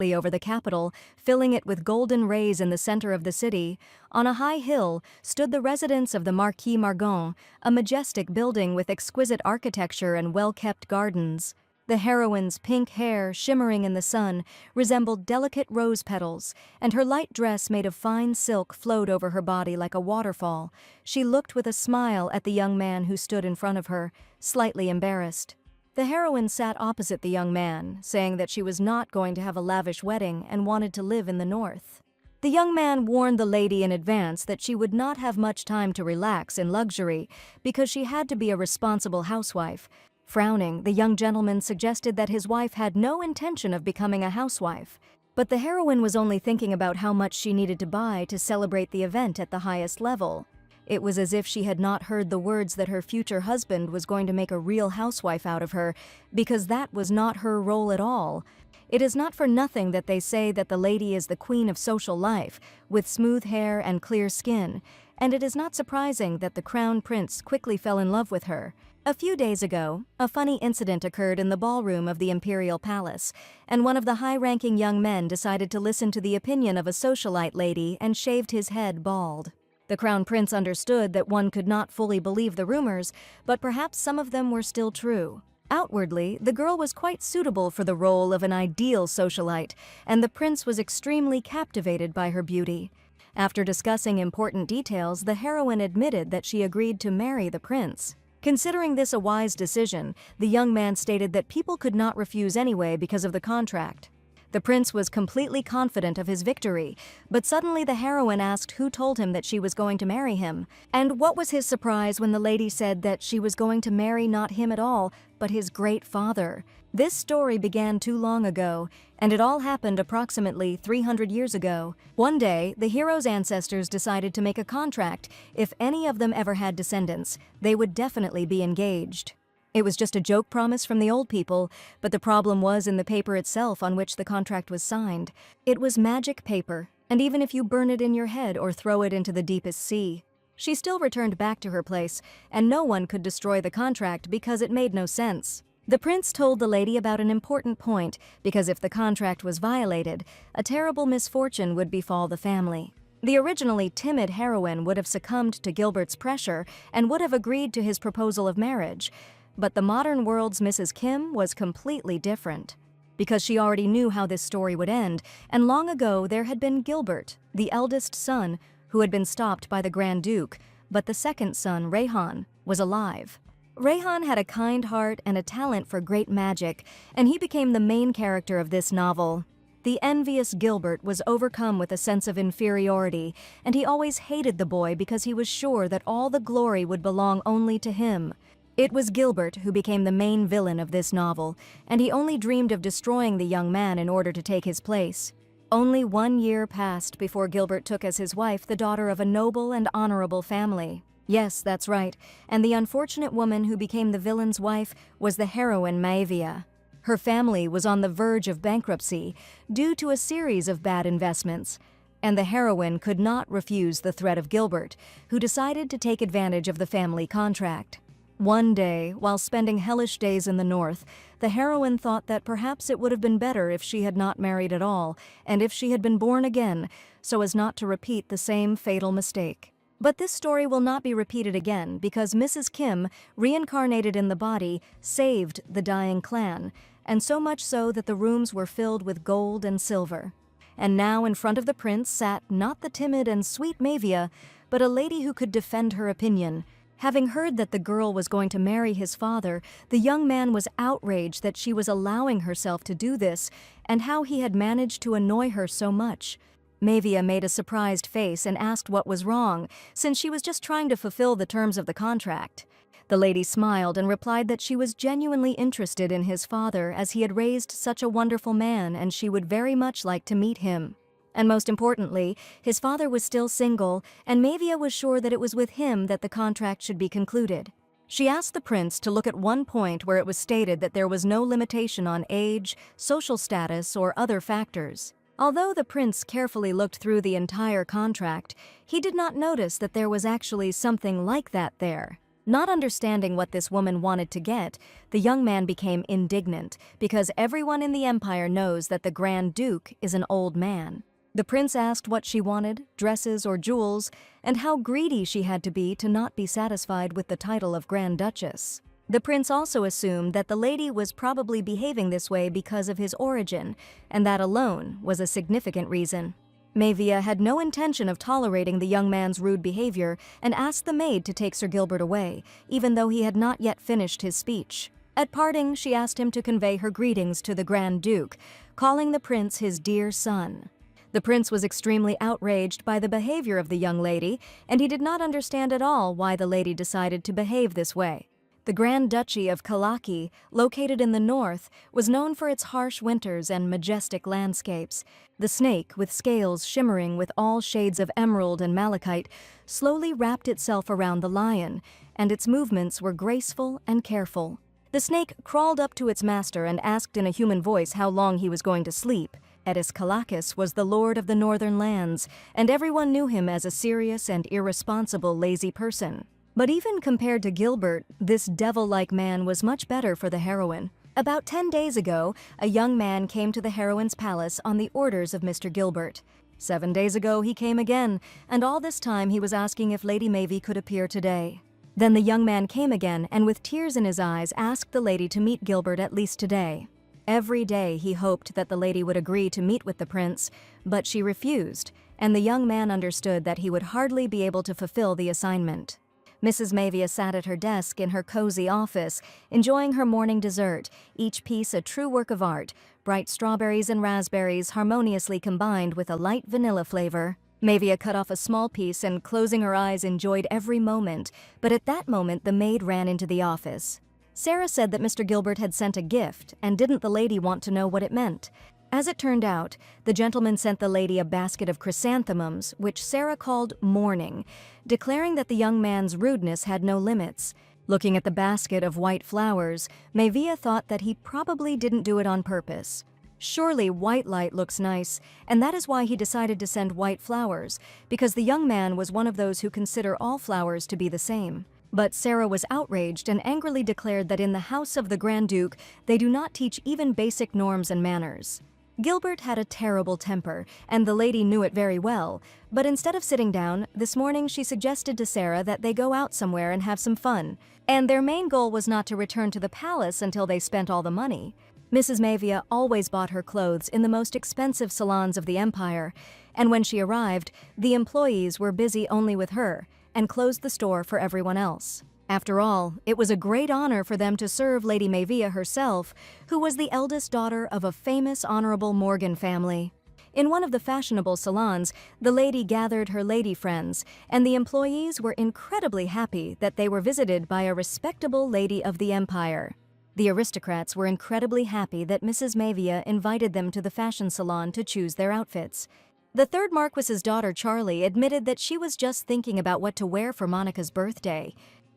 over the capital, filling it with golden rays in the center of the city. On a high hill stood the residence of the Marquis Margon, a majestic building with exquisite architecture and well-kept gardens. The heroine's pink hair, shimmering in the sun, resembled delicate rose petals, and her light dress made of fine silk flowed over her body like a waterfall. She looked with a smile at the young man who stood in front of her, slightly embarrassed. The heroine sat opposite the young man, saying that she was not going to have a lavish wedding and wanted to live in the north. The young man warned the lady in advance that she would not have much time to relax in luxury because she had to be a responsible housewife. Frowning, the young gentleman suggested that his wife had no intention of becoming a housewife, but the heroine was only thinking about how much she needed to buy to celebrate the event at the highest level. It was as if she had not heard the words that her future husband was going to make a real housewife out of her, because that was not her role at all. It is not for nothing that they say that the lady is the queen of social life, with smooth hair and clear skin, and it is not surprising that the crown prince quickly fell in love with her. A few days ago, a funny incident occurred in the ballroom of the imperial palace, and one of the high-ranking young men decided to listen to the opinion of a socialite lady and shaved his head bald. The crown prince understood that one could not fully believe the rumors, but perhaps some of them were still true. Outwardly, the girl was quite suitable for the role of an ideal socialite, and the prince was extremely captivated by her beauty. After discussing important details, the heroine admitted that she agreed to marry the prince. Considering this a wise decision, the young man stated that people could not refuse anyway because of the contract. The prince was completely confident of his victory, but suddenly the heroine asked who told him that she was going to marry him. And what was his surprise when the lady said that she was going to marry not him at all, but his great father. This story began too long ago, and it all happened approximately 300 years ago. One day, the hero's ancestors decided to make a contract. If any of them ever had descendants, they would definitely be engaged. It was just a joke promise from the old people, but the problem was in the paper itself on which the contract was signed. It was magic paper, and even if you burn it in your head or throw it into the deepest sea. She still returned back to her place, and no one could destroy the contract because it made no sense. The prince told the lady about an important point, because if the contract was violated, a terrible misfortune would befall the family. The originally timid heroine would have succumbed to Gilbert's pressure and would have agreed to his proposal of marriage. But the modern world's Mrs. Kim was completely different, because she already knew how this story would end, and long ago there had been Gilbert, the eldest son, who had been stopped by the Grand Duke, but the second son, Rayhan, was alive. Rayhan had a kind heart and a talent for great magic, and he became the main character of this novel. The envious Gilbert was overcome with a sense of inferiority, and he always hated the boy because he was sure that all the glory would belong only to him. It was Gilbert who became the main villain of this novel, and he only dreamed of destroying the young man in order to take his place. Only 1 year passed before Gilbert took as his wife the daughter of a noble and honorable family. Yes, that's right, and the unfortunate woman who became the villain's wife was the heroine Maevia. Her family was on the verge of bankruptcy due to a series of bad investments, and the heroine could not refuse the threat of Gilbert, who decided to take advantage of the family contract. One day, while spending hellish days in the north, the heroine thought that perhaps it would have been better if she had not married at all, and if she had been born again, so as not to repeat the same fatal mistake. But this story will not be repeated again because Mrs. Kim, reincarnated in the body, saved the dying clan, and so much so that the rooms were filled with gold and silver. And now in front of the prince sat not the timid and sweet Maevia, but a lady who could defend her opinion. Having heard that the girl was going to marry his father, the young man was outraged that she was allowing herself to do this, and how he had managed to annoy her so much. Maevia made a surprised face and asked what was wrong, since she was just trying to fulfill the terms of the contract. The lady smiled and replied that she was genuinely interested in his father as he had raised such a wonderful man and she would very much like to meet him. And most importantly, his father was still single, and Maevia was sure that it was with him that the contract should be concluded. She asked the prince to look at one point where it was stated that there was no limitation on age, social status, or other factors. Although the prince carefully looked through the entire contract, he did not notice that there was actually something like that there. Not understanding what this woman wanted to get, the young man became indignant because everyone in the empire knows that the Grand Duke is an old man. The prince asked what she wanted, dresses or jewels, and how greedy she had to be to not be satisfied with the title of Grand Duchess. The prince also assumed that the lady was probably behaving this way because of his origin, and that alone was a significant reason. Mavia had no intention of tolerating the young man's rude behavior and asked the maid to take Sir Gilbert away, even though he had not yet finished his speech. At parting, she asked him to convey her greetings to the Grand Duke, calling the prince his dear son. The prince was extremely outraged by the behavior of the young lady, and he did not understand at all why the lady decided to behave this way. The Grand Duchy of Kalaki, located in the north, was known for its harsh winters and majestic landscapes. The snake, with scales shimmering with all shades of emerald and malachite, slowly wrapped itself around the lion, and its movements were graceful and careful. The snake crawled up to its master and asked in a human voice how long he was going to sleep. Edis Kalakis was the lord of the northern lands, and everyone knew him as a serious and irresponsible lazy person. But even compared to Gilbert, this devil-like man was much better for the heroine. About 10 days ago, a young man came to the heroine's palace on the orders of Mr. Gilbert. 7 days ago he came again, and all this time he was asking if Lady Mavie could appear today. Then the young man came again and with tears in his eyes asked the lady to meet Gilbert at least today. Every day he hoped that the lady would agree to meet with the prince, but she refused, and the young man understood that he would hardly be able to fulfill the assignment. Mrs. Mavia sat at her desk in her cozy office, enjoying her morning dessert, each piece a true work of art, bright strawberries and raspberries harmoniously combined with a light vanilla flavor. Mavia cut off a small piece and, closing her eyes, enjoyed every moment, but at that moment the maid ran into the office. Sarah said that Mr. Gilbert had sent a gift, and didn't the lady want to know what it meant? As it turned out, the gentleman sent the lady a basket of chrysanthemums, which Sarah called mourning, declaring that the young man's rudeness had no limits. Looking at the basket of white flowers, Mavia thought that he probably didn't do it on purpose. Surely white light looks nice, and that is why he decided to send white flowers, because the young man was one of those who consider all flowers to be the same. But Sarah was outraged and angrily declared that in the house of the Grand Duke, they do not teach even basic norms and manners. Gilbert had a terrible temper, and the lady knew it very well, but instead of sitting down, this morning she suggested to Sarah that they go out somewhere and have some fun, and their main goal was not to return to the palace until they spent all the money. Mrs. Mavia always bought her clothes in the most expensive salons of the empire, and when she arrived, the employees were busy only with her, and closed the store for everyone else. After all, it was a great honor for them to serve Lady Mavia herself, who was the eldest daughter of a famous Honorable Morgan family. In one of the fashionable salons, the lady gathered her lady friends, and the employees were incredibly happy that they were visited by a respectable lady of the empire. The aristocrats were incredibly happy that Mrs. Mavia invited them to the fashion salon to choose their outfits. The third Marquis's daughter, Charlie, admitted that she was just thinking about what to wear for Monica's birthday.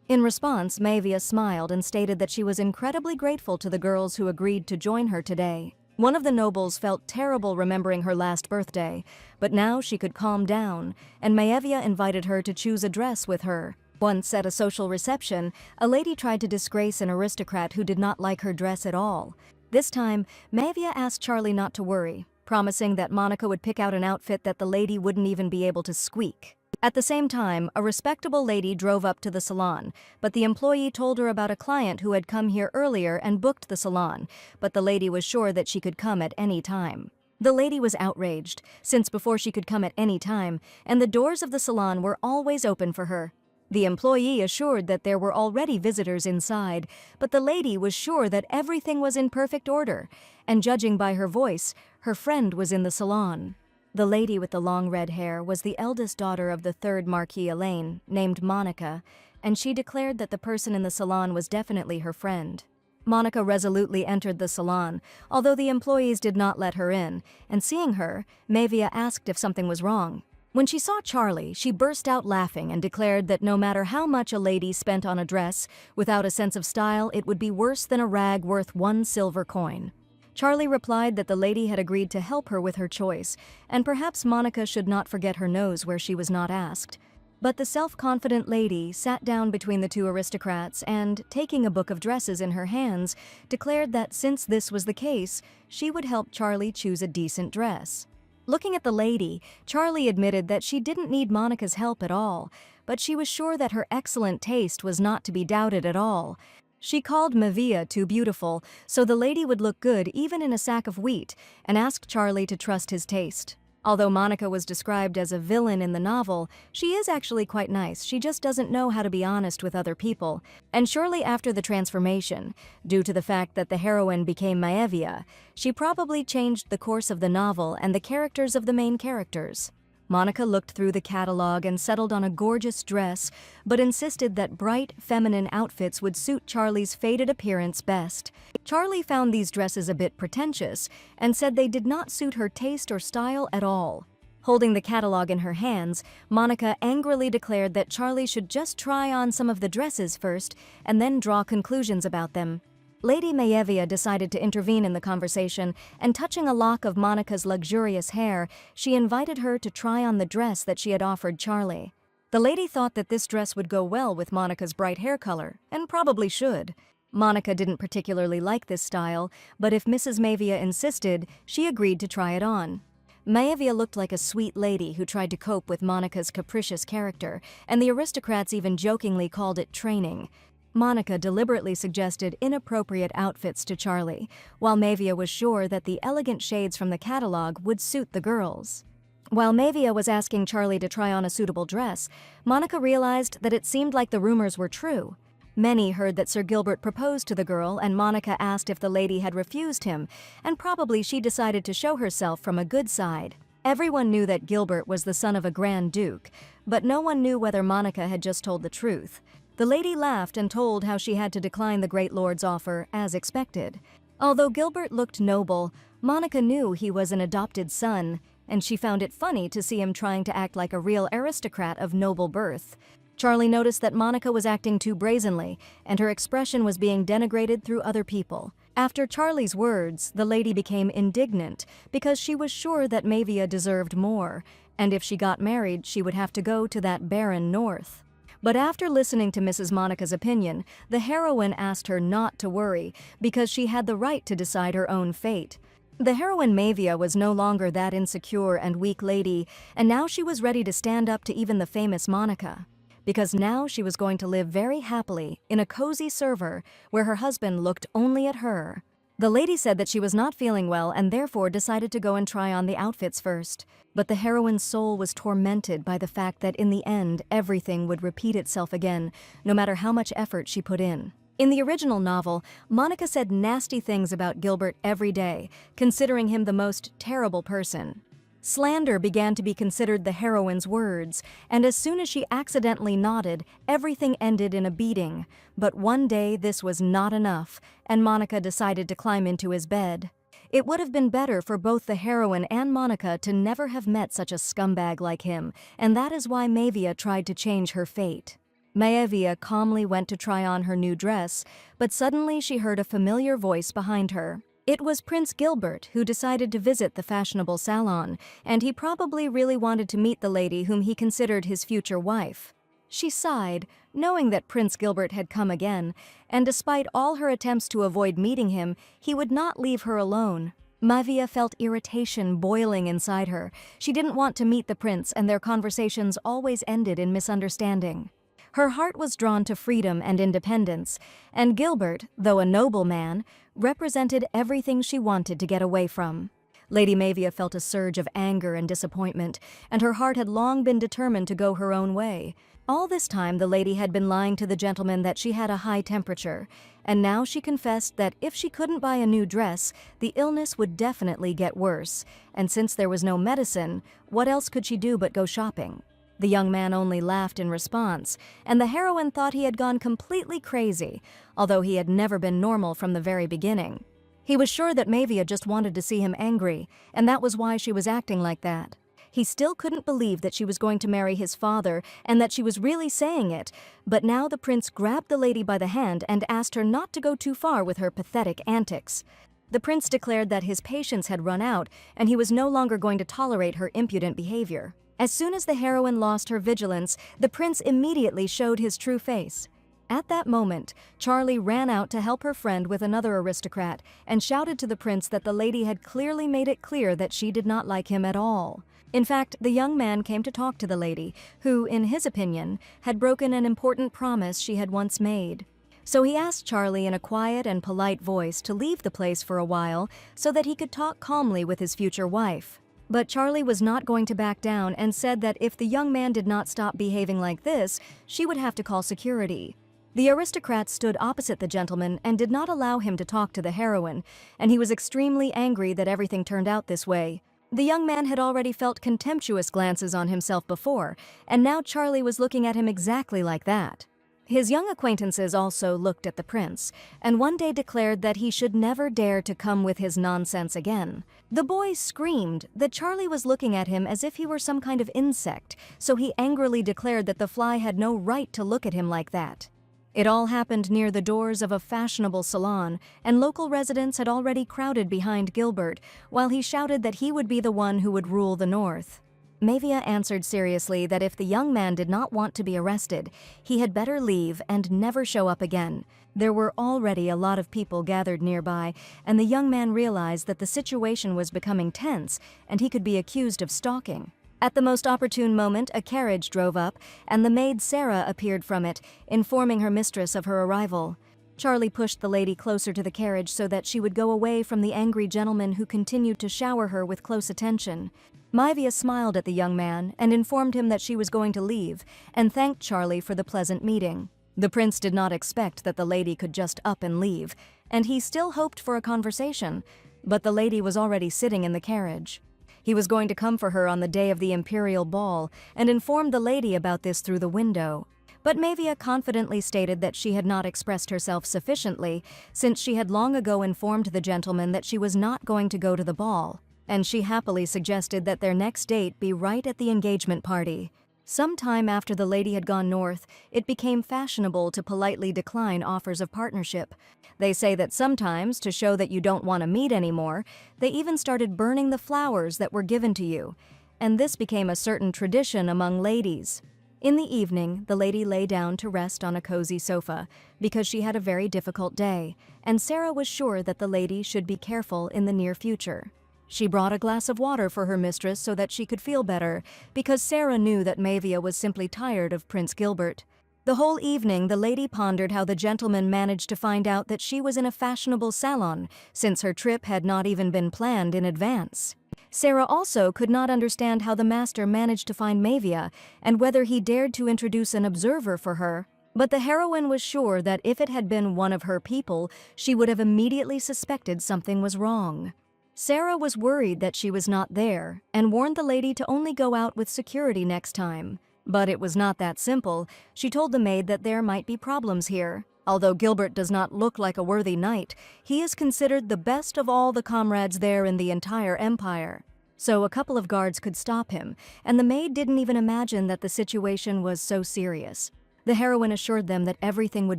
In response, Mavia smiled and stated that she was incredibly grateful to the girls who agreed to join her today. One of the nobles felt terrible remembering her last birthday, but now she could calm down, and Mavia invited her to choose a dress with her. Once at a social reception, a lady tried to disgrace an aristocrat who did not like her dress at all. This time, Mavia asked Charlie not to worry, promising that Monica would pick out an outfit that the lady wouldn't even be able to squeak. At the same time, a respectable lady drove up to the salon, but the employee told her about a client who had come here earlier and booked the salon, but the lady was sure that she could come at any time. The lady was outraged, since before she could come at any time, and the doors of the salon were always open for her. The employee assured that there were already visitors inside, but the lady was sure that everything was in perfect order, and judging by her voice, her friend was in the salon. The lady with the long red hair was the eldest daughter of the third Marquis Elaine, named Monica, and she declared that the person in the salon was definitely her friend. Monica resolutely entered the salon, although the employees did not let her in, and seeing her, Mavia asked if something was wrong. When she saw Charlie, she burst out laughing and declared that no matter how much a lady spent on a dress, without a sense of style, it would be worse than a rag worth 1 silver coin. Charlie replied that the lady had agreed to help her with her choice, and perhaps Monica should not forget her nose where she was not asked. But the self-confident lady sat down between the two aristocrats and, taking a book of dresses in her hands, declared that since this was the case, she would help Charlie choose a decent dress. Looking at the lady, Charlie admitted that she didn't need Monica's help at all, but she was sure that her excellent taste was not to be doubted at all. She called Mavia too beautiful, so the lady would look good even in a sack of wheat, and asked Charlie to trust his taste. Although Monica was described as a villain in the novel, she is actually quite nice. She just doesn't know how to be honest with other people. And shortly after the transformation, due to the fact that the heroine became Maevia, she probably changed the course of the novel and the characters of the main characters. Monica looked through the catalog and settled on a gorgeous dress, but insisted that bright, feminine outfits would suit Charlie's faded appearance best. Charlie found these dresses a bit pretentious and said they did not suit her taste or style at all. Holding the catalog in her hands, Monica angrily declared that Charlie should just try on some of the dresses first and then draw conclusions about them. Lady Maevia decided to intervene in the conversation, and touching a lock of Monica's luxurious hair, she invited her to try on the dress that she had offered Charlie. The lady thought that this dress would go well with Monica's bright hair color, and probably should. Monica didn't particularly like this style, but if Mrs. Maevia insisted, she agreed to try it on. Maevia looked like a sweet lady who tried to cope with Monica's capricious character, and the aristocrats even jokingly called it training. Monica deliberately suggested inappropriate outfits to Charlie, while Maevia was sure that the elegant shades from the catalog would suit the girls. While Maevia was asking Charlie to try on a suitable dress, Monica realized that it seemed like the rumors were true. Many heard that Sir Gilbert proposed to the girl, and Monica asked if the lady had refused him, and probably she decided to show herself from a good side. Everyone knew that Gilbert was the son of a Grand Duke, but no one knew whether Monica had just told the truth. The lady laughed and told how she had to decline the great lord's offer, as expected. Although Gilbert looked noble, Monica knew he was an adopted son, and she found it funny to see him trying to act like a real aristocrat of noble birth. Charlie noticed that Monica was acting too brazenly, and her expression was being denigrated through other people. After Charlie's words, the lady became indignant because she was sure that Maevia deserved more, and if she got married, she would have to go to that barren north. But after listening to Mrs. Monica's opinion, the heroine asked her not to worry because she had the right to decide her own fate. The heroine Maevia was no longer that insecure and weak lady, and now she was ready to stand up to even the famous Monica. Because now she was going to live very happily in a cozy server where her husband looked only at her. The lady said that she was not feeling well and therefore decided to go and try on the outfits first. But the heroine's soul was tormented by the fact that in the end everything would repeat itself again, no matter how much effort she put in. In the original novel, Monica said nasty things about Gilbert every day, considering him the most terrible person. Slander began to be considered the heroine's words, and as soon as she accidentally nodded, everything ended in a beating. But one day this was not enough, and Monica decided to climb into his bed. It would have been better for both the heroine and Monica to never have met such a scumbag like him, and that is why Maevia tried to change her fate. Maevia calmly went to try on her new dress, but suddenly she heard a familiar voice behind her. It was Prince Gilbert who decided to visit the fashionable salon, and he probably really wanted to meet the lady whom he considered his future wife. She sighed, knowing that Prince Gilbert had come again, and despite all her attempts to avoid meeting him, he would not leave her alone. Maevia felt irritation boiling inside her. She didn't want to meet the prince, and their conversations always ended in misunderstanding. Her heart was drawn to freedom and independence, and Gilbert, though a noble man, represented everything she wanted to get away from. Lady Maevia felt a surge of anger and disappointment, and her heart had long been determined to go her own way. All this time the lady had been lying to the gentleman that she had a high temperature, and now she confessed that if she couldn't buy a new dress, the illness would definitely get worse, and since there was no medicine, what else could she do but go shopping? The young man only laughed in response, and the heroine thought he had gone completely crazy, although he had never been normal from the very beginning. He was sure that Maevia just wanted to see him angry, and that was why she was acting like that. He still couldn't believe that she was going to marry his father and that she was really saying it, but now the prince grabbed the lady by the hand and asked her not to go too far with her pathetic antics. The prince declared that his patience had run out and he was no longer going to tolerate her impudent behavior. As soon as the heroine lost her vigilance, the prince immediately showed his true face. At that moment, Charlie ran out to help her friend with another aristocrat and shouted to the prince that the lady had clearly made it clear that she did not like him at all. In fact, the young man came to talk to the lady, who, in his opinion, had broken an important promise she had once made. So he asked Charlie in a quiet and polite voice to leave the place for a while so that he could talk calmly with his future wife. But Charlie was not going to back down and said that if the young man did not stop behaving like this, she would have to call security. The aristocrat stood opposite the gentleman and did not allow him to talk to the heroine, and he was extremely angry that everything turned out this way. The young man had already felt contemptuous glances on himself before, and now Charlie was looking at him exactly like that. His young acquaintances also looked at the prince, and one day declared that he should never dare to come with his nonsense again. The boy screamed that Charlie was looking at him as if he were some kind of insect, so he angrily declared that the fly had no right to look at him like that. It all happened near the doors of a fashionable salon, and local residents had already crowded behind Gilbert, while he shouted that he would be the one who would rule the North. Mavia answered seriously that if the young man did not want to be arrested, he had better leave and never show up again. There were already a lot of people gathered nearby, and the young man realized that the situation was becoming tense and he could be accused of stalking. At the most opportune moment, a carriage drove up, and the maid Sarah appeared from it, informing her mistress of her arrival. Charlie pushed the lady closer to the carriage so that she would go away from the angry gentleman who continued to shower her with close attention. Mavia smiled at the young man and informed him that she was going to leave, and thanked Charlie for the pleasant meeting. The prince did not expect that the lady could just up and leave, and he still hoped for a conversation, but the lady was already sitting in the carriage. He was going to come for her on the day of the imperial ball and informed the lady about this through the window. But Mavia confidently stated that she had not expressed herself sufficiently, since she had long ago informed the gentleman that she was not going to go to the ball, and she happily suggested that their next date be right at the engagement party. Some time after the lady had gone north, it became fashionable to politely decline offers of partnership. They say that sometimes, to show that you don't want to meet anymore, they even started burning the flowers that were given to you, and this became a certain tradition among ladies. In the evening, the lady lay down to rest on a cozy sofa, because she had a very difficult day, and Sarah was sure that the lady should be careful in the near future. She brought a glass of water for her mistress so that she could feel better, because Sarah knew that Mavia was simply tired of Prince Gilbert. The whole evening, the lady pondered how the gentleman managed to find out that she was in a fashionable salon, since her trip had not even been planned in advance. Sarah also could not understand how the master managed to find Mavia, and whether he dared to introduce an observer for her. But the heroine was sure that if it had been one of her people, she would have immediately suspected something was wrong. Sarah was worried that she was not there, and warned the lady to only go out with security next time. But it was not that simple. She told the maid that there might be problems here. Although Gilbert does not look like a worthy knight, he is considered the best of all the comrades there in the entire empire. So a couple of guards could stop him, and the maid didn't even imagine that the situation was so serious. The heroine assured them that everything would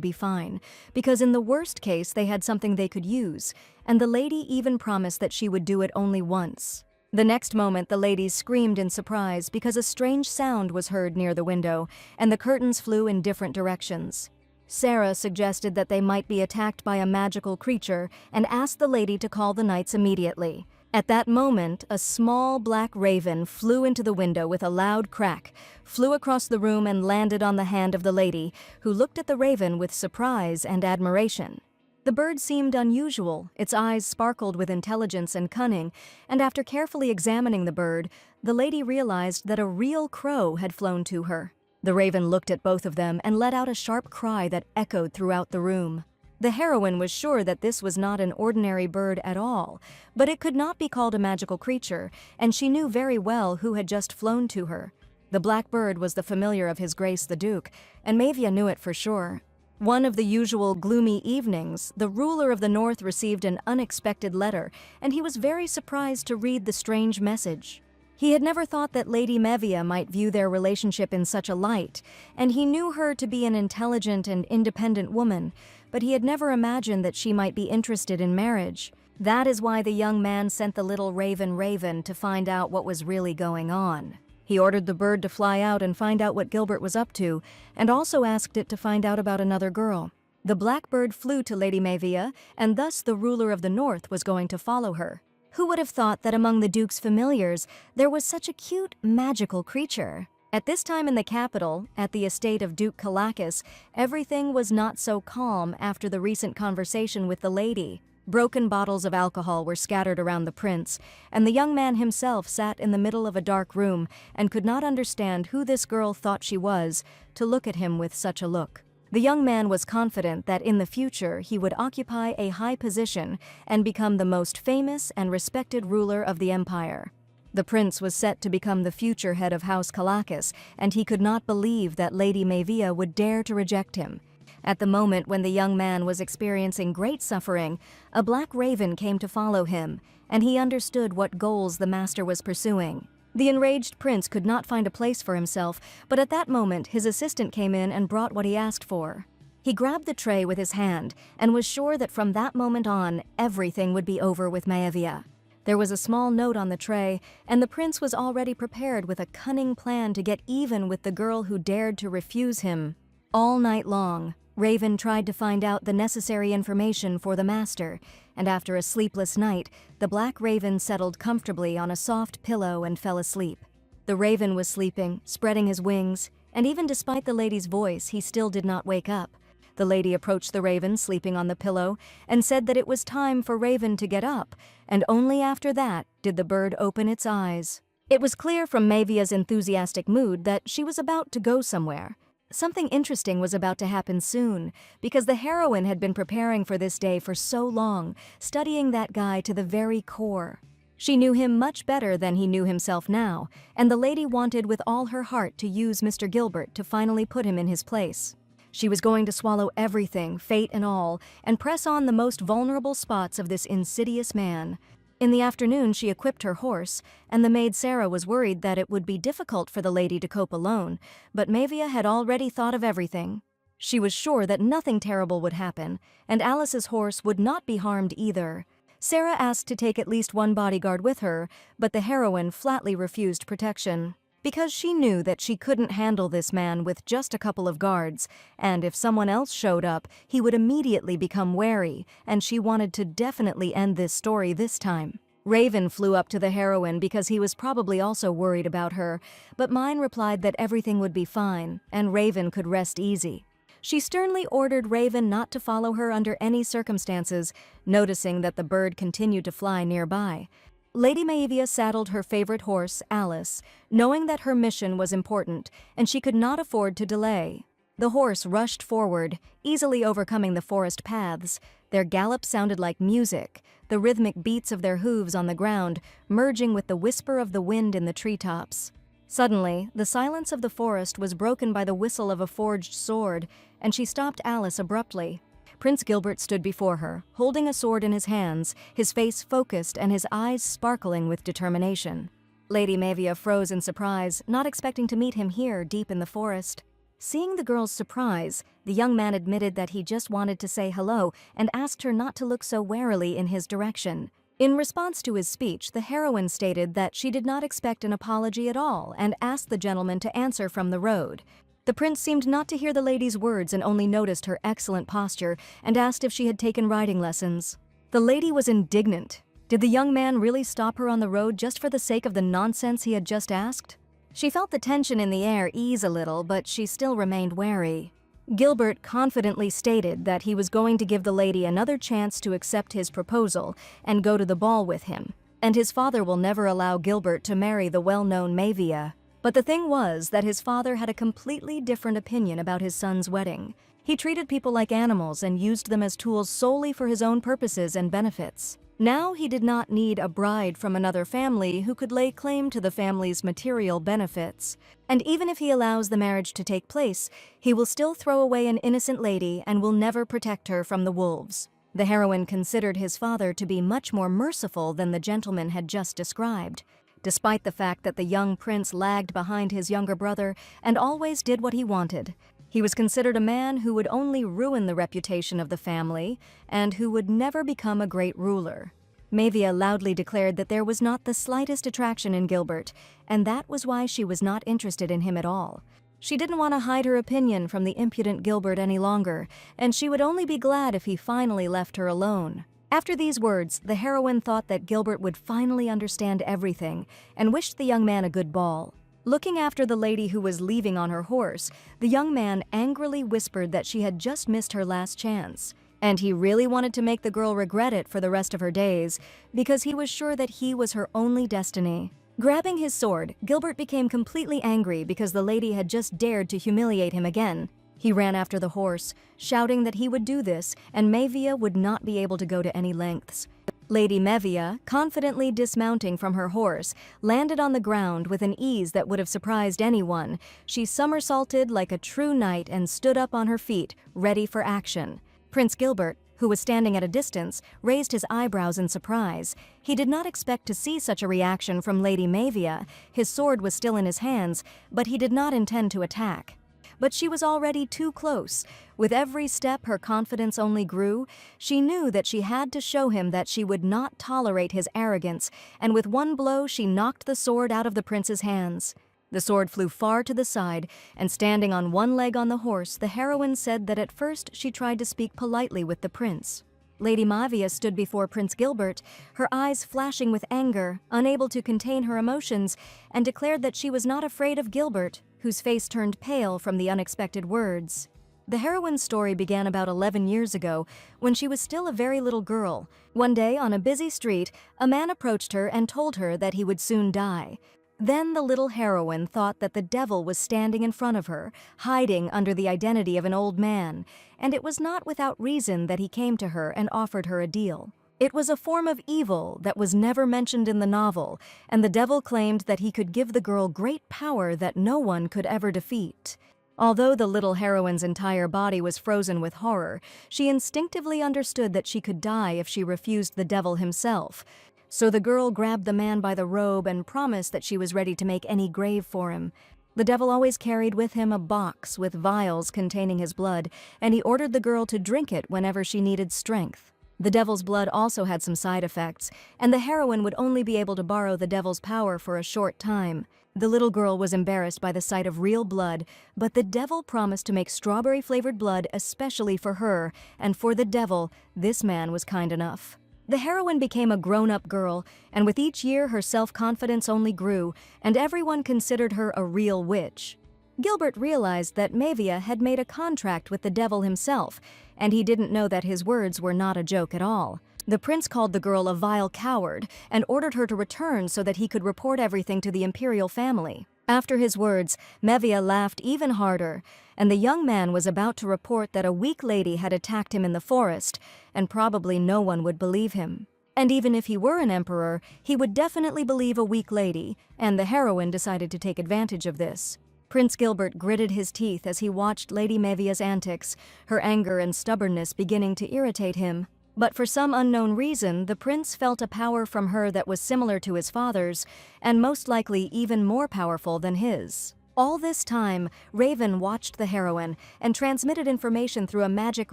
be fine, because in the worst case they had something they could use, and the lady even promised that she would do it only once. The next moment the ladies screamed in surprise because a strange sound was heard near the window, and the curtains flew in different directions. Sarah suggested that they might be attacked by a magical creature and asked the lady to call the knights immediately. At that moment, a small black raven flew into the window with a loud crack, flew across the room and landed on the hand of the lady, who looked at the raven with surprise and admiration. The bird seemed unusual, its eyes sparkled with intelligence and cunning, and after carefully examining the bird, the lady realized that a real crow had flown to her. The raven looked at both of them and let out a sharp cry that echoed throughout the room. The heroine was sure that this was not an ordinary bird at all, but it could not be called a magical creature, and she knew very well who had just flown to her. The black bird was the familiar of His Grace the Duke, and Mavia knew it for sure. One of the usual gloomy evenings, the ruler of the North received an unexpected letter, and he was very surprised to read the strange message. He had never thought that Lady Mavia might view their relationship in such a light, and he knew her to be an intelligent and independent woman, but he had never imagined that she might be interested in marriage. That is why the young man sent the little raven to find out what was really going on. He ordered the bird to fly out and find out what Gilbert was up to, and also asked it to find out about another girl. The blackbird flew to Lady Mavia, and thus the ruler of the north was going to follow her. Who would have thought that among the Duke's familiars there was such a cute, magical creature? At this time in the capital, at the estate of Duke Calacus, everything was not so calm after the recent conversation with the lady. Broken bottles of alcohol were scattered around the prince, and the young man himself sat in the middle of a dark room and could not understand who this girl thought she was to look at him with such a look. The young man was confident that in the future he would occupy a high position and become the most famous and respected ruler of the empire. The prince was set to become the future head of House Calacus, and he could not believe that Lady Mavia would dare to reject him. At the moment when the young man was experiencing great suffering, a black raven came to follow him, and he understood what goals the master was pursuing. The enraged prince could not find a place for himself, but at that moment his assistant came in and brought what he asked for. He grabbed the tray with his hand and was sure that from that moment on, everything would be over with Mavia. There was a small note on the tray, and the prince was already prepared with a cunning plan to get even with the girl who dared to refuse him. All night long, Raven tried to find out the necessary information for the master, and after a sleepless night, the black raven settled comfortably on a soft pillow and fell asleep. The raven was sleeping, spreading his wings, and even despite the lady's voice, he still did not wake up. The lady approached the raven sleeping on the pillow and said that it was time for Raven to get up, and only after that did the bird open its eyes. It was clear from Mavia's enthusiastic mood that she was about to go somewhere. Something interesting was about to happen soon, because the heroine had been preparing for this day for so long, studying that guy to the very core. She knew him much better than he knew himself now, and the lady wanted with all her heart to use Mr. Gilbert to finally put him in his place. She was going to swallow everything, fate and all, and press on the most vulnerable spots of this insidious man. In the afternoon, she equipped her horse, and the maid Sarah was worried that it would be difficult for the lady to cope alone, but Mavia had already thought of everything. She was sure that nothing terrible would happen, and Alice's horse would not be harmed either. Sarah asked to take at least one bodyguard with her, but the heroine flatly refused protection, because she knew that she couldn't handle this man with just a couple of guards, and if someone else showed up, he would immediately become wary, and she wanted to definitely end this story this time. Raven flew up to the heroine because he was probably also worried about her, but Mine replied that everything would be fine, and Raven could rest easy. She sternly ordered Raven not to follow her under any circumstances, noticing that the bird continued to fly nearby. Lady Maevia saddled her favorite horse, Alice, knowing that her mission was important and she could not afford to delay. The horse rushed forward, easily overcoming the forest paths. Their gallop sounded like music, the rhythmic beats of their hooves on the ground merging with the whisper of the wind in the treetops. Suddenly, the silence of the forest was broken by the whistle of a forged sword, and she stopped Alice abruptly. Prince Gilbert stood before her, holding a sword in his hands, his face focused and his eyes sparkling with determination. Lady Mavia froze in surprise, not expecting to meet him here deep in the forest. Seeing the girl's surprise, the young man admitted that he just wanted to say hello and asked her not to look so warily in his direction. In response to his speech, the heroine stated that she did not expect an apology at all and asked the gentleman to answer from the road. The prince seemed not to hear the lady's words and only noticed her excellent posture and asked if she had taken riding lessons. The lady was indignant. Did the young man really stop her on the road just for the sake of the nonsense he had just asked? She felt the tension in the air ease a little, but she still remained wary. Gilbert confidently stated that he was going to give the lady another chance to accept his proposal and go to the ball with him, and his father will never allow Gilbert to marry the well-known Mavia. But the thing was that his father had a completely different opinion about his son's wedding. He treated people like animals and used them as tools solely for his own purposes and benefits. Now he did not need a bride from another family who could lay claim to the family's material benefits. And even if he allows the marriage to take place, he will still throw away an innocent lady and will never protect her from the wolves. The heroine considered his father to be much more merciful than the gentleman had just described. Despite the fact that the young prince lagged behind his younger brother and always did what he wanted, he was considered a man who would only ruin the reputation of the family and who would never become a great ruler. Mavia loudly declared that there was not the slightest attraction in Gilbert, and that was why she was not interested in him at all. She didn't want to hide her opinion from the impudent Gilbert any longer, and she would only be glad if he finally left her alone. After these words, the heroine thought that Gilbert would finally understand everything, and wished the young man a good ball. Looking after the lady who was leaving on her horse, the young man angrily whispered that she had just missed her last chance. And he really wanted to make the girl regret it for the rest of her days, because he was sure that he was her only destiny. Grabbing his sword, Gilbert became completely angry because the lady had just dared to humiliate him again. He ran after the horse, shouting that he would do this, and Mavia would not be able to go to any lengths. Lady Mavia, confidently dismounting from her horse, landed on the ground with an ease that would have surprised anyone. She somersaulted like a true knight and stood up on her feet, ready for action. Prince Gilbert, who was standing at a distance, raised his eyebrows in surprise. He did not expect to see such a reaction from Lady Mavia. His sword was still in his hands, but he did not intend to attack. But she was already too close. With every step, her confidence only grew. She knew that she had to show him that she would not tolerate his arrogance, and with one blow she knocked the sword out of the prince's hands. The sword flew far to the side, and standing on one leg on the horse, the heroine said that at first she tried to speak politely with the prince. Lady Mavia stood before Prince Gilbert, her eyes flashing with anger, unable to contain her emotions, and declared that she was not afraid of Gilbert, whose face turned pale from the unexpected words. The heroine's story began about 11 years ago, when she was still a very little girl. One day, on a busy street, a man approached her and told her that he would soon die. Then the little heroine thought that the devil was standing in front of her, hiding under the identity of an old man, and it was not without reason that he came to her and offered her a deal. It was a form of evil that was never mentioned in the novel, and the devil claimed that he could give the girl great power that no one could ever defeat. Although the little heroine's entire body was frozen with horror, she instinctively understood that she could die if she refused the devil himself. So the girl grabbed the man by the robe and promised that she was ready to make any grave for him. The devil always carried with him a box with vials containing his blood, and he ordered the girl to drink it whenever she needed strength. The devil's blood also had some side effects, and the heroine would only be able to borrow the devil's power for a short time. The little girl was embarrassed by the sight of real blood, but the devil promised to make strawberry-flavored blood especially for her, and for the devil, this man was kind enough. The heroine became a grown-up girl, and with each year her self-confidence only grew, and everyone considered her a real witch. Gilbert realized that Mavia had made a contract with the devil himself, and he didn't know that his words were not a joke at all. The prince called the girl a vile coward and ordered her to return so that he could report everything to the imperial family. After his words, Mavia laughed even harder, and the young man was about to report that a weak lady had attacked him in the forest, and probably no one would believe him. And even if he were an emperor, he would definitely believe a weak lady, and the heroine decided to take advantage of this. Prince Gilbert gritted his teeth as he watched Lady Mavia's antics, her anger and stubbornness beginning to irritate him. But for some unknown reason, the prince felt a power from her that was similar to his father's, and most likely even more powerful than his. All this time, Raven watched the heroine and transmitted information through a magic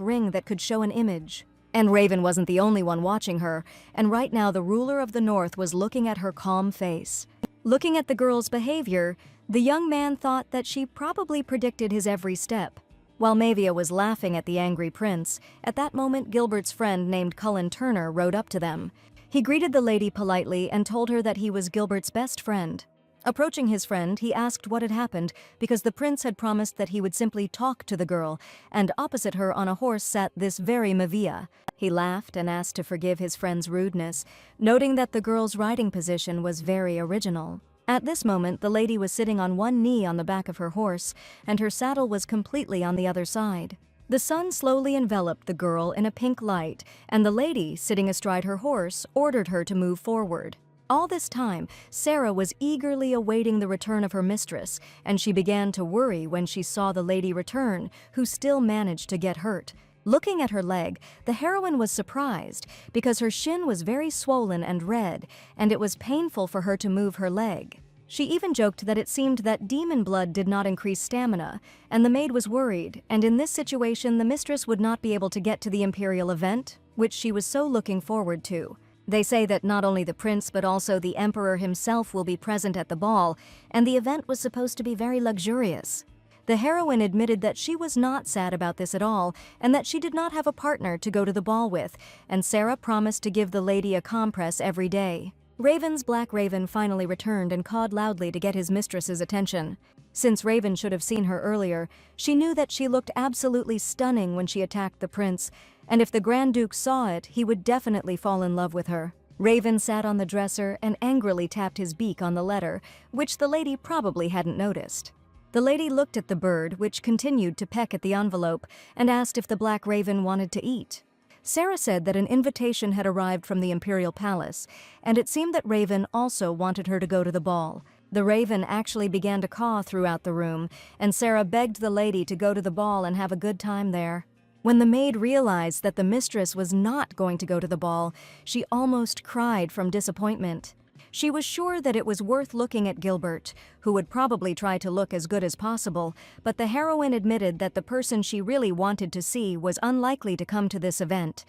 ring that could show an image. And Raven wasn't the only one watching her, and right now the ruler of the North was looking at her calm face. Looking at the girl's behavior, the young man thought that she probably predicted his every step. While Mavia was laughing at the angry prince, at that moment Gilbert's friend named Cullen Turner rode up to them. He greeted the lady politely and told her that he was Gilbert's best friend. Approaching his friend, he asked what had happened because the prince had promised that he would simply talk to the girl, and opposite her on a horse sat this very Mavia. He laughed and asked to forgive his friend's rudeness, noting that the girl's riding position was very original. At this moment, the lady was sitting on one knee on the back of her horse, and her saddle was completely on the other side. The sun slowly enveloped the girl in a pink light, and the lady, sitting astride her horse, ordered her to move forward. All this time, Sarah was eagerly awaiting the return of her mistress, and she began to worry when she saw the lady return, who still managed to get hurt. Looking at her leg, the heroine was surprised because her shin was very swollen and red, and it was painful for her to move her leg. She even joked that it seemed that demon blood did not increase stamina, and the maid was worried, and in this situation the mistress would not be able to get to the imperial event, which she was so looking forward to. They say that not only the prince but also the emperor himself will be present at the ball, and the event was supposed to be very luxurious. The heroine admitted that she was not sad about this at all, and that she did not have a partner to go to the ball with, and Sarah promised to give the lady a compress every day. Raven's black raven finally returned and cawed loudly to get his mistress's attention. Since Raven should have seen her earlier, she knew that she looked absolutely stunning when she attacked the prince, and if the Grand Duke saw it, he would definitely fall in love with her. Raven sat on the dresser and angrily tapped his beak on the letter, which the lady probably hadn't noticed. The lady looked at the bird, which continued to peck at the envelope, and asked if the black raven wanted to eat. Sarah said that an invitation had arrived from the imperial palace, and it seemed that Raven also wanted her to go to the ball. The raven actually began to caw throughout the room, and Sarah begged the lady to go to the ball and have a good time there. When the maid realized that the mistress was not going to go to the ball, she almost cried from disappointment. She was sure that it was worth looking at Gilbert, who would probably try to look as good as possible, but the heroine admitted that the person she really wanted to see was unlikely to come to this event.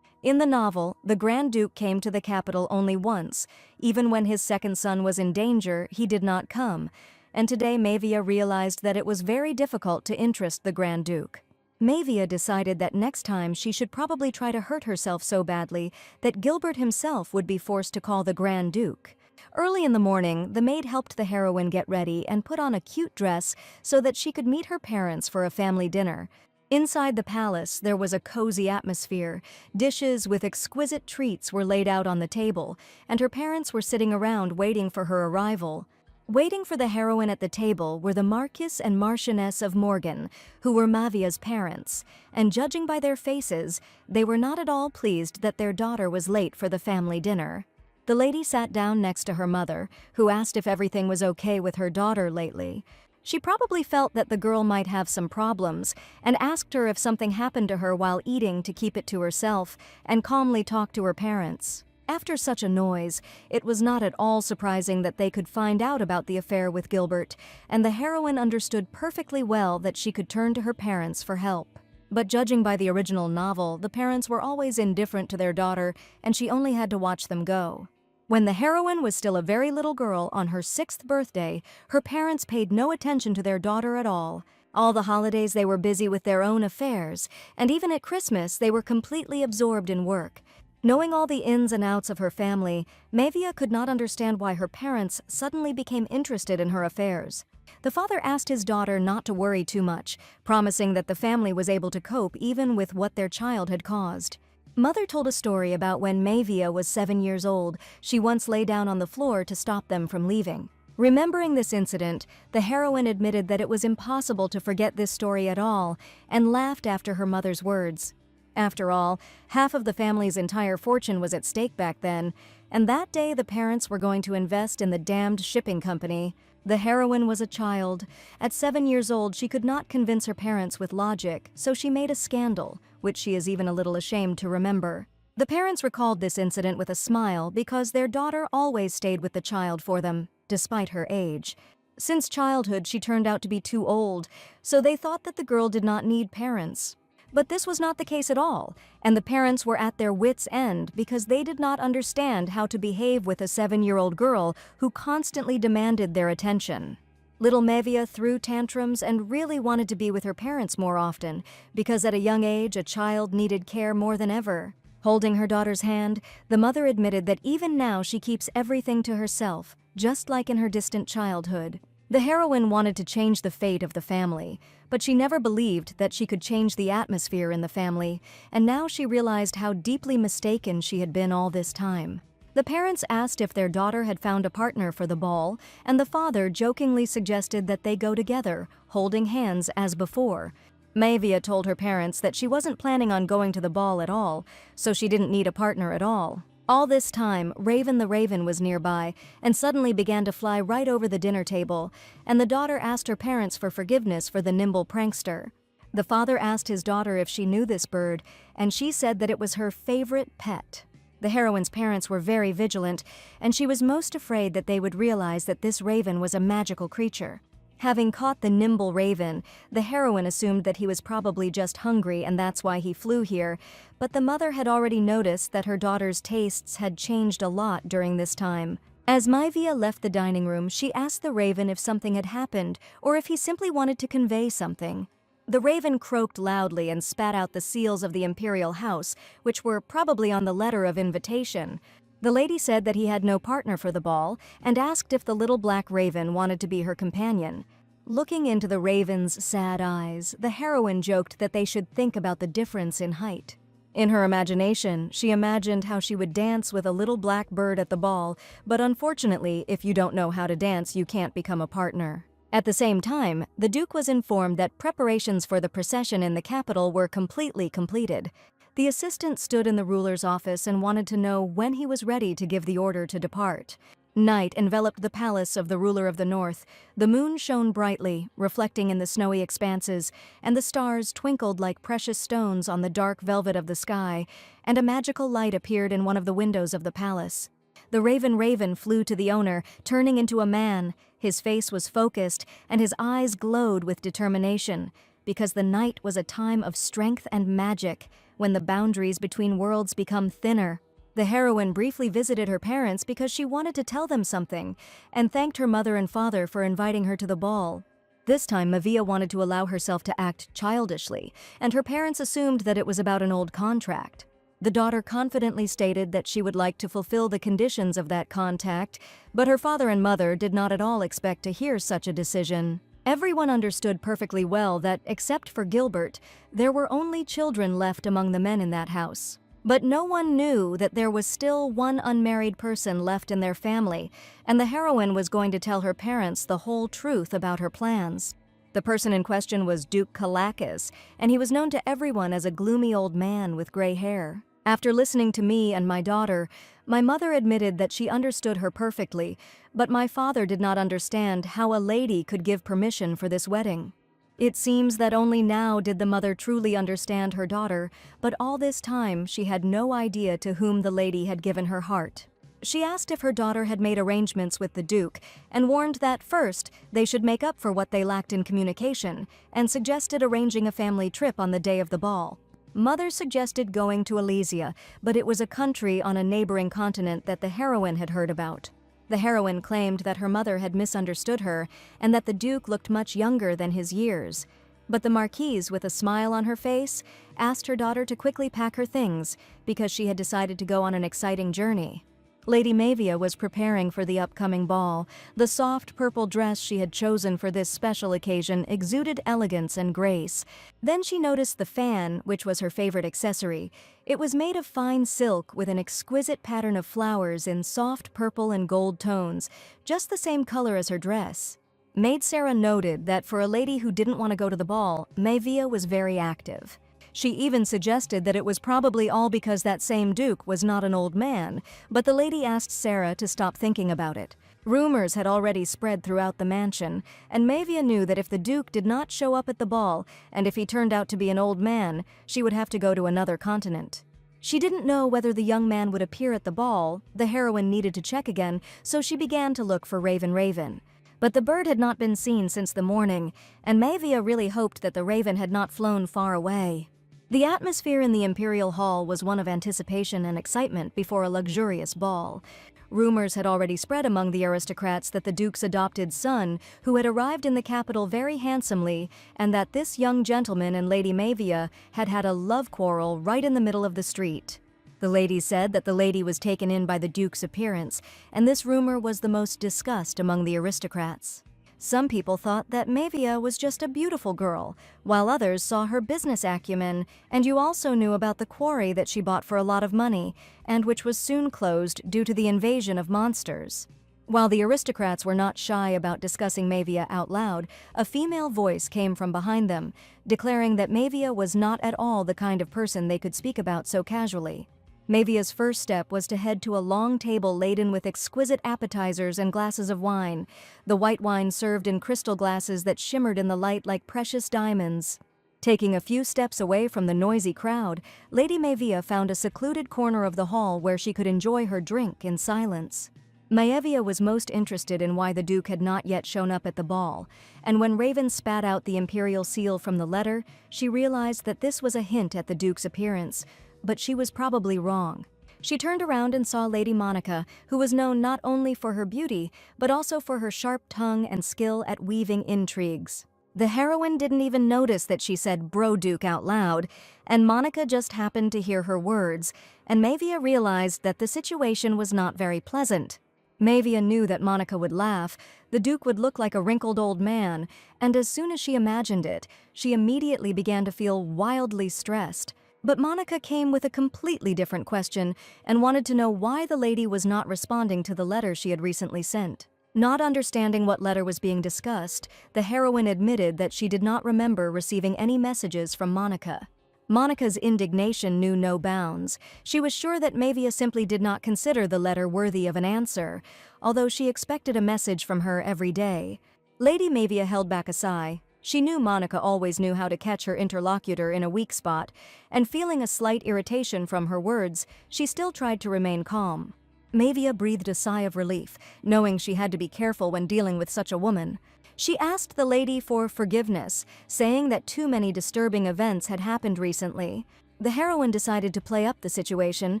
In the novel, the Grand Duke came to the capital only once. Even when his second son was in danger, he did not come. And today Mavia realized that it was very difficult to interest the Grand Duke. Mavia decided that next time she should probably try to hurt herself so badly that Gilbert himself would be forced to call the Grand Duke. Early in the morning, the maid helped the heroine get ready and put on a cute dress so that she could meet her parents for a family dinner. Inside the palace, there was a cozy atmosphere. Dishes with exquisite treats were laid out on the table, and her parents were sitting around waiting for her arrival. Waiting for the heroine at the table were the Marquis and Marchioness of Morgan, who were Mavia's parents, and judging by their faces, they were not at all pleased that their daughter was late for the family dinner. The lady sat down next to her mother, who asked if everything was okay with her daughter lately. She probably felt that the girl might have some problems, and asked her if something happened to her while eating to keep it to herself, and calmly talked to her parents. After such a noise, it was not at all surprising that they could find out about the affair with Gilbert, and the heroine understood perfectly well that she could turn to her parents for help. But judging by the original novel, the parents were always indifferent to their daughter, and she only had to watch them go. When the heroine was still a very little girl on her 6th birthday, her parents paid no attention to their daughter at all. All the holidays they were busy with their own affairs, and even at Christmas they were completely absorbed in work. Knowing all the ins and outs of her family, Mavia could not understand why her parents suddenly became interested in her affairs. The father asked his daughter not to worry too much, promising that the family was able to cope even with what their child had caused. Mother told a story about when Mavia was 7 years old. She once lay down on the floor to stop them from leaving. Remembering this incident, the heroine admitted that it was impossible to forget this story at all, and laughed after her mother's words. After all, half of the family's entire fortune was at stake back then, and that day the parents were going to invest in the damned shipping company. The heroine was a child. At 7 years old, she could not convince her parents with logic, so she made a scandal, which she is even a little ashamed to remember. The parents recalled this incident with a smile because their daughter always stayed with the child for them, despite her age. Since childhood, she turned out to be too old, so they thought that the girl did not need parents. But this was not the case at all, and the parents were at their wits' end because they did not understand how to behave with a 7-year-old girl who constantly demanded their attention. Little Mavia threw tantrums and really wanted to be with her parents more often, because at a young age a child needed care more than ever. Holding her daughter's hand, the mother admitted that even now she keeps everything to herself, just like in her distant childhood. The heroine wanted to change the fate of the family, but she never believed that she could change the atmosphere in the family, and now she realized how deeply mistaken she had been all this time. The parents asked if their daughter had found a partner for the ball, and the father jokingly suggested that they go together, holding hands as before. Mavia told her parents that she wasn't planning on going to the ball at all, so she didn't need a partner at all. All this time, Raven the raven was nearby and suddenly began to fly right over the dinner table, and the daughter asked her parents for forgiveness for the nimble prankster. The father asked his daughter if she knew this bird, and she said that it was her favorite pet. The heroine's parents were very vigilant, and she was most afraid that they would realize that this raven was a magical creature. Having caught the nimble raven, the heroine assumed that he was probably just hungry and that's why he flew here, but the mother had already noticed that her daughter's tastes had changed a lot during this time. As Maivia left the dining room, she asked the raven if something had happened or if he simply wanted to convey something. The raven croaked loudly and spat out the seals of the imperial house, which were probably on the letter of invitation. The lady said that he had no partner for the ball and asked if the little black raven wanted to be her companion. Looking into the raven's sad eyes, the heroine joked that they should think about the difference in height. In her imagination, she imagined how she would dance with a little black bird at the ball, but unfortunately, if you don't know how to dance, you can't become a partner. At the same time, the Duke was informed that preparations for the procession in the capital were completely completed. The assistant stood in the ruler's office and wanted to know when he was ready to give the order to depart. Night enveloped the palace of the ruler of the north. The moon shone brightly, reflecting in the snowy expanses, and the stars twinkled like precious stones on the dark velvet of the sky, and a magical light appeared in one of the windows of the palace. The raven flew to the owner, turning into a man. His face was focused, and his eyes glowed with determination, because the night was a time of strength and magic, when the boundaries between worlds become thinner. The heroine briefly visited her parents because she wanted to tell them something, and thanked her mother and father for inviting her to the ball. This time, Maivia wanted to allow herself to act childishly, and her parents assumed that it was about an old contract. The daughter confidently stated that she would like to fulfill the conditions of that contract, but her father and mother did not at all expect to hear such a decision. Everyone understood perfectly well that, except for Gilbert, there were only children left among the men in that house. But no one knew that there was still one unmarried person left in their family, and the heroine was going to tell her parents the whole truth about her plans. The person in question was Duke Kalakis, and he was known to everyone as a gloomy old man with gray hair. After listening to me and my daughter, my mother admitted that she understood her perfectly, but my father did not understand how a lady could give permission for this wedding. It seems that only now did the mother truly understand her daughter, but all this time she had no idea to whom the lady had given her heart. She asked if her daughter had made arrangements with the Duke, and warned that first they should make up for what they lacked in communication, and suggested arranging a family trip on the day of the ball. Mother suggested going to Elysia, but it was a country on a neighboring continent that the heroine had heard about. The heroine claimed that her mother had misunderstood her, and that the Duke looked much younger than his years. But the Marquise, with a smile on her face, asked her daughter to quickly pack her things, because she had decided to go on an exciting journey. Lady Maivia was preparing for the upcoming ball. The soft purple dress she had chosen for this special occasion exuded elegance and grace. Then she noticed the fan, which was her favorite accessory. It was made of fine silk with an exquisite pattern of flowers in soft purple and gold tones, just the same color as her dress. Maid Sarah noted that for a lady who didn't want to go to the ball, Maivia was very active. She even suggested that it was probably all because that same Duke was not an old man, but the lady asked Sarah to stop thinking about it. Rumors had already spread throughout the mansion, and Maivia knew that if the Duke did not show up at the ball, and if he turned out to be an old man, she would have to go to another continent. She didn't know whether the young man would appear at the ball. The heroine needed to check again, so she began to look for Raven. But the bird had not been seen since the morning, and Maivia really hoped that the raven had not flown far away. The atmosphere in the Imperial Hall was one of anticipation and excitement before a luxurious ball. Rumors had already spread among the aristocrats that the Duke's adopted son, who had arrived in the capital very handsomely, and that this young gentleman and Lady Maivia had had a love quarrel right in the middle of the street. The ladies said that the lady was taken in by the Duke's appearance, and this rumor was the most discussed among the aristocrats. Some people thought that Maivia was just a beautiful girl, while others saw her business acumen, and you also knew about the quarry that she bought for a lot of money, and which was soon closed due to the invasion of monsters. While the aristocrats were not shy about discussing Maivia out loud, a female voice came from behind them, declaring that Maivia was not at all the kind of person they could speak about so casually. Maivia's first step was to head to a long table laden with exquisite appetizers and glasses of wine, the white wine served in crystal glasses that shimmered in the light like precious diamonds. Taking a few steps away from the noisy crowd, Lady Maivia found a secluded corner of the hall where she could enjoy her drink in silence. Maevia was most interested in why the Duke had not yet shown up at the ball, and when Raven spat out the imperial seal from the letter, she realized that this was a hint at the Duke's appearance, but she was probably wrong. She turned around and saw Lady Monica, who was known not only for her beauty, but also for her sharp tongue and skill at weaving intrigues. The heroine didn't even notice that she said "Bro Duke" out loud, and Monica just happened to hear her words, and Maevia realized that the situation was not very pleasant. Maevia knew that Monica would laugh, the Duke would look like a wrinkled old man, and as soon as she imagined it, she immediately began to feel wildly stressed. But Monica came with a completely different question and wanted to know why the lady was not responding to the letter she had recently sent. Not understanding what letter was being discussed, the heroine admitted that she did not remember receiving any messages from Monica. Monica's indignation knew no bounds. She was sure that Maevia simply did not consider the letter worthy of an answer, although she expected a message from her every day. Lady Maevia held back a sigh. She knew Monica always knew how to catch her interlocutor in a weak spot, and feeling a slight irritation from her words, she still tried to remain calm. Maevia breathed a sigh of relief, knowing she had to be careful when dealing with such a woman. She asked the lady for forgiveness, saying that too many disturbing events had happened recently. The heroine decided to play up the situation,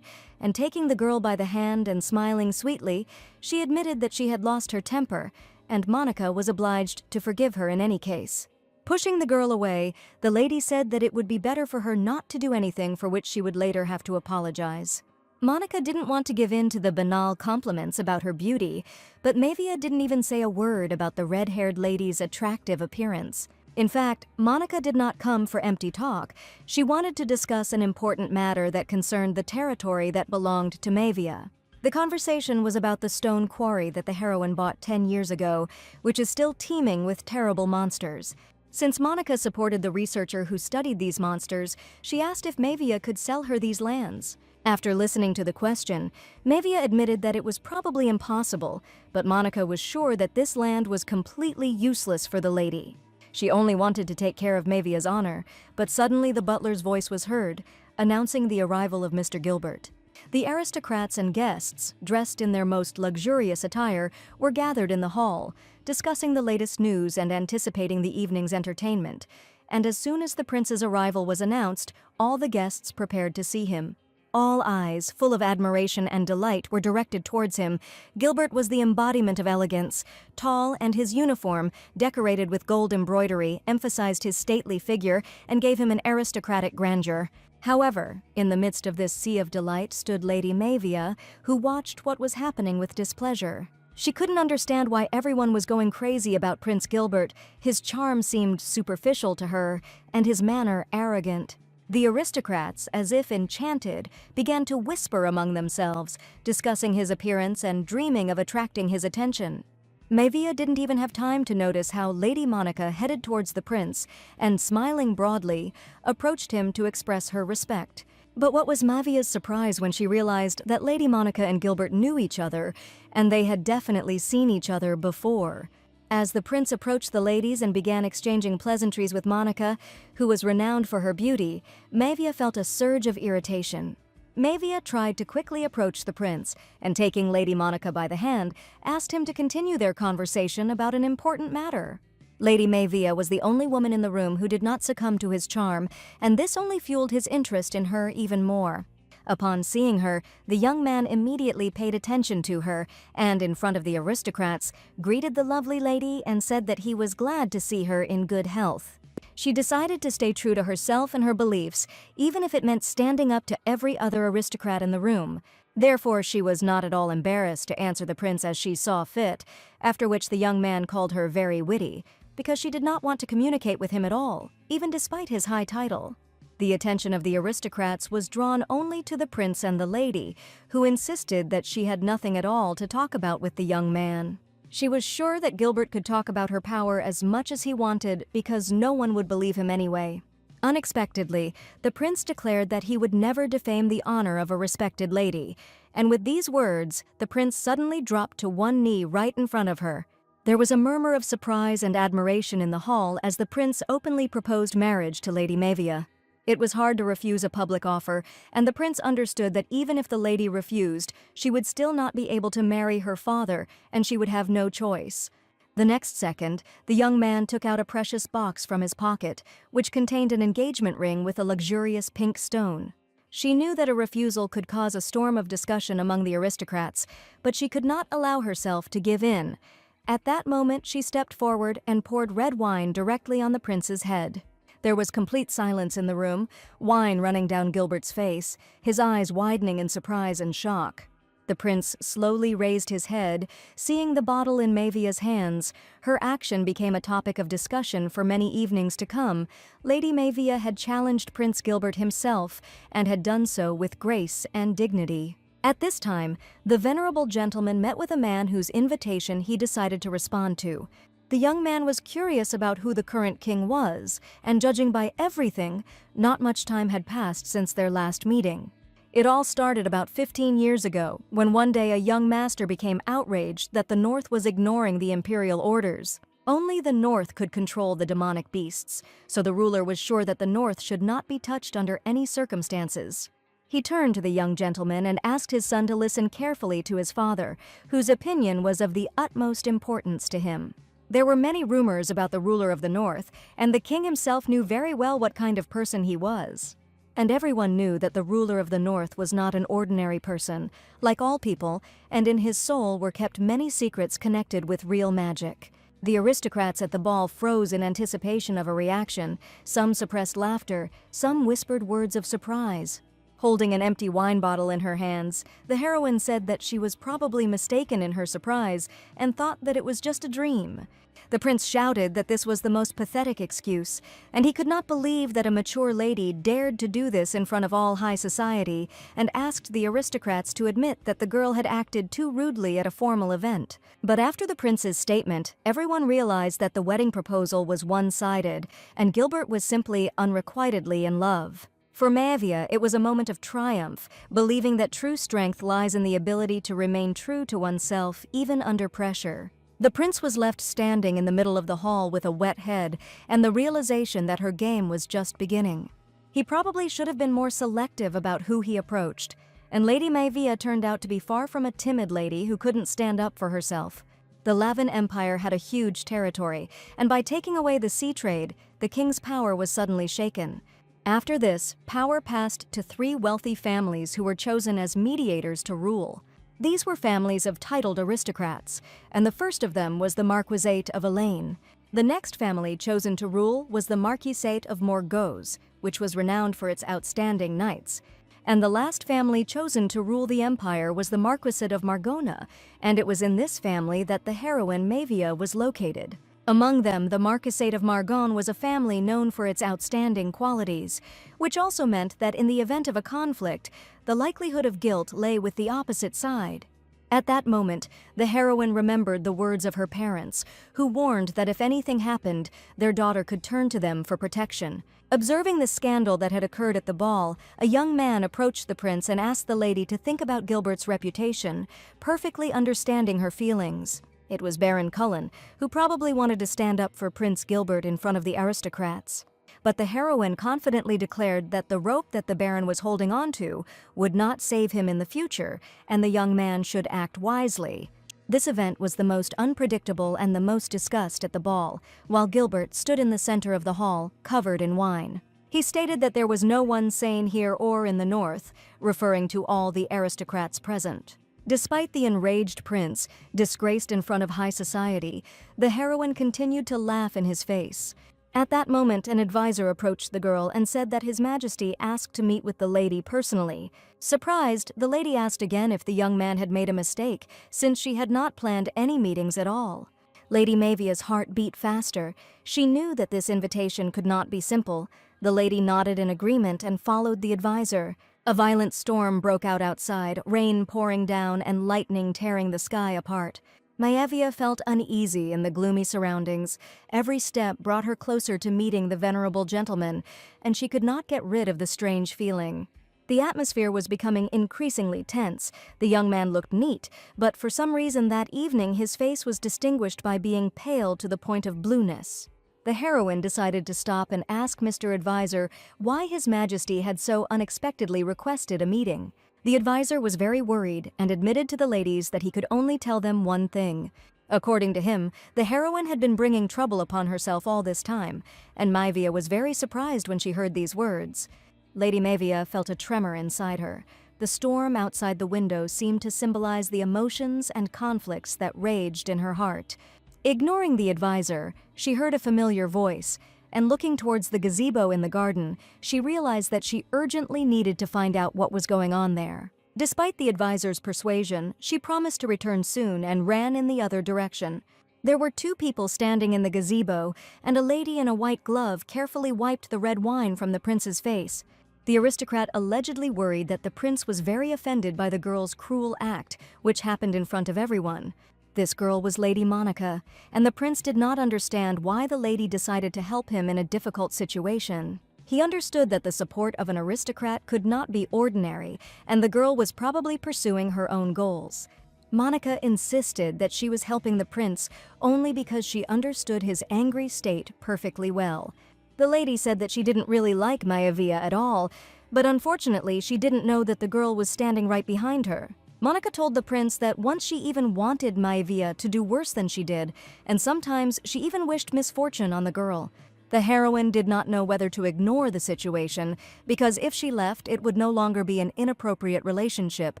and taking the girl by the hand and smiling sweetly, she admitted that she had lost her temper, and Monica was obliged to forgive her in any case. Pushing the girl away, the lady said that it would be better for her not to do anything for which she would later have to apologize. Monica didn't want to give in to the banal compliments about her beauty, but Maevia didn't even say a word about the red-haired lady's attractive appearance. In fact, Monica did not come for empty talk. She wanted to discuss an important matter that concerned the territory that belonged to Maevia. The conversation was about the stone quarry that the heroine bought 10 years ago, which is still teeming with terrible monsters. Since Monica supported the researcher who studied these monsters, she asked if Maevia could sell her these lands. After listening to the question, Maevia admitted that it was probably impossible, but Monica was sure that this land was completely useless for the lady. She only wanted to take care of Maevia's honor, but suddenly the butler's voice was heard, announcing the arrival of Mr. Gilbert. The aristocrats and guests, dressed in their most luxurious attire, were gathered in the hall, discussing the latest news and anticipating the evening's entertainment. And as soon as the prince's arrival was announced, all the guests prepared to see him. All eyes, full of admiration and delight, were directed towards him. Gilbert was the embodiment of elegance. Tall, and his uniform, decorated with gold embroidery, emphasized his stately figure and gave him an aristocratic grandeur. However, in the midst of this sea of delight stood Lady Maevia, who watched what was happening with displeasure. She couldn't understand why everyone was going crazy about Prince Gilbert. His charm seemed superficial to her, and his manner arrogant. The aristocrats, as if enchanted, began to whisper among themselves, discussing his appearance and dreaming of attracting his attention. Maevia didn't even have time to notice how Lady Monica headed towards the prince and, smiling broadly, approached him to express her respect. But what was Maevia's surprise when she realized that Lady Monica and Gilbert knew each other, and they had definitely seen each other before. As the prince approached the ladies and began exchanging pleasantries with Monica, who was renowned for her beauty, Maevia felt a surge of irritation. Maevia tried to quickly approach the prince, and taking Lady Monica by the hand, asked him to continue their conversation about an important matter. Lady Maevia was the only woman in the room who did not succumb to his charm, and this only fueled his interest in her even more. Upon seeing her, the young man immediately paid attention to her, and in front of the aristocrats, greeted the lovely lady and said that he was glad to see her in good health. She decided to stay true to herself and her beliefs, even if it meant standing up to every other aristocrat in the room. Therefore, she was not at all embarrassed to answer the prince as she saw fit, after which the young man called her very witty, because she did not want to communicate with him at all, even despite his high title. The attention of the aristocrats was drawn only to the prince and the lady, who insisted that she had nothing at all to talk about with the young man. She was sure that Gilbert could talk about her power as much as he wanted because no one would believe him anyway. Unexpectedly, the prince declared that he would never defame the honor of a respected lady, and with these words, the prince suddenly dropped to one knee right in front of her. There was a murmur of surprise and admiration in the hall as the prince openly proposed marriage to Lady Maevia. It was hard to refuse a public offer, and the prince understood that even if the lady refused, she would still not be able to marry her father, and she would have no choice. The next second, the young man took out a precious box from his pocket, which contained an engagement ring with a luxurious pink stone. She knew that a refusal could cause a storm of discussion among the aristocrats, but she could not allow herself to give in. At that moment, she stepped forward and poured red wine directly on the prince's head. There was complete silence in the room, wine running down Gilbert's face, his eyes widening in surprise and shock. The prince slowly raised his head, seeing the bottle in Mavia's hands. Her action became a topic of discussion for many evenings to come. Lady Mavia had challenged Prince Gilbert himself, and had done so with grace and dignity. At this time, the venerable gentleman met with a man whose invitation he decided to respond to. The young man was curious about who the current king was, and judging by everything, not much time had passed since their last meeting. It all started about 15 years ago, when one day a young master became outraged that the North was ignoring the imperial orders. Only the North could control the demonic beasts, so the ruler was sure that the North should not be touched under any circumstances. He turned to the young gentleman and asked his son to listen carefully to his father, whose opinion was of the utmost importance to him. There were many rumors about the ruler of the North, and the king himself knew very well what kind of person he was. And everyone knew that the ruler of the North was not an ordinary person, like all people, and in his soul were kept many secrets connected with real magic. The aristocrats at the ball froze in anticipation of a reaction. Some suppressed laughter, some whispered words of surprise. Holding an empty wine bottle in her hands, the heroine said that she was probably mistaken in her surprise and thought that it was just a dream. The prince shouted that this was the most pathetic excuse, and he could not believe that a mature lady dared to do this in front of all high society, and asked the aristocrats to admit that the girl had acted too rudely at a formal event. But after the prince's statement, everyone realized that the wedding proposal was one-sided, and Gilbert was simply unrequitedly in love. For Mavia, it was a moment of triumph, believing that true strength lies in the ability to remain true to oneself even under pressure. The prince was left standing in the middle of the hall with a wet head and the realization that her game was just beginning. He probably should have been more selective about who he approached, and Lady Mavia turned out to be far from a timid lady who couldn't stand up for herself. The Lavan Empire had a huge territory, and by taking away the sea trade, the king's power was suddenly shaken. After this, power passed to 3 wealthy families who were chosen as mediators to rule. These were families of titled aristocrats, and the first of them was the Marquisate of Elaine. The next family chosen to rule was the Marquisate of Morgause, which was renowned for its outstanding knights. And the last family chosen to rule the empire was the Marquisate of Margona, and it was in this family that the heroine Mavia was located. Among them, the Marquisate of Margon was a family known for its outstanding qualities, which also meant that in the event of a conflict, the likelihood of guilt lay with the opposite side. At that moment, the heroine remembered the words of her parents, who warned that if anything happened, their daughter could turn to them for protection. Observing the scandal that had occurred at the ball, a young man approached the prince and asked the lady to think about Gilbert's reputation, perfectly understanding her feelings. It was Baron Cullen, who probably wanted to stand up for Prince Gilbert in front of the aristocrats. But the heroine confidently declared that the rope that the Baron was holding onto would not save him in the future, and the young man should act wisely. This event was the most unpredictable and the most discussed at the ball, while Gilbert stood in the center of the hall, covered in wine. He stated that there was no one sane here or in the North, referring to all the aristocrats present. Despite the enraged prince, disgraced in front of high society, the heroine continued to laugh in his face. At that moment, an advisor approached the girl and said that His Majesty asked to meet with the lady personally. Surprised, the lady asked again if the young man had made a mistake, since she had not planned any meetings at all. Lady Mavia's heart beat faster. She knew that this invitation could not be simple. The lady nodded in agreement and followed the advisor. A violent storm broke out outside, rain pouring down and lightning tearing the sky apart. Mavia felt uneasy in the gloomy surroundings. Every step brought her closer to meeting the venerable gentleman, and she could not get rid of the strange feeling. The atmosphere was becoming increasingly tense. The young man looked neat, but for some reason that evening his face was distinguished by being pale to the point of blueness. the heroine decided to stop and ask Mr. Advisor why His Majesty had so unexpectedly requested a meeting. The advisor was very worried and admitted to the ladies that he could only tell them one thing. According to him, the heroine had been bringing trouble upon herself all this time, and Maivia was very surprised when she heard these words. Lady Maivia felt a tremor inside her. The storm outside the window seemed to symbolize the emotions and conflicts that raged in her heart. Ignoring the advisor, she heard a familiar voice, and looking towards the gazebo in the garden, she realized that she urgently needed to find out what was going on there. Despite the advisor's persuasion, she promised to return soon and ran in the other direction. There were two people standing in the gazebo, and a lady in a white glove carefully wiped the red wine from the prince's face. The aristocrat allegedly worried that the prince was very offended by the girl's cruel act, which happened in front of everyone. This girl was Lady Monica, and the prince did not understand why the lady decided to help him in a difficult situation. He understood that the support of an aristocrat could not be ordinary, and the girl was probably pursuing her own goals. Monica insisted that she was helping the prince only because she understood his angry state perfectly well. The lady said that she didn't really like Maivia at all, but unfortunately she didn't know that the girl was standing right behind her. Monica told the prince that once she even wanted Maivia to do worse than she did, and sometimes she even wished misfortune on the girl. The heroine did not know whether to ignore the situation, because if she left, it would no longer be an inappropriate relationship,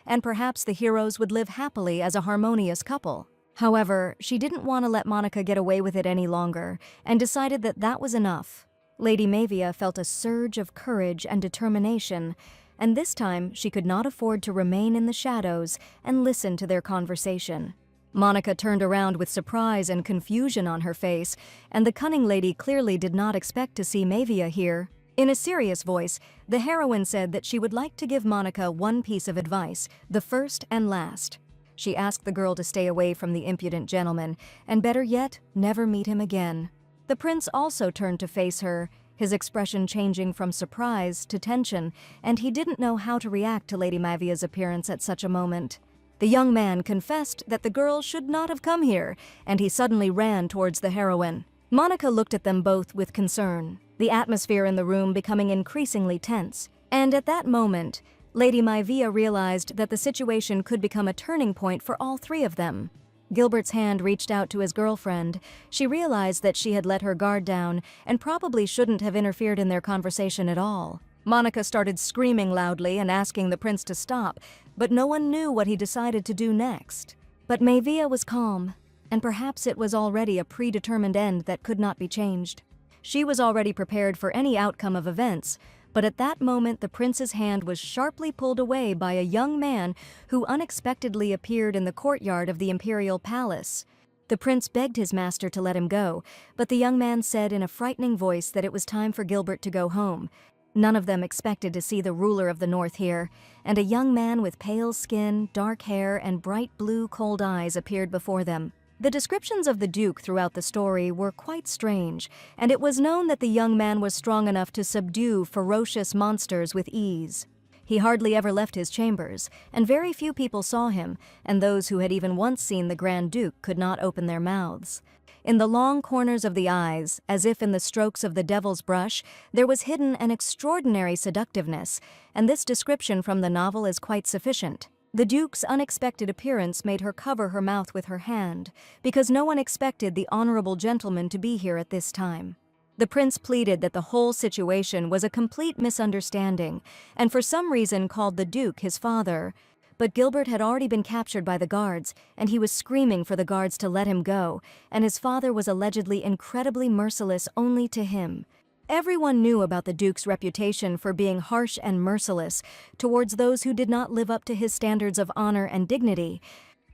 and perhaps the heroes would live happily as a harmonious couple. However, she didn't want to let Monica get away with it any longer, and decided that that was enough. Lady Maivia felt a surge of courage and determination, and this time she could not afford to remain in the shadows and listen to their conversation. Monica turned around with surprise and confusion on her face, and the cunning lady clearly did not expect to see Maivia here. In a serious voice, the heroine said that she would like to give Monica one piece of advice, the first and last. She asked the girl to stay away from the impudent gentleman, and better yet, never meet him again. The prince also turned to face her, his expression changing from surprise to tension, and he didn't know how to react to Lady Maivia's appearance at such a moment. The young man confessed that the girl should not have come here, and he suddenly ran towards the heroine. Monica looked at them both with concern, the atmosphere in the room becoming increasingly tense. And at that moment, Lady Maivia realized that the situation could become a turning point for all three of them. Gilbert's hand reached out to his girlfriend. She realized that she had let her guard down and probably shouldn't have interfered in their conversation at all. Monica started screaming loudly and asking the prince to stop, but no one knew what he decided to do next. But Maivia was calm, and perhaps it was already a predetermined end that could not be changed. She was already prepared for any outcome of events, but at that moment the prince's hand was sharply pulled away by a young man who unexpectedly appeared in the courtyard of the imperial palace. The prince begged his master to let him go, but the young man said in a frightening voice that it was time for Gilbert to go home. None of them expected to see the ruler of the north here, and a young man with pale skin, dark hair, and bright blue cold eyes appeared before them. The descriptions of the Duke throughout the story were quite strange, and it was known that the young man was strong enough to subdue ferocious monsters with ease. He hardly ever left his chambers, and very few people saw him, and those who had even once seen the Grand Duke could not open their mouths. In the long corners of the eyes, as if in the strokes of the devil's brush, there was hidden an extraordinary seductiveness, and this description from the novel is quite sufficient. The Duke's unexpected appearance made her cover her mouth with her hand, because no one expected the honorable gentleman to be here at this time. The prince pleaded that the whole situation was a complete misunderstanding, and for some reason called the Duke his father. But Gilbert had already been captured by the guards, and he was screaming for the guards to let him go, and his father was allegedly incredibly merciless only to him. Everyone knew about the Duke's reputation for being harsh and merciless towards those who did not live up to his standards of honor and dignity.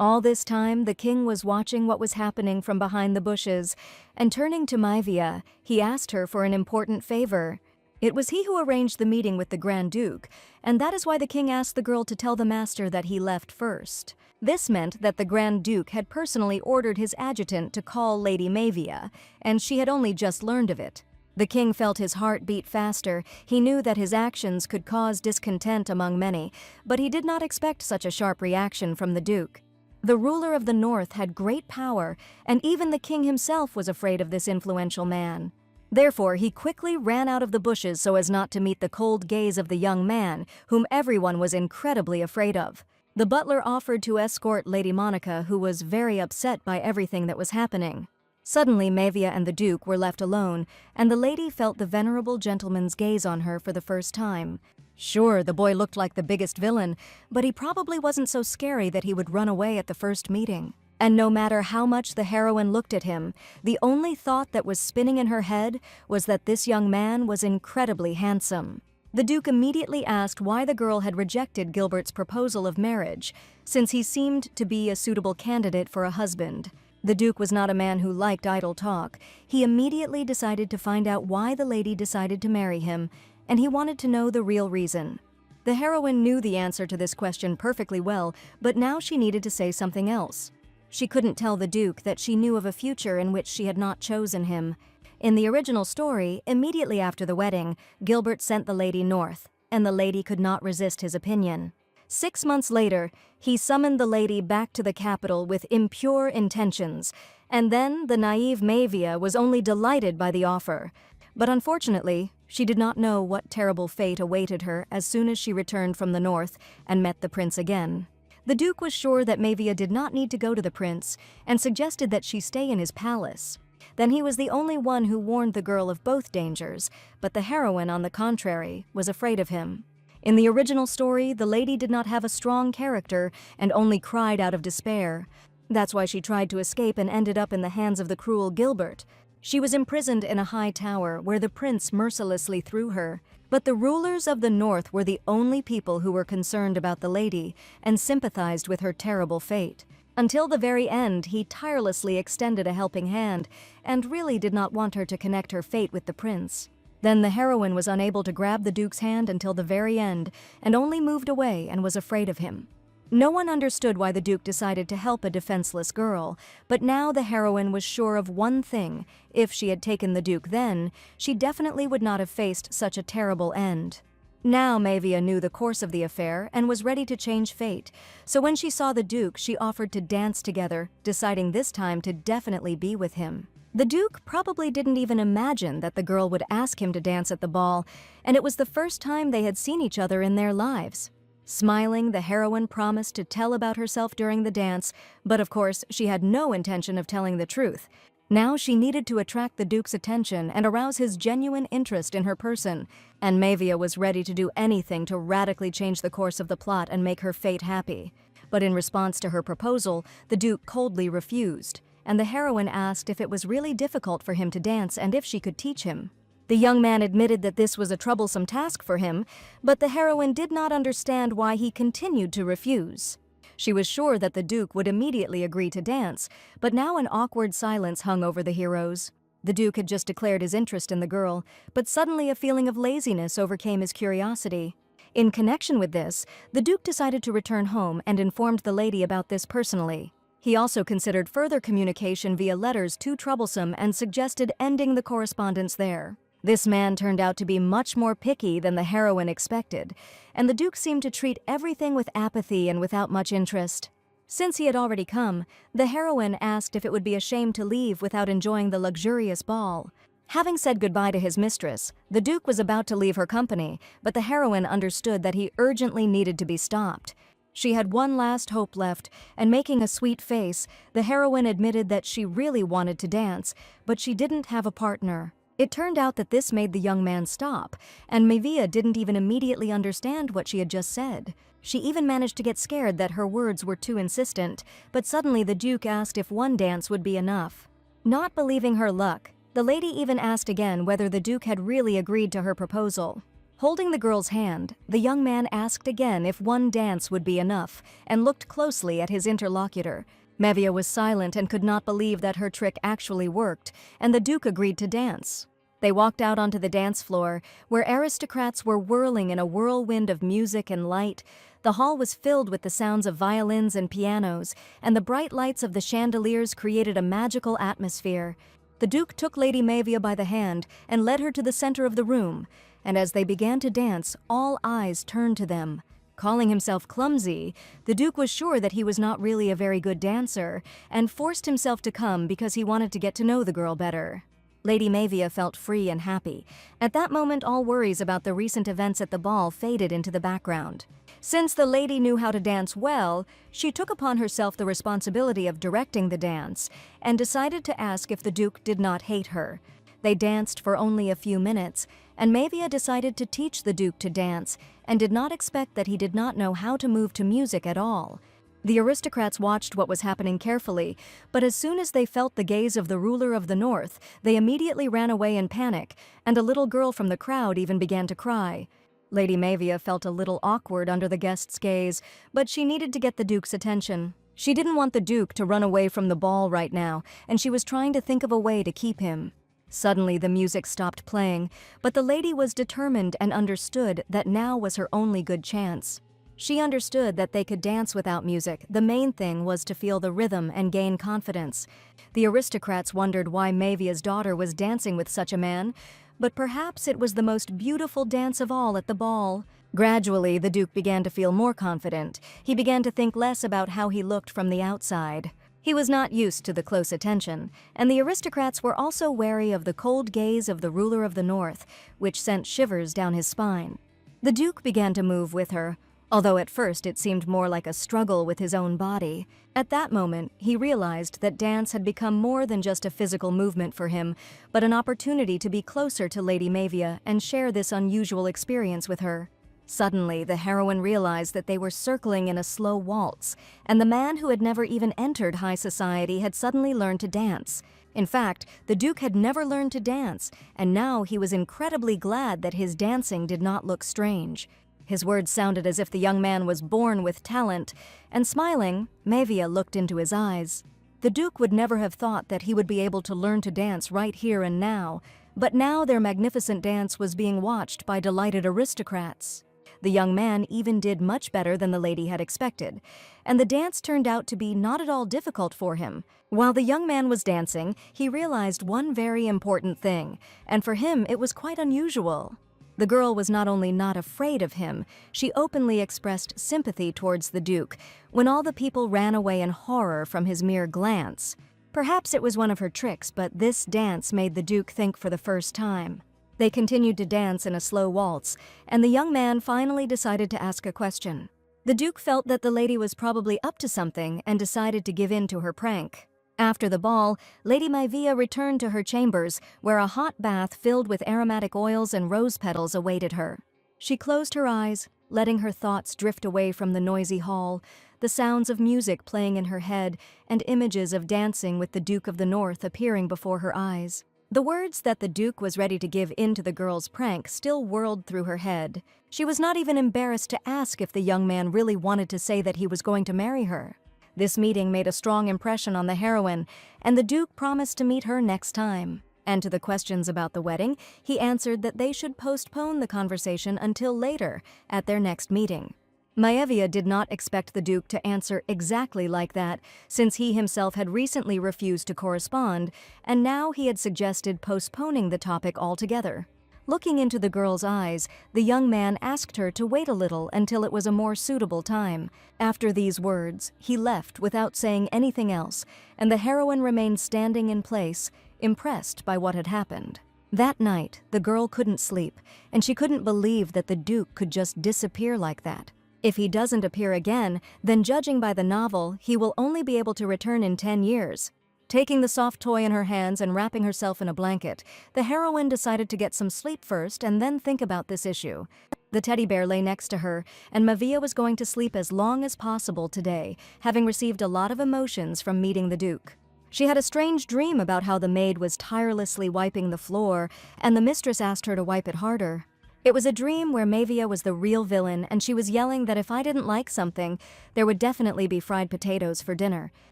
All this time, the king was watching what was happening from behind the bushes, and turning to Maivia, he asked her for an important favor. It was he who arranged the meeting with the Grand Duke, and that is why the king asked the girl to tell the master that he left first. This meant that the Grand Duke had personally ordered his adjutant to call Lady Maivia, and she had only just learned of it. The king felt his heart beat faster. He knew that his actions could cause discontent among many, but he did not expect such a sharp reaction from the Duke. The ruler of the north had great power, and even the king himself was afraid of this influential man. Therefore, he quickly ran out of the bushes so as not to meet the cold gaze of the young man, whom everyone was incredibly afraid of. The butler offered to escort Lady Monica, who was very upset by everything that was happening. Suddenly, Mavia and the Duke were left alone, and the lady felt the venerable gentleman's gaze on her for the first time. Sure, the boy looked like the biggest villain, but he probably wasn't so scary that he would run away at the first meeting. And no matter how much the heroine looked at him, the only thought that was spinning in her head was that this young man was incredibly handsome. The Duke immediately asked why the girl had rejected Gilbert's proposal of marriage, since he seemed to be a suitable candidate for a husband. The Duke was not a man who liked idle talk. He immediately decided to find out why the lady decided to marry him, and he wanted to know the real reason. The heroine knew the answer to this question perfectly well, but now she needed to say something else. She couldn't tell the Duke that she knew of a future in which she had not chosen him. In the original story, immediately after the wedding, Gilbert sent the lady north, and the lady could not resist his opinion. 6 months later, he summoned the lady back to the capital with impure intentions, and then the naive Mavia was only delighted by the offer. But unfortunately, she did not know what terrible fate awaited her as soon as she returned from the north and met the prince again. The Duke was sure that Mavia did not need to go to the prince and suggested that she stay in his palace. Then he was the only one who warned the girl of both dangers, but the heroine, on the contrary, was afraid of him. In the original story, the lady did not have a strong character and only cried out of despair. That's why she tried to escape and ended up in the hands of the cruel Gilbert. She was imprisoned in a high tower where the prince mercilessly threw her. But the rulers of the north were the only people who were concerned about the lady and sympathized with her terrible fate. Until the very end, he tirelessly extended a helping hand and really did not want her to connect her fate with the prince. Then the heroine was unable to grab the Duke's hand until the very end and only moved away and was afraid of him. No one understood why the Duke decided to help a defenseless girl, but now the heroine was sure of one thing: if she had taken the Duke then, she definitely would not have faced such a terrible end. Now Mavia knew the course of the affair and was ready to change fate, so when she saw the Duke, she offered to dance together, deciding this time to definitely be with him. The Duke probably didn't even imagine that the girl would ask him to dance at the ball, and it was the first time they had seen each other in their lives. Smiling, the heroine promised to tell about herself during the dance, but of course she had no intention of telling the truth. Now she needed to attract the Duke's attention and arouse his genuine interest in her person, and Mavia was ready to do anything to radically change the course of the plot and make her fate happy. But in response to her proposal, the Duke coldly refused, and the heroine asked if it was really difficult for him to dance and if she could teach him. The young man admitted that this was a troublesome task for him, but the heroine did not understand why he continued to refuse. She was sure that the Duke would immediately agree to dance, but now an awkward silence hung over the heroes. The Duke had just declared his interest in the girl, but suddenly a feeling of laziness overcame his curiosity. In connection with this, the Duke decided to return home and informed the lady about this personally. He also considered further communication via letters too troublesome and suggested ending the correspondence there. This man turned out to be much more picky than the heroine expected, and the Duke seemed to treat everything with apathy and without much interest. Since he had already come, the heroine asked if it would be a shame to leave without enjoying the luxurious ball. Having said goodbye to his mistress, the Duke was about to leave her company, but the heroine understood that he urgently needed to be stopped. She had one last hope left, and making a sweet face, the heroine admitted that she really wanted to dance, but she didn't have a partner. It turned out that this made the young man stop, and Mavia didn't even immediately understand what she had just said. She even managed to get scared that her words were too insistent, but suddenly the Duke asked if one dance would be enough. Not believing her luck, the lady even asked again whether the Duke had really agreed to her proposal. Holding the girl's hand, the young man asked again if one dance would be enough, and looked closely at his interlocutor. Mavia was silent and could not believe that her trick actually worked, and the Duke agreed to dance. They walked out onto the dance floor, where aristocrats were whirling in a whirlwind of music and light. The hall was filled with the sounds of violins and pianos, and the bright lights of the chandeliers created a magical atmosphere. The Duke took Lady Mavia by the hand and led her to the center of the room, and as they began to dance, all eyes turned to them. Calling himself clumsy, the Duke was sure that he was not really a very good dancer and forced himself to come because he wanted to get to know the girl better. Lady Mavia felt free and happy. At that moment, all worries about the recent events at the ball faded into the background. Since the lady knew how to dance well, she took upon herself the responsibility of directing the dance and decided to ask if the Duke did not hate her. They danced for only a few minutes, and Mavia decided to teach the Duke to dance and did not expect that he did not know how to move to music at all. The aristocrats watched what was happening carefully, but as soon as they felt the gaze of the ruler of the north, they immediately ran away in panic, and a little girl from the crowd even began to cry. Lady Mavia felt a little awkward under the guests' gaze, but she needed to get the Duke's attention. She didn't want the Duke to run away from the ball right now, and she was trying to think of a way to keep him. Suddenly the music stopped playing, but the lady was determined and understood that now was her only good chance. She understood that they could dance without music. The main thing was to feel the rhythm and gain confidence. The aristocrats wondered why Mavia's daughter was dancing with such a man, but perhaps it was the most beautiful dance of all at the ball. Gradually, the Duke began to feel more confident. He began to think less about how he looked from the outside. He was not used to the close attention, and the aristocrats were also wary of the cold gaze of the ruler of the north, which sent shivers down his spine. The Duke began to move with her, although at first it seemed more like a struggle with his own body. At that moment, he realized that dance had become more than just a physical movement for him, but an opportunity to be closer to Lady Mavia and share this unusual experience with her. Suddenly, the heroine realized that they were circling in a slow waltz, and the man who had never even entered high society had suddenly learned to dance. In fact, the Duke had never learned to dance, and now he was incredibly glad that his dancing did not look strange. His words sounded as if the young man was born with talent, and smiling, Mavia looked into his eyes. The Duke would never have thought that he would be able to learn to dance right here and now, but now their magnificent dance was being watched by delighted aristocrats. The young man even did much better than the lady had expected, and the dance turned out to be not at all difficult for him. While the young man was dancing, he realized one very important thing, and for him it was quite unusual. The girl was not only not afraid of him, she openly expressed sympathy towards the Duke, when all the people ran away in horror from his mere glance. Perhaps it was one of her tricks, but this dance made the Duke think for the first time. They continued to dance in a slow waltz, and the young man finally decided to ask a question. The Duke felt that the lady was probably up to something and decided to give in to her prank. After the ball, Lady Mavia returned to her chambers, where a hot bath filled with aromatic oils and rose petals awaited her. She closed her eyes, letting her thoughts drift away from the noisy hall, the sounds of music playing in her head, and images of dancing with the Duke of the North appearing before her eyes. The words that the Duke was ready to give in to the girl's prank still whirled through her head. She was not even embarrassed to ask if the young man really wanted to say that he was going to marry her. This meeting made a strong impression on the heroine, and the Duke promised to meet her next time. And to the questions about the wedding, he answered that they should postpone the conversation until later, at their next meeting. Maevia did not expect the Duke to answer exactly like that, since he himself had recently refused to correspond, and now he had suggested postponing the topic altogether. Looking into the girl's eyes, the young man asked her to wait a little until it was a more suitable time. After these words, he left without saying anything else, and the heroine remained standing in place, impressed by what had happened. That night, the girl couldn't sleep, and she couldn't believe that the Duke could just disappear like that. If he doesn't appear again, then judging by the novel, he will only be able to return in 10 years. Taking the soft toy in her hands and wrapping herself in a blanket, the heroine decided to get some sleep first and then think about this issue. The teddy bear lay next to her, and Mavia was going to sleep as long as possible today, having received a lot of emotions from meeting the Duke. She had a strange dream about how the maid was tirelessly wiping the floor, and the mistress asked her to wipe it harder. It was a dream where Mavia was the real villain, and she was yelling that if I didn't like something, there would definitely be fried potatoes for dinner.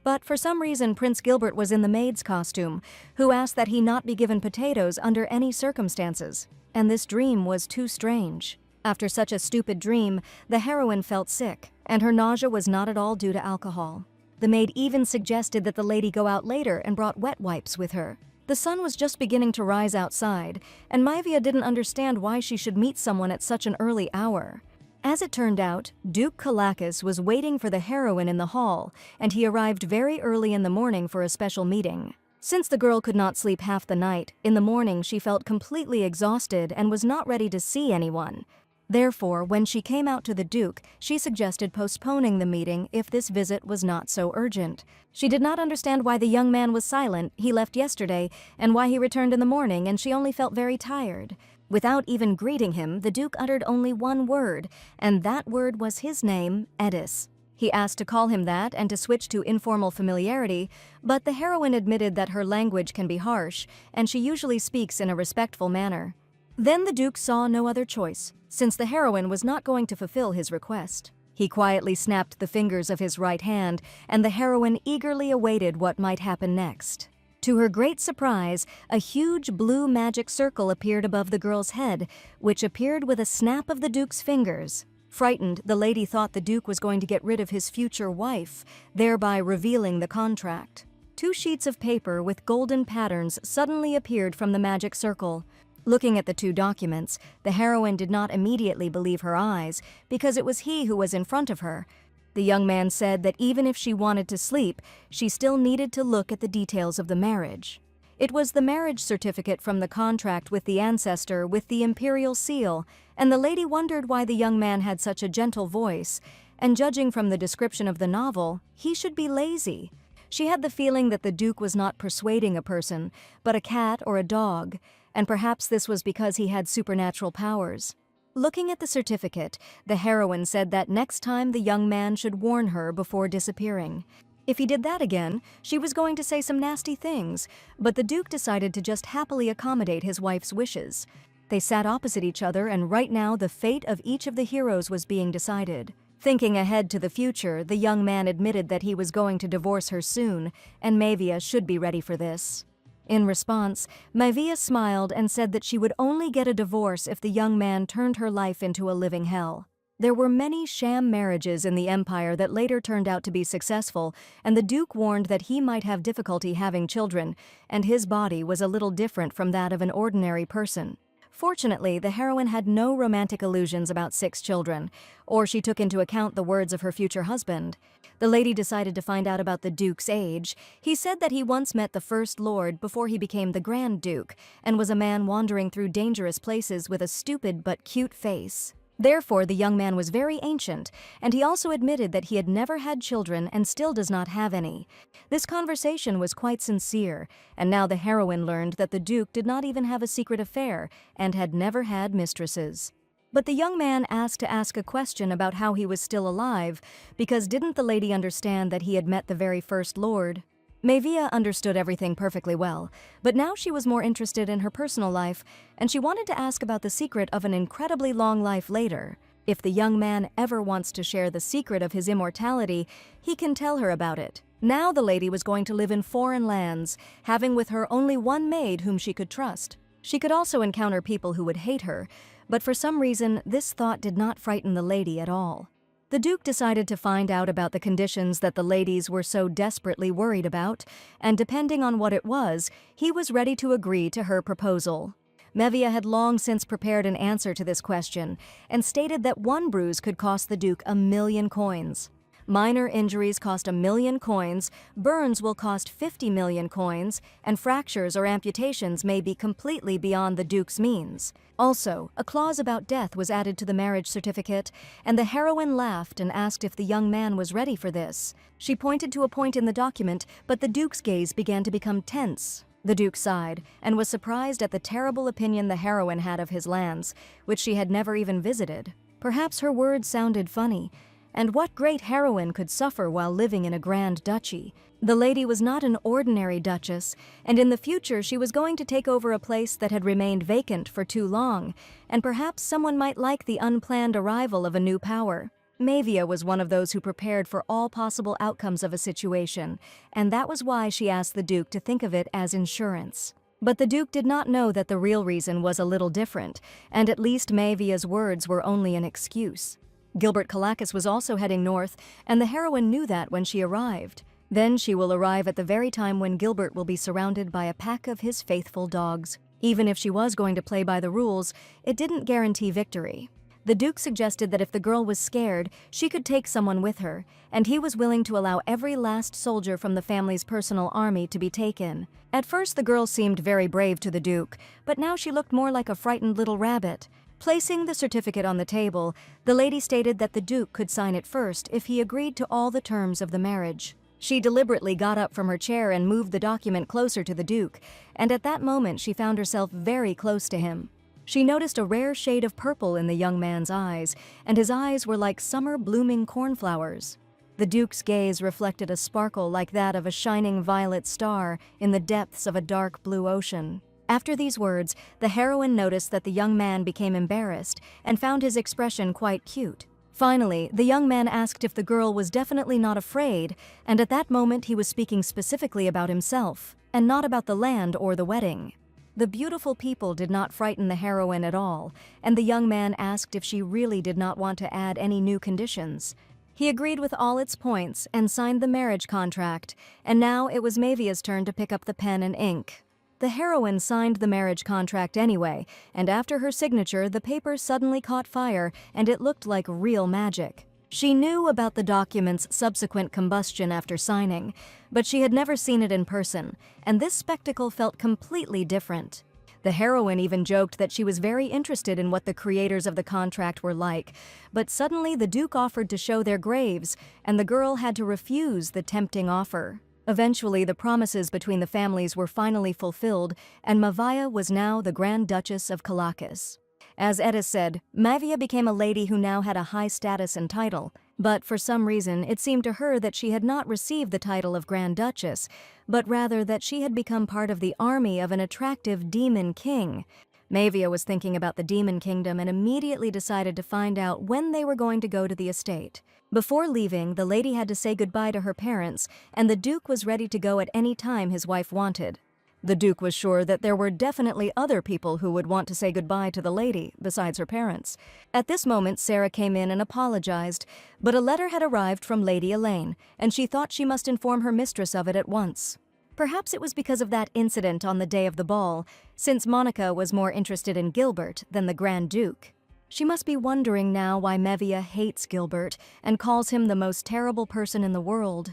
But for some reason, Prince Gilbert was in the maid's costume, who asked that he not be given potatoes under any circumstances. And this dream was too strange. After such a stupid dream, the heroine felt sick, and her nausea was not at all due to alcohol. The maid even suggested that the lady go out later and brought wet wipes with her. The sun was just beginning to rise outside, and Maevia didn't understand why she should meet someone at such an early hour. As it turned out, Duke Calacus was waiting for the heroine in the hall, and he arrived very early in the morning for a special meeting. Since the girl could not sleep half the night, in the morning she felt completely exhausted and was not ready to see anyone. Therefore, when she came out to the Duke, she suggested postponing the meeting if this visit was not so urgent. She did not understand why the young man was silent, he left yesterday, and why he returned in the morning, and she only felt very tired. Without even greeting him, the Duke uttered only one word, and that word was his name, Edis. He asked to call him that and to switch to informal familiarity, but the heroine admitted that her language can be harsh, and she usually speaks in a respectful manner. Then the Duke saw no other choice, since the heroine was not going to fulfill his request. He quietly snapped the fingers of his right hand, and the heroine eagerly awaited what might happen next. To her great surprise, a huge blue magic circle appeared above the girl's head, which appeared with a snap of the Duke's fingers. Frightened, the lady thought the Duke was going to get rid of his future wife, thereby revealing the contract. 2 sheets of paper with golden patterns suddenly appeared from the magic circle. Looking at the 2 documents, the heroine did not immediately believe her eyes, because it was he who was in front of her. The young man said that even if she wanted to sleep, she still needed to look at the details of the marriage. It was the marriage certificate from the contract with the ancestor with the imperial seal, and the lady wondered why the young man had such a gentle voice, and judging from the description of the novel, he should be lazy. She had the feeling that the Duke was not persuading a person, but a cat or a dog, and perhaps this was because he had supernatural powers. Looking at the certificate, the heroine said that next time the young man should warn her before disappearing. If he did that again, she was going to say some nasty things, but the Duke decided to just happily accommodate his wife's wishes. They sat opposite each other, and right now the fate of each of the heroes was being decided. Thinking ahead to the future, the young man admitted that he was going to divorce her soon, and Mavia should be ready for this. In response, Mavia smiled and said that she would only get a divorce if the young man turned her life into a living hell. There were many sham marriages in the empire that later turned out to be successful, and the Duke warned that he might have difficulty having children, and his body was a little different from that of an ordinary person. Fortunately, the heroine had no romantic illusions about 6 children, or she took into account the words of her future husband. The lady decided to find out about the Duke's age. He said that he once met the First Lord before he became the Grand Duke, and was a man wandering through dangerous places with a stupid but cute face. Therefore, the young man was very ancient, and he also admitted that he had never had children and still does not have any. This conversation was quite sincere, and now the heroine learned that the Duke did not even have a secret affair and had never had mistresses. But the young man asked to ask a question about how he was still alive, because didn't the lady understand that he had met the very First Lord? Mavia understood everything perfectly well, but now she was more interested in her personal life, and she wanted to ask about the secret of an incredibly long life later. If the young man ever wants to share the secret of his immortality, he can tell her about it. Now the lady was going to live in foreign lands, having with her only one maid whom she could trust. She could also encounter people who would hate her, but for some reason this thought did not frighten the lady at all. The Duke decided to find out about the conditions that the ladies were so desperately worried about, and depending on what it was, he was ready to agree to her proposal. Mevia had long since prepared an answer to this question, and stated that 1 bruise could cost the Duke 1,000,000 coins. Minor injuries cost 1,000,000 coins, burns will cost 50,000,000 coins, and fractures or amputations may be completely beyond the Duke's means. Also, a clause about death was added to the marriage certificate, and the heroine laughed and asked if the young man was ready for this. She pointed to a point in the document, but the Duke's gaze began to become tense. The Duke sighed, and was surprised at the terrible opinion the heroine had of his lands, which she had never even visited. Perhaps her words sounded funny, and what great heroine could suffer while living in a grand duchy? The lady was not an ordinary duchess, and in the future she was going to take over a place that had remained vacant for too long, and perhaps someone might like the unplanned arrival of a new power. Mavia was one of those who prepared for all possible outcomes of a situation, and that was why she asked the Duke to think of it as insurance. But the Duke did not know that the real reason was a little different, and at least Mavia's words were only an excuse. Gilbert Calacus was also heading north, and the heroine knew that when she arrived. Then she will arrive at the very time when Gilbert will be surrounded by a pack of his faithful dogs. Even if she was going to play by the rules, it didn't guarantee victory. The Duke suggested that if the girl was scared, she could take someone with her, and he was willing to allow every last soldier from the family's personal army to be taken. At first the girl seemed very brave to the Duke, but now she looked more like a frightened little rabbit. Placing the certificate on the table, the lady stated that the Duke could sign it first if he agreed to all the terms of the marriage. She deliberately got up from her chair and moved the document closer to the Duke, and at that moment she found herself very close to him. She noticed a rare shade of purple in the young man's eyes, and his eyes were like summer blooming cornflowers. The Duke's gaze reflected a sparkle like that of a shining violet star in the depths of a dark blue ocean. After these words, the heroine noticed that the young man became embarrassed and found his expression quite cute. Finally, the young man asked if the girl was definitely not afraid, and at that moment he was speaking specifically about himself, and not about the land or the wedding. The beautiful people did not frighten the heroine at all, and the young man asked if she really did not want to add any new conditions. He agreed with all its points and signed the marriage contract, and now it was Mavia's turn to pick up the pen and ink. The heroine signed the marriage contract anyway, and after her signature the paper suddenly caught fire and it looked like real magic. She knew about the document's subsequent combustion after signing, but she had never seen it in person, and this spectacle felt completely different. The heroine even joked that she was very interested in what the creators of the contract were like, but suddenly the Duke offered to show their graves, and the girl had to refuse the tempting offer. Eventually, the promises between the families were finally fulfilled, and Mavia was now the Grand Duchess of Calacas. As Edda said, Mavia became a lady who now had a high status and title, but for some reason it seemed to her that she had not received the title of Grand Duchess, but rather that she had become part of the army of an attractive demon king. Mavia was thinking about the demon kingdom and immediately decided to find out when they were going to go to the estate. Before leaving, the lady had to say goodbye to her parents, and the Duke was ready to go at any time his wife wanted. The Duke was sure that there were definitely other people who would want to say goodbye to the lady, besides her parents. At this moment, Sarah came in and apologized, but a letter had arrived from Lady Elaine, and she thought she must inform her mistress of it at once. Perhaps it was because of that incident on the day of the ball, since Monica was more interested in Gilbert than the Grand Duke. She must be wondering now why Mevia hates Gilbert and calls him the most terrible person in the world.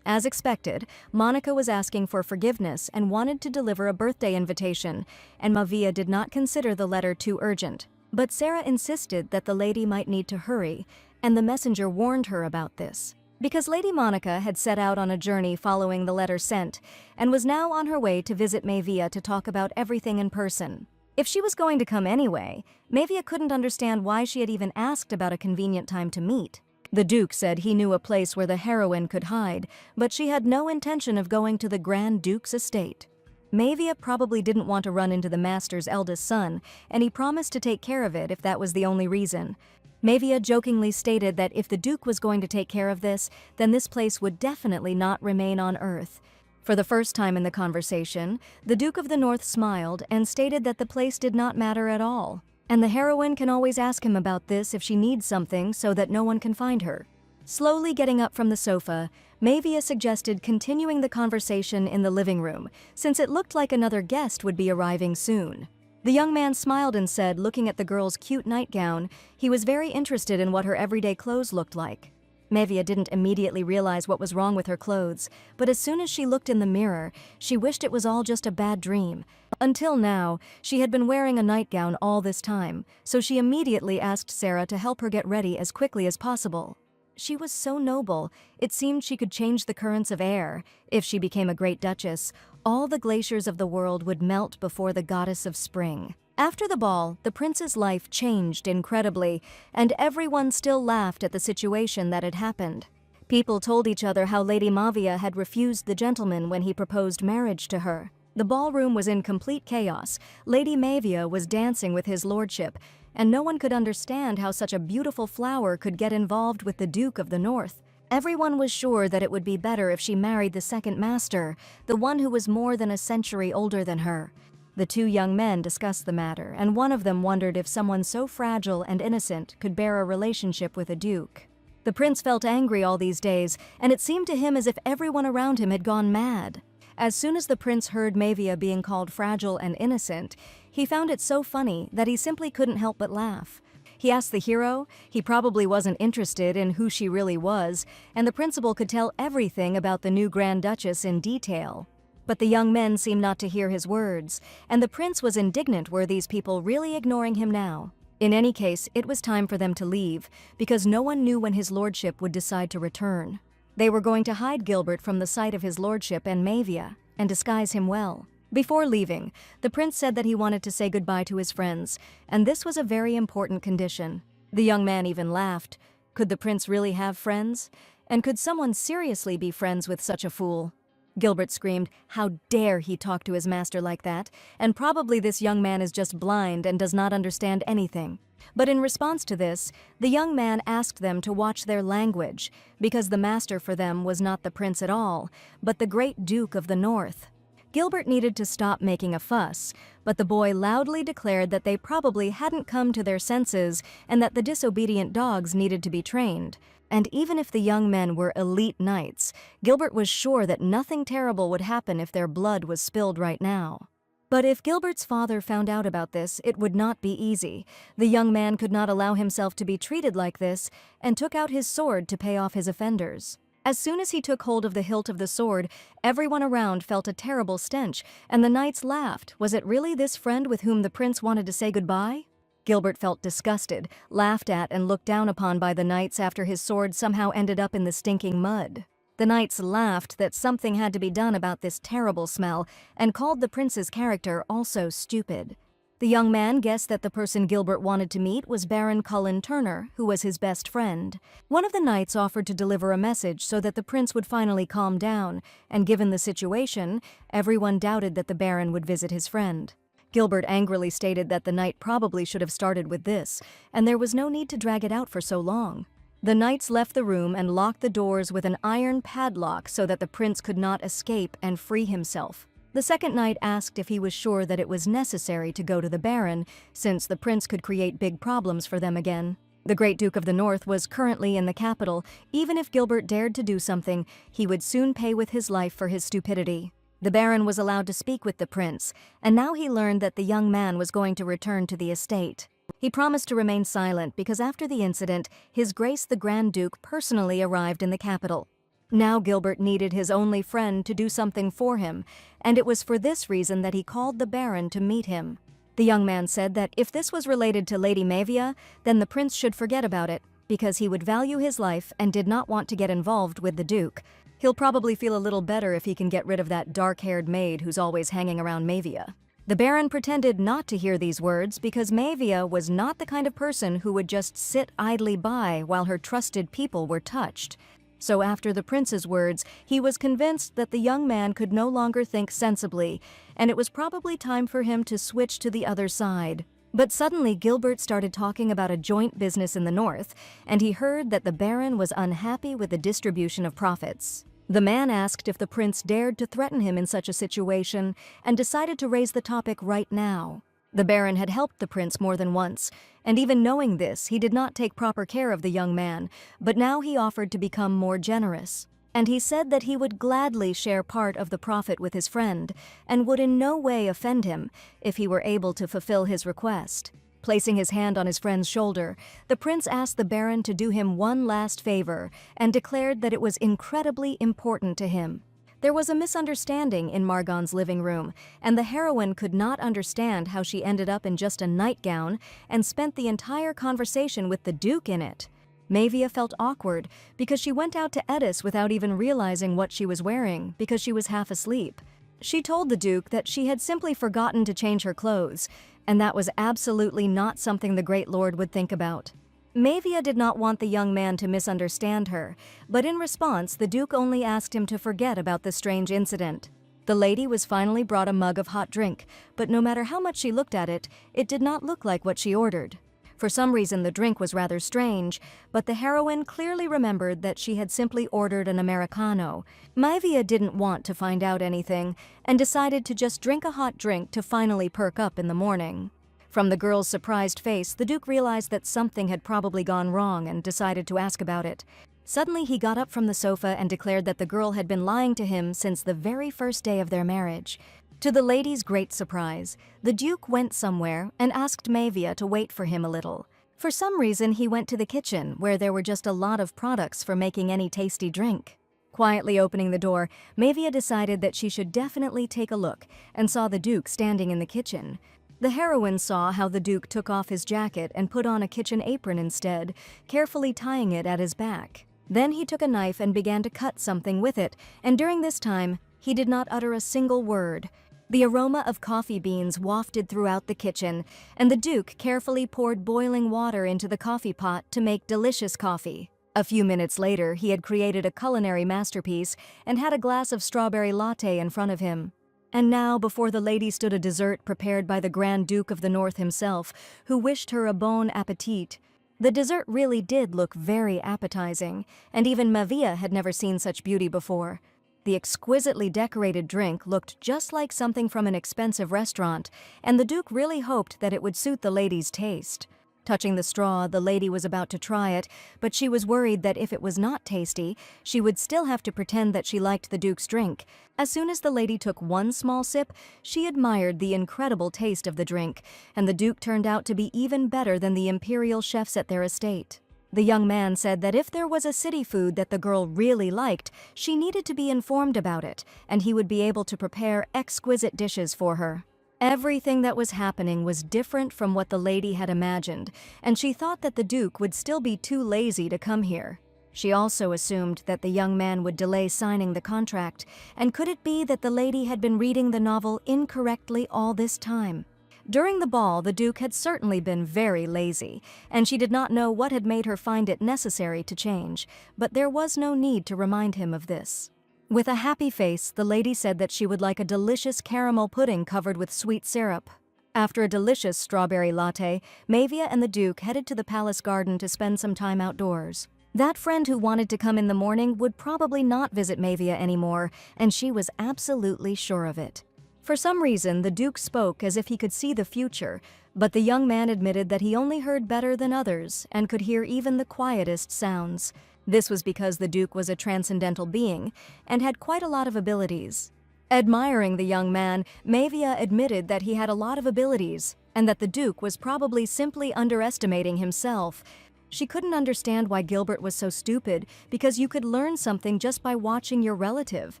As expected, Monica was asking for forgiveness and wanted to deliver a birthday invitation, and Mavia did not consider the letter too urgent. But Sarah insisted that the lady might need to hurry, and the messenger warned her about this. Because Lady Monica had set out on a journey following the letter sent, and was now on her way to visit Mavia to talk about everything in person. If she was going to come anyway, Mavia couldn't understand why she had even asked about a convenient time to meet. The Duke said he knew a place where the heroine could hide, but she had no intention of going to the Grand Duke's estate. Mavia probably didn't want to run into the master's eldest son, and he promised to take care of it if that was the only reason. Mavia jokingly stated that if the Duke was going to take care of this, then this place would definitely not remain on Earth. For the first time in the conversation, the Duke of the North smiled and stated that the place did not matter at all, and the heroine can always ask him about this if she needs something so that no one can find her. Slowly getting up from the sofa, Mavia suggested continuing the conversation in the living room, since it looked like another guest would be arriving soon. The young man smiled and said, looking at the girl's cute nightgown, he was very interested in what her everyday clothes looked like. Mavia didn't immediately realize what was wrong with her clothes, but as soon as she looked in the mirror, she wished it was all just a bad dream. Until now, she had been wearing a nightgown all this time, so she immediately asked Sarah to help her get ready as quickly as possible. She was so noble, it seemed she could change the currents of air. If she became a great duchess, all the glaciers of the world would melt before the goddess of spring. After the ball, the prince's life changed incredibly, and everyone still laughed at the situation that had happened. People told each other how Lady Mavia had refused the gentleman when he proposed marriage to her. The ballroom was in complete chaos. Lady Mavia was dancing with his lordship, and no one could understand how such a beautiful flower could get involved with the Duke of the North. Everyone was sure that it would be better if she married the second master, the one who was more than a century older than her. The two young men discussed the matter, and one of them wondered if someone so fragile and innocent could bear a relationship with a duke. The prince felt angry all these days, and it seemed to him as if everyone around him had gone mad. As soon as the prince heard Mavia being called fragile and innocent, he found it so funny that he simply couldn't help but laugh. He asked the hero. He probably wasn't interested in who she really was, and the principal could tell everything about the new Grand Duchess in detail. But the young men seemed not to hear his words, and the prince was indignant. Were these people really ignoring him now? In any case, it was time for them to leave, because no one knew when his lordship would decide to return. They were going to hide Gilbert from the sight of his lordship and Mavia, and disguise him well. Before leaving, the prince said that he wanted to say goodbye to his friends, and this was a very important condition. The young man even laughed. Could the prince really have friends? And could someone seriously be friends with such a fool? Gilbert screamed, "How dare he talk to his master like that? And probably this young man is just blind and does not understand anything." But in response to this, the young man asked them to watch their language, because the master for them was not the prince at all, but the great Duke of the North. Gilbert needed to stop making a fuss, but the boy loudly declared that they probably hadn't come to their senses and that the disobedient dogs needed to be trained. And even if the young men were elite knights, Gilbert was sure that nothing terrible would happen if their blood was spilled right now. But if Gilbert's father found out about this, it would not be easy. The young man could not allow himself to be treated like this, and took out his sword to pay off his offenders. As soon as he took hold of the hilt of the sword, everyone around felt a terrible stench, and the knights laughed. Was it really this friend with whom the prince wanted to say goodbye? Gilbert felt disgusted, laughed at and looked down upon by the knights after his sword somehow ended up in the stinking mud. The knights laughed that something had to be done about this terrible smell and called the prince's character also stupid. The young man guessed that the person Gilbert wanted to meet was Baron Cullen Turner, who was his best friend. One of the knights offered to deliver a message so that the prince would finally calm down, and given the situation, everyone doubted that the Baron would visit his friend. Gilbert angrily stated that the knight probably should have started with this, and there was no need to drag it out for so long. The knights left the room and locked the doors with an iron padlock so that the prince could not escape and free himself. The second knight asked if he was sure that it was necessary to go to the Baron, since the prince could create big problems for them again. The great Duke of the North was currently in the capital. Even if Gilbert dared to do something, he would soon pay with his life for his stupidity. The Baron was allowed to speak with the prince, and now he learned that the young man was going to return to the estate. He promised to remain silent because after the incident, His Grace the Grand Duke personally arrived in the capital. Now Gilbert needed his only friend to do something for him, and it was for this reason that he called the Baron to meet him. The young man said that if this was related to Lady Mavia, then the prince should forget about it, because he would value his life and did not want to get involved with the Duke. He'll probably feel a little better if he can get rid of that dark-haired maid who's always hanging around Mavia. The Baron pretended not to hear these words because Mavia was not the kind of person who would just sit idly by while her trusted people were touched. So after the prince's words, he was convinced that the young man could no longer think sensibly, and it was probably time for him to switch to the other side. But suddenly Gilbert started talking about a joint business in the north, and he heard that the Baron was unhappy with the distribution of profits. The man asked if the prince dared to threaten him in such a situation, and decided to raise the topic right now. The Baron had helped the prince more than once, and even knowing this, he did not take proper care of the young man, but now he offered to become more generous. And he said that he would gladly share part of the profit with his friend, and would in no way offend him if he were able to fulfill his request. Placing his hand on his friend's shoulder, the prince asked the Baron to do him one last favor, and declared that it was incredibly important to him. There was a misunderstanding in Margon's living room, and the heroine could not understand how she ended up in just a nightgown and spent the entire conversation with the Duke in it. Mavia felt awkward because she went out to Edis without even realizing what she was wearing because she was half asleep. She told the Duke that she had simply forgotten to change her clothes, and that was absolutely not something the Great Lord would think about. Mavia did not want the young man to misunderstand her, but in response, the Duke only asked him to forget about the strange incident. The lady was finally brought a mug of hot drink, but no matter how much she looked at it, it did not look like what she ordered. For some reason, the drink was rather strange, but the heroine clearly remembered that she had simply ordered an Americano. Mavia didn't want to find out anything, and decided to just drink a hot drink to finally perk up in the morning. From the girl's surprised face, the Duke realized that something had probably gone wrong and decided to ask about it. Suddenly, he got up from the sofa and declared that the girl had been lying to him since the very first day of their marriage. To the lady's great surprise, the Duke went somewhere and asked Mavia to wait for him a little. For some reason, he went to the kitchen, where there were just a lot of products for making any tasty drink. Quietly opening the door, Mavia decided that she should definitely take a look, and saw the Duke standing in the kitchen. The heroine saw how the Duke took off his jacket and put on a kitchen apron instead, carefully tying it at his back. Then he took a knife and began to cut something with it, and during this time, he did not utter a single word. The aroma of coffee beans wafted throughout the kitchen, and the Duke carefully poured boiling water into the coffee pot to make delicious coffee. A few minutes later, he had created a culinary masterpiece and had a glass of strawberry latte in front of him. And now, before the lady stood a dessert prepared by the Grand Duke of the North himself, who wished her a bon appetit. The dessert really did look very appetizing, and even Mavia had never seen such beauty before. The exquisitely decorated drink looked just like something from an expensive restaurant, and the Duke really hoped that it would suit the lady's taste. Touching the straw, the lady was about to try it, but she was worried that if it was not tasty, she would still have to pretend that she liked the Duke's drink. As soon as the lady took one small sip, she admired the incredible taste of the drink, and the Duke turned out to be even better than the imperial chefs at their estate. The young man said that if there was a city food that the girl really liked, she needed to be informed about it, and he would be able to prepare exquisite dishes for her. Everything that was happening was different from what the lady had imagined, and she thought that the Duke would still be too lazy to come here. She also assumed that the young man would delay signing the contract, and could it be that the lady had been reading the novel incorrectly all this time? During the ball, the Duke had certainly been very lazy, and she did not know what had made her find it necessary to change, but there was no need to remind him of this. With a happy face, the lady said that she would like a delicious caramel pudding covered with sweet syrup. After a delicious strawberry latte, Mavia and the Duke headed to the palace garden to spend some time outdoors. That friend who wanted to come in the morning would probably not visit Mavia anymore, and she was absolutely sure of it. For some reason, the Duke spoke as if he could see the future, but the young man admitted that he only heard better than others and could hear even the quietest sounds. This was because the Duke was a transcendental being and had quite a lot of abilities. Admiring the young man, Mavia admitted that he had a lot of abilities and that the Duke was probably simply underestimating himself. She couldn't understand why Gilbert was so stupid, because you could learn something just by watching your relative.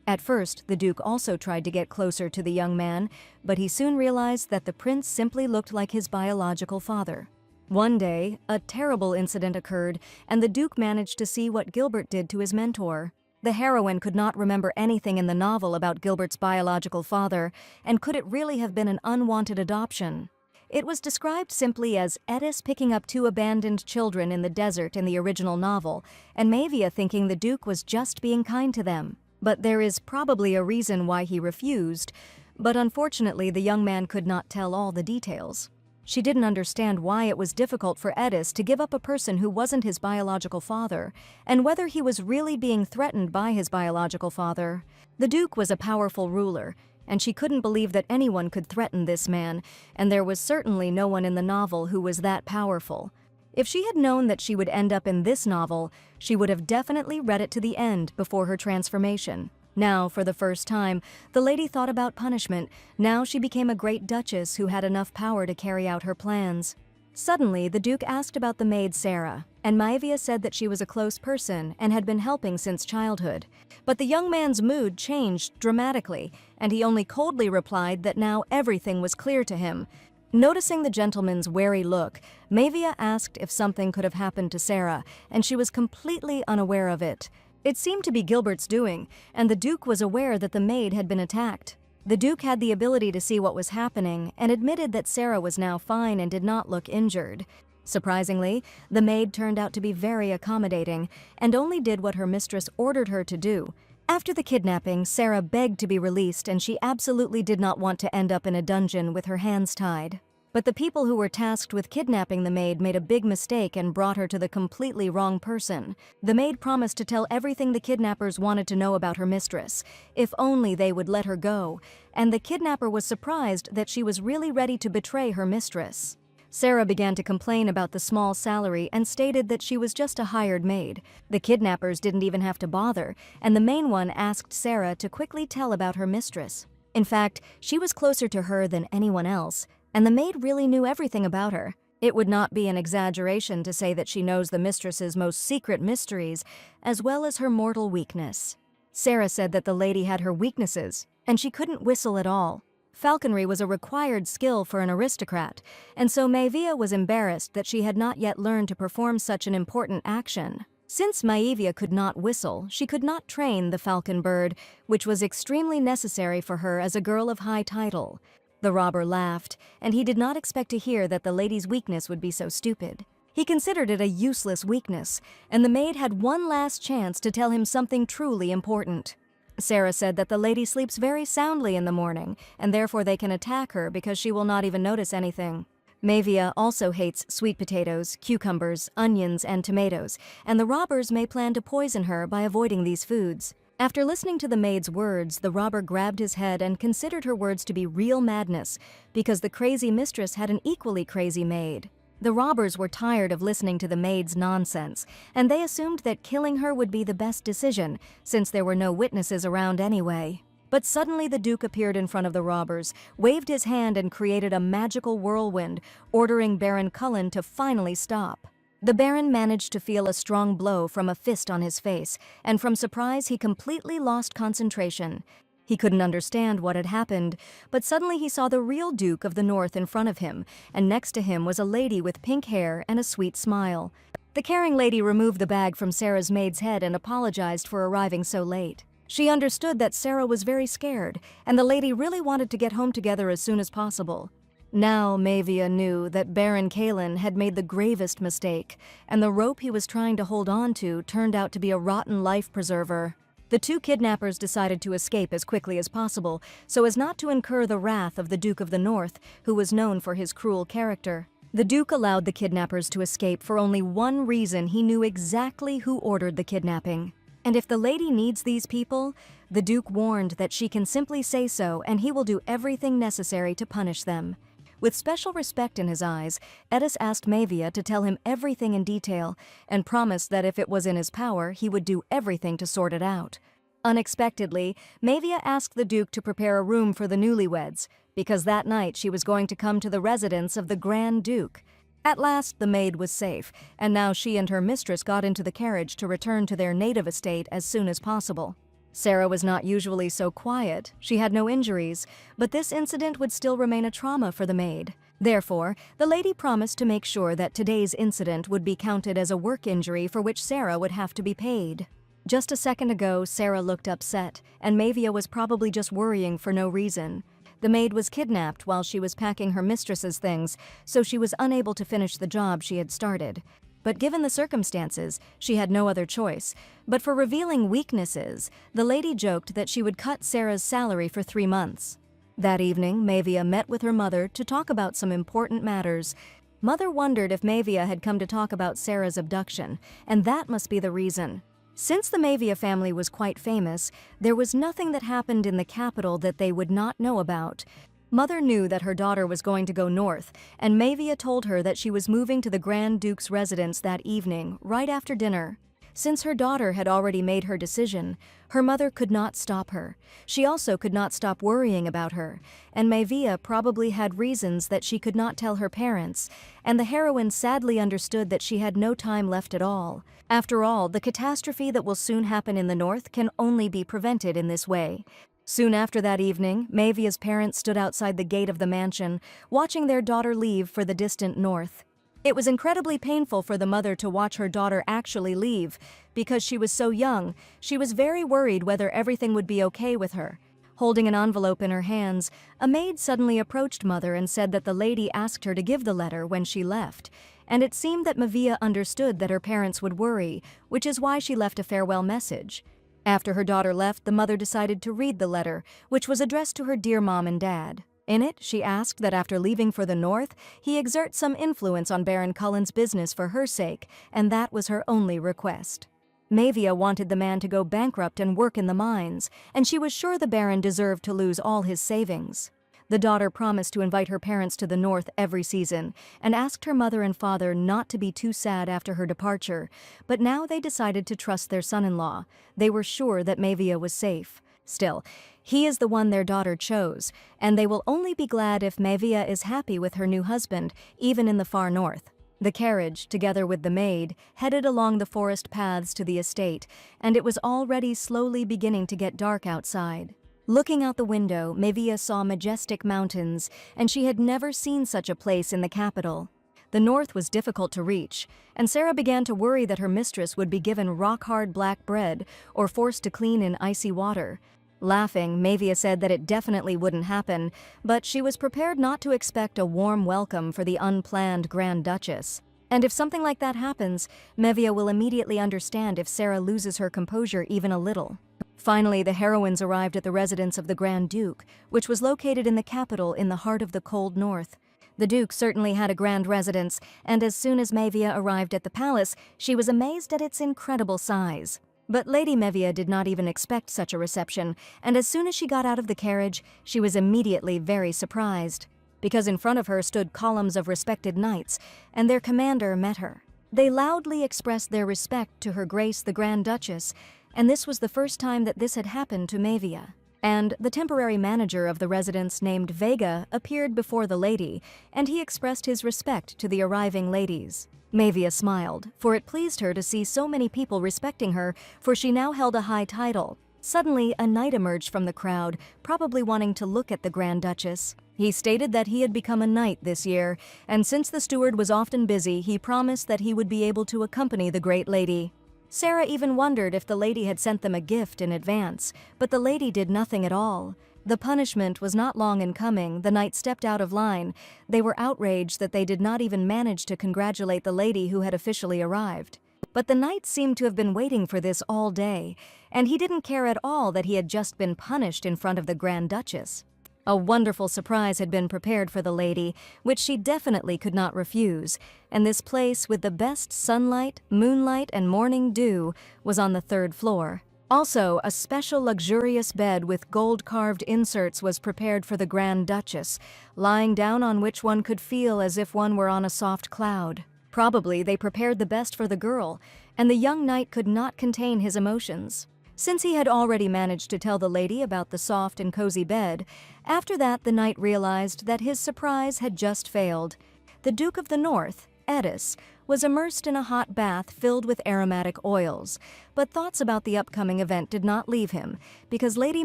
At first, the Duke also tried to get closer to the young man, but he soon realized that the prince simply looked like his biological father. One day, a terrible incident occurred, and the Duke managed to see what Gilbert did to his mentor. The heroine could not remember anything in the novel about Gilbert's biological father, and could it really have been an unwanted adoption? It was described simply as Edis picking up two abandoned children in the desert in the original novel, and Mavia thinking the Duke was just being kind to them. But there is probably a reason why he refused, but unfortunately the young man could not tell all the details. She didn't understand why it was difficult for Edis to give up a person who wasn't his biological father, and whether he was really being threatened by his biological father. The Duke was a powerful ruler, and she couldn't believe that anyone could threaten this man, and there was certainly no one in the novel who was that powerful. If she had known that she would end up in this novel, she would have definitely read it to the end before her transformation. Now, for the first time, the lady thought about punishment. Now she became a great duchess who had enough power to carry out her plans. Suddenly, the Duke asked about the maid Sarah, and Mavia said that she was a close person and had been helping since childhood. But the young man's mood changed dramatically, and he only coldly replied that now everything was clear to him. Noticing the gentleman's wary look, Mavia asked if something could have happened to Sarah, and she was completely unaware of it. It seemed to be Gilbert's doing, and the Duke was aware that the maid had been attacked. The Duke had the ability to see what was happening and admitted that Sarah was now fine and did not look injured. Surprisingly, the maid turned out to be very accommodating and only did what her mistress ordered her to do. After the kidnapping, Sarah begged to be released, and she absolutely did not want to end up in a dungeon with her hands tied. But the people who were tasked with kidnapping the maid made a big mistake and brought her to the completely wrong person. The maid promised to tell everything the kidnappers wanted to know about her mistress, if only they would let her go, and the kidnapper was surprised that she was really ready to betray her mistress. Sarah began to complain about the small salary and stated that she was just a hired maid. The kidnappers didn't even have to bother, and the main one asked Sarah to quickly tell about her mistress. In fact, she was closer to her than anyone else, and the maid really knew everything about her. It would not be an exaggeration to say that she knows the mistress's most secret mysteries, as well as her mortal weakness. Sarah said that the lady had her weaknesses, and she couldn't whistle at all. Falconry was a required skill for an aristocrat, and so Maevia was embarrassed that she had not yet learned to perform such an important action. Since Maevia could not whistle, she could not train the falcon bird, which was extremely necessary for her as a girl of high title. The robber laughed, and he did not expect to hear that the lady's weakness would be so stupid. He considered it a useless weakness, and the maid had one last chance to tell him something truly important. Sarah said that the lady sleeps very soundly in the morning, and therefore they can attack her because she will not even notice anything. Maevia also hates sweet potatoes, cucumbers, onions, and tomatoes, and the robbers may plan to poison her by avoiding these foods. After listening to the maid's words, the robber grabbed his head and considered her words to be real madness, because the crazy mistress had an equally crazy maid. The robbers were tired of listening to the maid's nonsense, and they assumed that killing her would be the best decision, since there were no witnesses around anyway. But suddenly the Duke appeared in front of the robbers, waved his hand and created a magical whirlwind, ordering Baron Cullen to finally stop. The Baron managed to feel a strong blow from a fist on his face, and from surprise he completely lost concentration. He couldn't understand what had happened, but suddenly he saw the real Duke of the North in front of him, and next to him was a lady with pink hair and a sweet smile. The caring lady removed the bag from Sarah's maid's head and apologized for arriving so late. She understood that Sarah was very scared, and the lady really wanted to get home together as soon as possible. Now Maevia knew that Baron Cullen had made the gravest mistake, and the rope he was trying to hold on to turned out to be a rotten life preserver. The two kidnappers decided to escape as quickly as possible, so as not to incur the wrath of the Duke of the North, who was known for his cruel character. The Duke allowed the kidnappers to escape for only one reason: he knew exactly who ordered the kidnapping. And if the lady needs these people, the Duke warned that she can simply say so and he will do everything necessary to punish them. With special respect in his eyes, Edis asked Maevia to tell him everything in detail, and promised that if it was in his power, he would do everything to sort it out. Unexpectedly, Maevia asked the Duke to prepare a room for the newlyweds, because that night she was going to come to the residence of the Grand Duke. At last, the maid was safe, and now she and her mistress got into the carriage to return to their native estate as soon as possible. Sarah was not usually so quiet. She had no injuries, but this incident would still remain a trauma for the maid. Therefore, the lady promised to make sure that today's incident would be counted as a work injury for which Sarah would have to be paid. Just a second ago, Sarah looked upset, and Maevia was probably just worrying for no reason. The maid was kidnapped while she was packing her mistress's things, so she was unable to finish the job she had started. But given the circumstances, she had no other choice. But for revealing weaknesses, the lady joked that she would cut Sarah's salary for 3 months. That evening, Maevia met with her mother to talk about some important matters. Mother wondered if Maevia had come to talk about Sarah's abduction, and that must be the reason. Since the Maevia family was quite famous, there was nothing that happened in the capital that they would not know about. Mother knew that her daughter was going to go north, and Maevia told her that she was moving to the Grand Duke's residence that evening, right after dinner. Since her daughter had already made her decision, her mother could not stop her. She also could not stop worrying about her, and Maevia probably had reasons that she could not tell her parents, and the heroine sadly understood that she had no time left at all. After all, the catastrophe that will soon happen in the north can only be prevented in this way. Soon after that evening, Maevia's parents stood outside the gate of the mansion, watching their daughter leave for the distant north. It was incredibly painful for the mother to watch her daughter actually leave. Because she was so young, she was very worried whether everything would be okay with her. Holding an envelope in her hands, a maid suddenly approached Mother and said that the lady asked her to give the letter when she left. And it seemed that Maevia understood that her parents would worry, which is why she left a farewell message. After her daughter left, the mother decided to read the letter, which was addressed to her dear mom and dad. In it, she asked that after leaving for the north, he exert some influence on Baron Cullen's business for her sake, and that was her only request. Maevia wanted the man to go bankrupt and work in the mines, and she was sure the Baron deserved to lose all his savings. The daughter promised to invite her parents to the north every season, and asked her mother and father not to be too sad after her departure, but now they decided to trust their son-in-law. They were sure that Maevia was safe. Still, He is the one their daughter chose, and they will only be glad if Mevia is happy with her new husband, even in the far north. The carriage, together with the maid, headed along the forest paths to the estate, and it was already slowly beginning to get dark outside. Looking out the window, Mevia saw majestic mountains, and she had never seen such a place in the capital. The north was difficult to reach, and Sarah began to worry that her mistress would be given rock-hard black bread or forced to clean in icy water. Laughing, Mevia said that it definitely wouldn't happen, but she was prepared not to expect a warm welcome for the unplanned Grand Duchess. And if something like that happens, Mevia will immediately understand if Sarah loses her composure even a little. Finally, the heroines arrived at the residence of the Grand Duke, which was located in the capital in the heart of the cold north. The Duke certainly had a grand residence, and as soon as Mevia arrived at the palace, she was amazed at its incredible size. But Lady Mevia did not even expect such a reception, and as soon as she got out of the carriage, she was immediately very surprised, because in front of her stood columns of respected knights, and their commander met her. They loudly expressed their respect to Her Grace the Grand Duchess, and this was the first time that this had happened to Mevia. And the temporary manager of the residence named Vega appeared before the lady, and he expressed his respect to the arriving ladies. Mevia smiled, for it pleased her to see so many people respecting her, for she now held a high title. Suddenly, a knight emerged from the crowd, probably wanting to look at the Grand Duchess. He stated that he had become a knight this year, and since the steward was often busy, he promised that he would be able to accompany the great lady. Sarah even wondered if the lady had sent them a gift in advance, but the lady did nothing at all. The punishment was not long in coming. The knight stepped out of line. They were outraged that they did not even manage to congratulate the lady who had officially arrived. But the knight seemed to have been waiting for this all day, and he didn't care at all that he had just been punished in front of the Grand Duchess. A wonderful surprise had been prepared for the lady, which she definitely could not refuse, and this place with the best sunlight, moonlight, and morning dew was on the 3rd floor. Also, a special luxurious bed with gold-carved inserts was prepared for the Grand Duchess, lying down on which one could feel as if one were on a soft cloud. Probably they prepared the best for the girl, and the young knight could not contain his emotions. Since he had already managed to tell the lady about the soft and cozy bed, after that the knight realized that his surprise had just failed. The Duke of the North, Edis, was immersed in a hot bath filled with aromatic oils, but thoughts about the upcoming event did not leave him, because Lady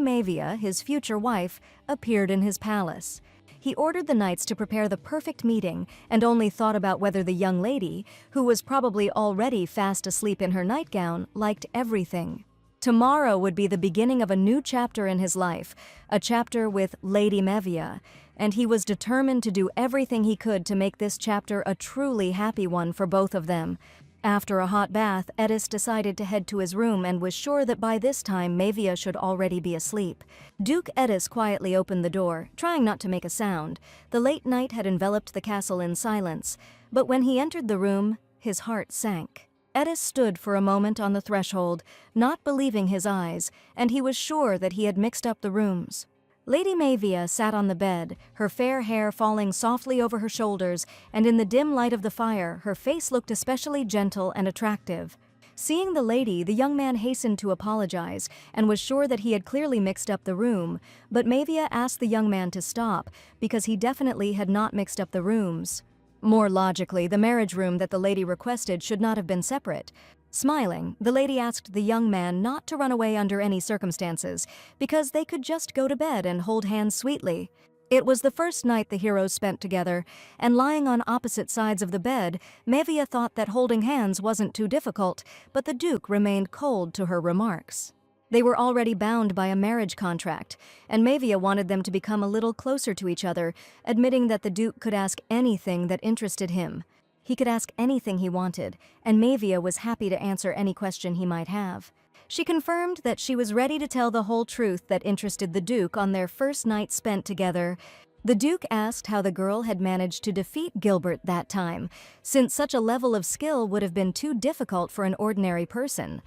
Mevia, his future wife, appeared in his palace. He ordered the knights to prepare the perfect meeting and only thought about whether the young lady, who was probably already fast asleep in her nightgown, liked everything. Tomorrow would be the beginning of a new chapter in his life, a chapter with Lady Mevia, and he was determined to do everything he could to make this chapter a truly happy one for both of them. After a hot bath, Edis decided to head to his room and was sure that by this time Mevia should already be asleep. Duke Edis quietly opened the door, trying not to make a sound. The late night had enveloped the castle in silence, but when he entered the room, his heart sank. Edis stood for a moment on the threshold, not believing his eyes, and he was sure that he had mixed up the rooms. Lady Mevia sat on the bed, her fair hair falling softly over her shoulders, and in the dim light of the fire, her face looked especially gentle and attractive. Seeing the lady, the young man hastened to apologize, and was sure that he had clearly mixed up the room, but Mevia asked the young man to stop, because he definitely had not mixed up the rooms. More logically, the marriage room that the lady requested should not have been separate. Smiling, the lady asked the young man not to run away under any circumstances, because they could just go to bed and hold hands sweetly. It was the first night the heroes spent together, and lying on opposite sides of the bed, Mevia thought that holding hands wasn't too difficult, but the Duke remained cold to her remarks. They were already bound by a marriage contract, and Mevia wanted them to become a little closer to each other, admitting that the Duke could ask anything that interested him. He could ask anything he wanted, and Mevia was happy to answer any question he might have. She confirmed that she was ready to tell the whole truth that interested the Duke on their first night spent together. The Duke asked how the girl had managed to defeat Gilbert that time, since such a level of skill would have been too difficult for an ordinary person.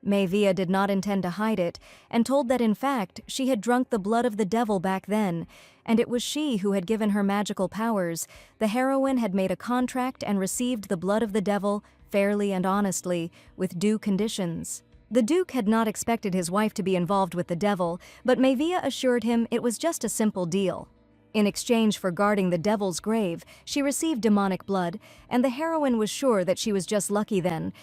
Mevia did not intend to hide it, and told that in fact she had drunk the blood of the devil back then, and it was she who had given her magical powers. The heroine had made a contract and received the blood of the devil, fairly and honestly, with due conditions. The Duke had not expected his wife to be involved with the devil, but Mavia assured him it was just a simple deal. In exchange for guarding the devil's grave, she received demonic blood, and the heroine was sure that she was just lucky then.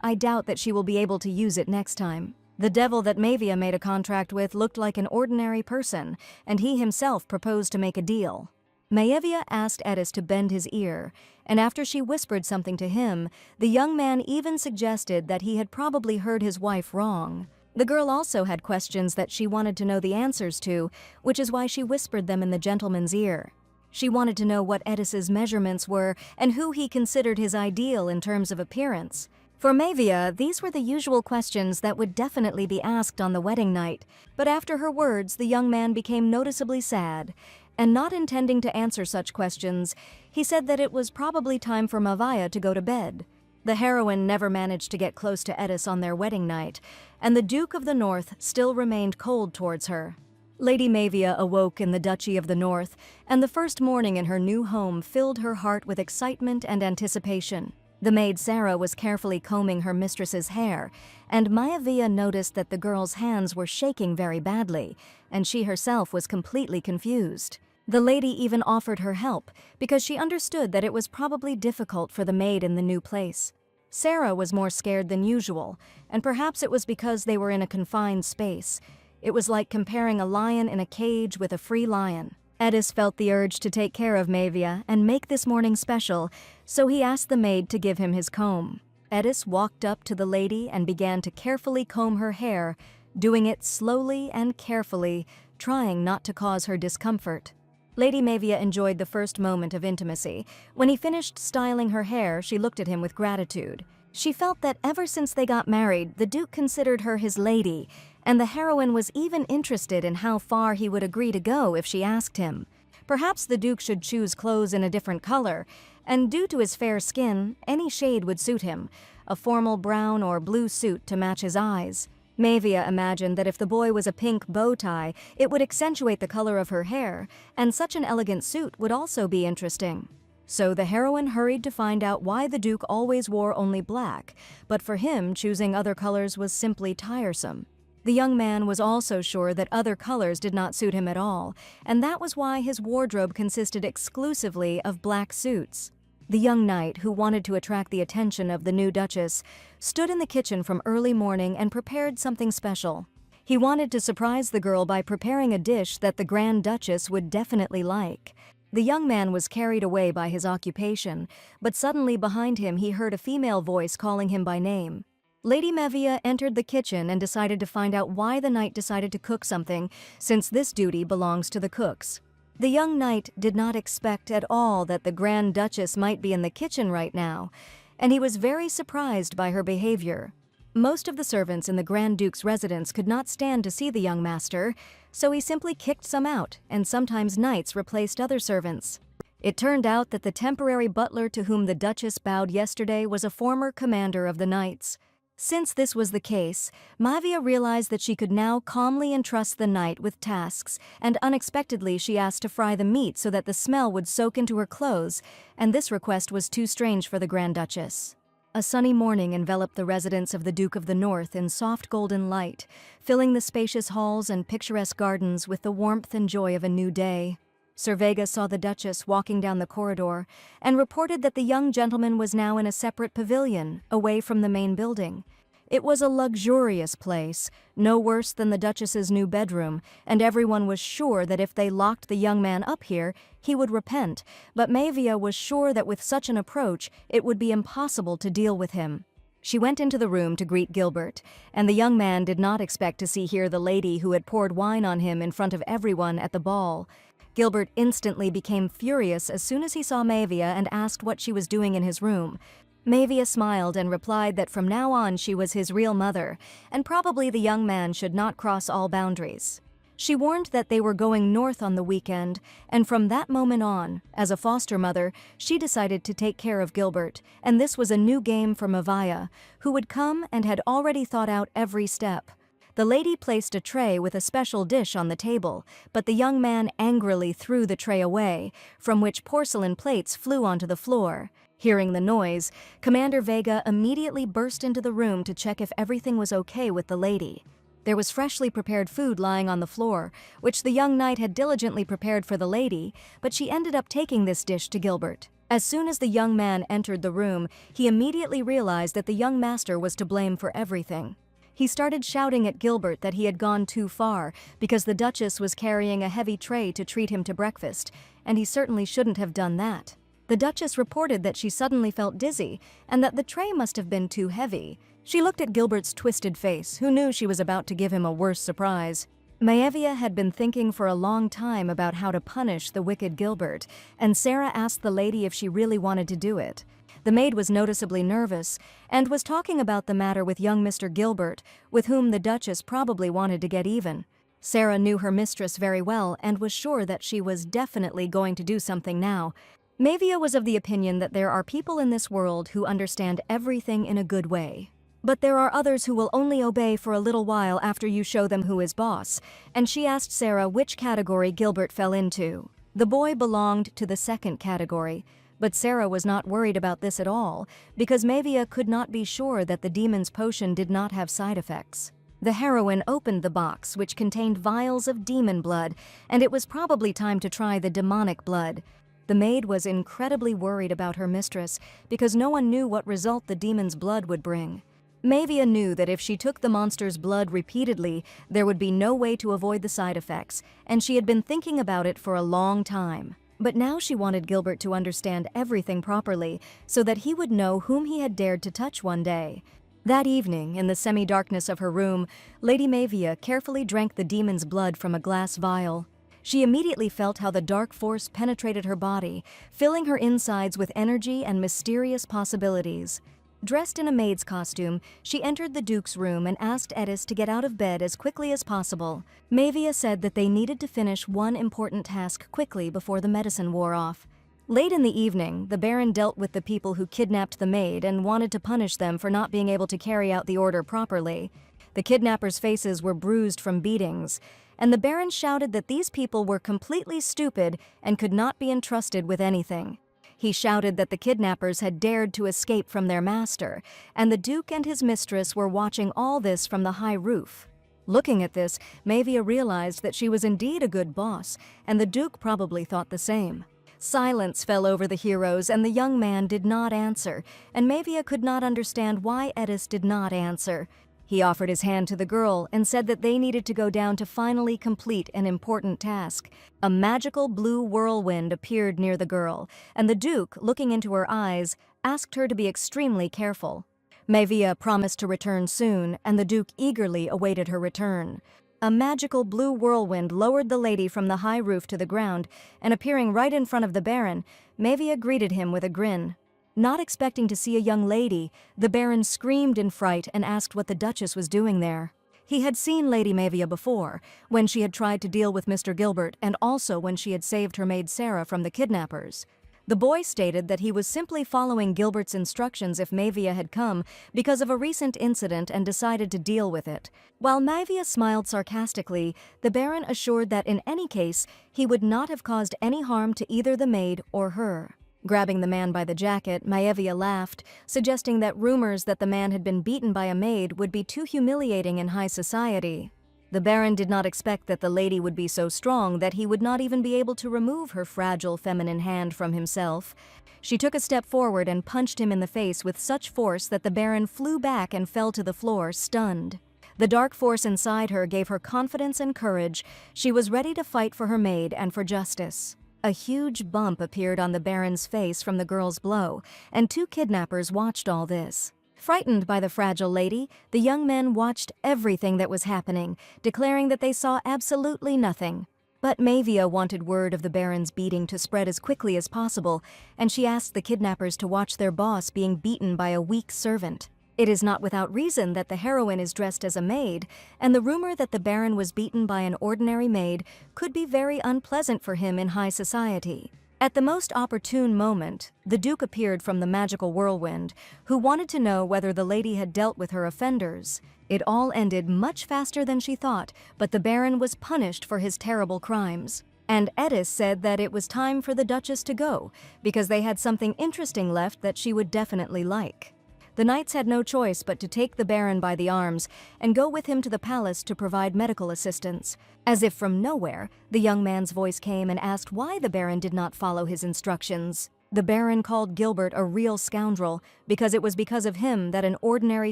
I doubt that she will be able to use it next time. The devil that Mavia made a contract with looked like an ordinary person, and he himself proposed to make a deal. Maevia asked Edis to bend his ear, and after she whispered something to him, the young man even suggested that he had probably heard his wife wrong. The girl also had questions that she wanted to know the answers to, which is why she whispered them in the gentleman's ear. She wanted to know what Edis's measurements were and who he considered his ideal in terms of appearance. For Mavia, these were the usual questions that would definitely be asked on the wedding night, but after her words, the young man became noticeably sad, and not intending to answer such questions, he said that it was probably time for Mavia to go to bed. The heroine never managed to get close to Edis on their wedding night, and the Duke of the North still remained cold towards her. Lady Mavia awoke in the Duchy of the North, and the first morning in her new home filled her heart with excitement and anticipation. The maid Sarah was carefully combing her mistress's hair, and Maevia noticed that the girl's hands were shaking very badly, and she herself was completely confused. The lady even offered her help, because she understood that it was probably difficult for the maid in the new place. Sarah was more scared than usual, and perhaps it was because they were in a confined space. It was like comparing a lion in a cage with a free lion. Edis felt the urge to take care of Mavia and make this morning special, so he asked the maid to give him his comb. Edis walked up to the lady and began to carefully comb her hair, doing it slowly and carefully, trying not to cause her discomfort. Lady Mavia enjoyed the first moment of intimacy. When he finished styling her hair, she looked at him with gratitude. She felt that ever since they got married, the Duke considered her his lady, and the heroine was even interested in how far he would agree to go if she asked him. Perhaps the Duke should choose clothes in a different color, and due to his fair skin, any shade would suit him, a formal brown or blue suit to match his eyes. Mavia imagined that if the boy was a pink bow tie, it would accentuate the color of her hair, and such an elegant suit would also be interesting. So the heroine hurried to find out why the Duke always wore only black, but for him, choosing other colors was simply tiresome. The young man was also sure that other colors did not suit him at all, and that was why his wardrobe consisted exclusively of black suits. The young knight, who wanted to attract the attention of the new Duchess, stood in the kitchen from early morning and prepared something special. He wanted to surprise the girl by preparing a dish that the Grand Duchess would definitely like. The young man was carried away by his occupation, but suddenly behind him he heard a female voice calling him by name. Lady Mavia entered the kitchen and decided to find out why the knight decided to cook something, since this duty belongs to the cooks. The young knight did not expect at all that the Grand Duchess might be in the kitchen right now, and he was very surprised by her behavior. Most of the servants in the Grand Duke's residence could not stand to see the young master, so he simply kicked some out, and sometimes knights replaced other servants. It turned out that the temporary butler to whom the Duchess bowed yesterday was a former commander of the knights. Since this was the case, Mavia realized that she could now calmly entrust the knight with tasks, and unexpectedly she asked to fry the meat so that the smell would soak into her clothes, and this request was too strange for the Grand Duchess. A sunny morning enveloped the residence of the Duke of the North in soft golden light, filling the spacious halls and picturesque gardens with the warmth and joy of a new day. Sir Vega saw the Duchess walking down the corridor and reported that the young gentleman was now in a separate pavilion, away from the main building. It was a luxurious place, no worse than the Duchess's new bedroom, and everyone was sure that if they locked the young man up here, he would repent, but Mavia was sure that with such an approach, it would be impossible to deal with him. She went into the room to greet Gilbert, and the young man did not expect to see here the lady who had poured wine on him in front of everyone at the ball. Gilbert instantly became furious as soon as he saw Mavia and asked what she was doing in his room. Mavia smiled and replied that from now on she was his real mother, and probably the young man should not cross all boundaries. She warned that they were going north on the weekend, and from that moment on, as a foster mother, she decided to take care of Gilbert, and this was a new game for Mavia, who would come and had already thought out every step. The lady placed a tray with a special dish on the table, but the young man angrily threw the tray away, from which porcelain plates flew onto the floor. Hearing the noise, Commander Vega immediately burst into the room to check if everything was okay with the lady. There was freshly prepared food lying on the floor, which the young knight had diligently prepared for the lady, but she ended up taking this dish to Gilbert. As soon as the young man entered the room, he immediately realized that the young master was to blame for everything. He started shouting at Gilbert that he had gone too far because the Duchess was carrying a heavy tray to treat him to breakfast, and he certainly shouldn't have done that. The Duchess reported that she suddenly felt dizzy and that the tray must have been too heavy. She looked at Gilbert's twisted face, who knew she was about to give him a worse surprise. Maevia had been thinking for a long time about how to punish the wicked Gilbert, and Sarah asked the lady if she really wanted to do it. The maid was noticeably nervous and was talking about the matter with young Mr. Gilbert, with whom the Duchess probably wanted to get even. Sarah knew her mistress very well and was sure that she was definitely going to do something now. Maevia was of the opinion that there are people in this world who understand everything in a good way. But there are others who will only obey for a little while after you show them who is boss, and she asked Sarah which category Gilbert fell into. The boy belonged to the second category, but Sarah was not worried about this at all, because Maevia could not be sure that the demon's potion did not have side effects. The heroine opened the box, which contained vials of demon blood, and it was probably time to try the demonic blood. The maid was incredibly worried about her mistress, because no one knew what result the demon's blood would bring. Maevia knew that if she took the monster's blood repeatedly, there would be no way to avoid the side effects, and she had been thinking about it for a long time. But now she wanted Gilbert to understand everything properly, so that he would know whom he had dared to touch one day. That evening, in the semi-darkness of her room, Lady Maevia carefully drank the demon's blood from a glass vial. She immediately felt how the dark force penetrated her body, filling her insides with energy and mysterious possibilities. Dressed in a maid's costume, she entered the Duke's room and asked Edis to get out of bed as quickly as possible. Maevia said that they needed to finish one important task quickly before the medicine wore off. Late in the evening, the Baron dealt with the people who kidnapped the maid and wanted to punish them for not being able to carry out the order properly. The kidnappers' faces were bruised from beatings, and the Baron shouted that these people were completely stupid and could not be entrusted with anything. He shouted that the kidnappers had dared to escape from their master, and the Duke and his mistress were watching all this from the high roof. Looking at this, Maevia realized that she was indeed a good boss, and the Duke probably thought the same. Silence fell over the heroes, and the young man did not answer, and Maevia could not understand why Edis did not answer. He offered his hand to the girl and said that they needed to go down to finally complete an important task. A magical blue whirlwind appeared near the girl, and the Duke, looking into her eyes, asked her to be extremely careful. Maevia promised to return soon, and the Duke eagerly awaited her return. A magical blue whirlwind lowered the lady from the high roof to the ground, and appearing right in front of the Baron, Maevia greeted him with a grin. Not expecting to see a young lady, the Baron screamed in fright and asked what the Duchess was doing there. He had seen Lady Maevia before, when she had tried to deal with Mr. Gilbert and also when she had saved her maid Sarah from the kidnappers. The boy stated that he was simply following Gilbert's instructions if Maevia had come because of a recent incident and decided to deal with it. While Maevia smiled sarcastically, the Baron assured that in any case, he would not have caused any harm to either the maid or her. Grabbing the man by the jacket, Maevia laughed, suggesting that rumors that the man had been beaten by a maid would be too humiliating in high society. The Baron did not expect that the lady would be so strong that he would not even be able to remove her fragile feminine hand from himself. She took a step forward and punched him in the face with such force that the Baron flew back and fell to the floor, stunned. The dark force inside her gave her confidence and courage. She was ready to fight for her maid and for justice. A huge bump appeared on the Baron's face from the girl's blow, and two kidnappers watched all this. Frightened by the fragile lady, the young men watched everything that was happening, declaring that they saw absolutely nothing. But Maevia wanted word of the Baron's beating to spread as quickly as possible, and she asked the kidnappers to watch their boss being beaten by a weak servant. It is not without reason that the heroine is dressed as a maid, and the rumor that the Baron was beaten by an ordinary maid could be very unpleasant for him in high society. At the most opportune moment, the Duke appeared from the magical whirlwind, who wanted to know whether the lady had dealt with her offenders. It all ended much faster than she thought, but the Baron was punished for his terrible crimes. And Edis said that it was time for the Duchess to go, because they had something interesting left that she would definitely like. The knights had no choice but to take the Baron by the arms and go with him to the palace to provide medical assistance. As if from nowhere, the young man's voice came and asked why the Baron did not follow his instructions. The Baron called Gilbert a real scoundrel because it was because of him that an ordinary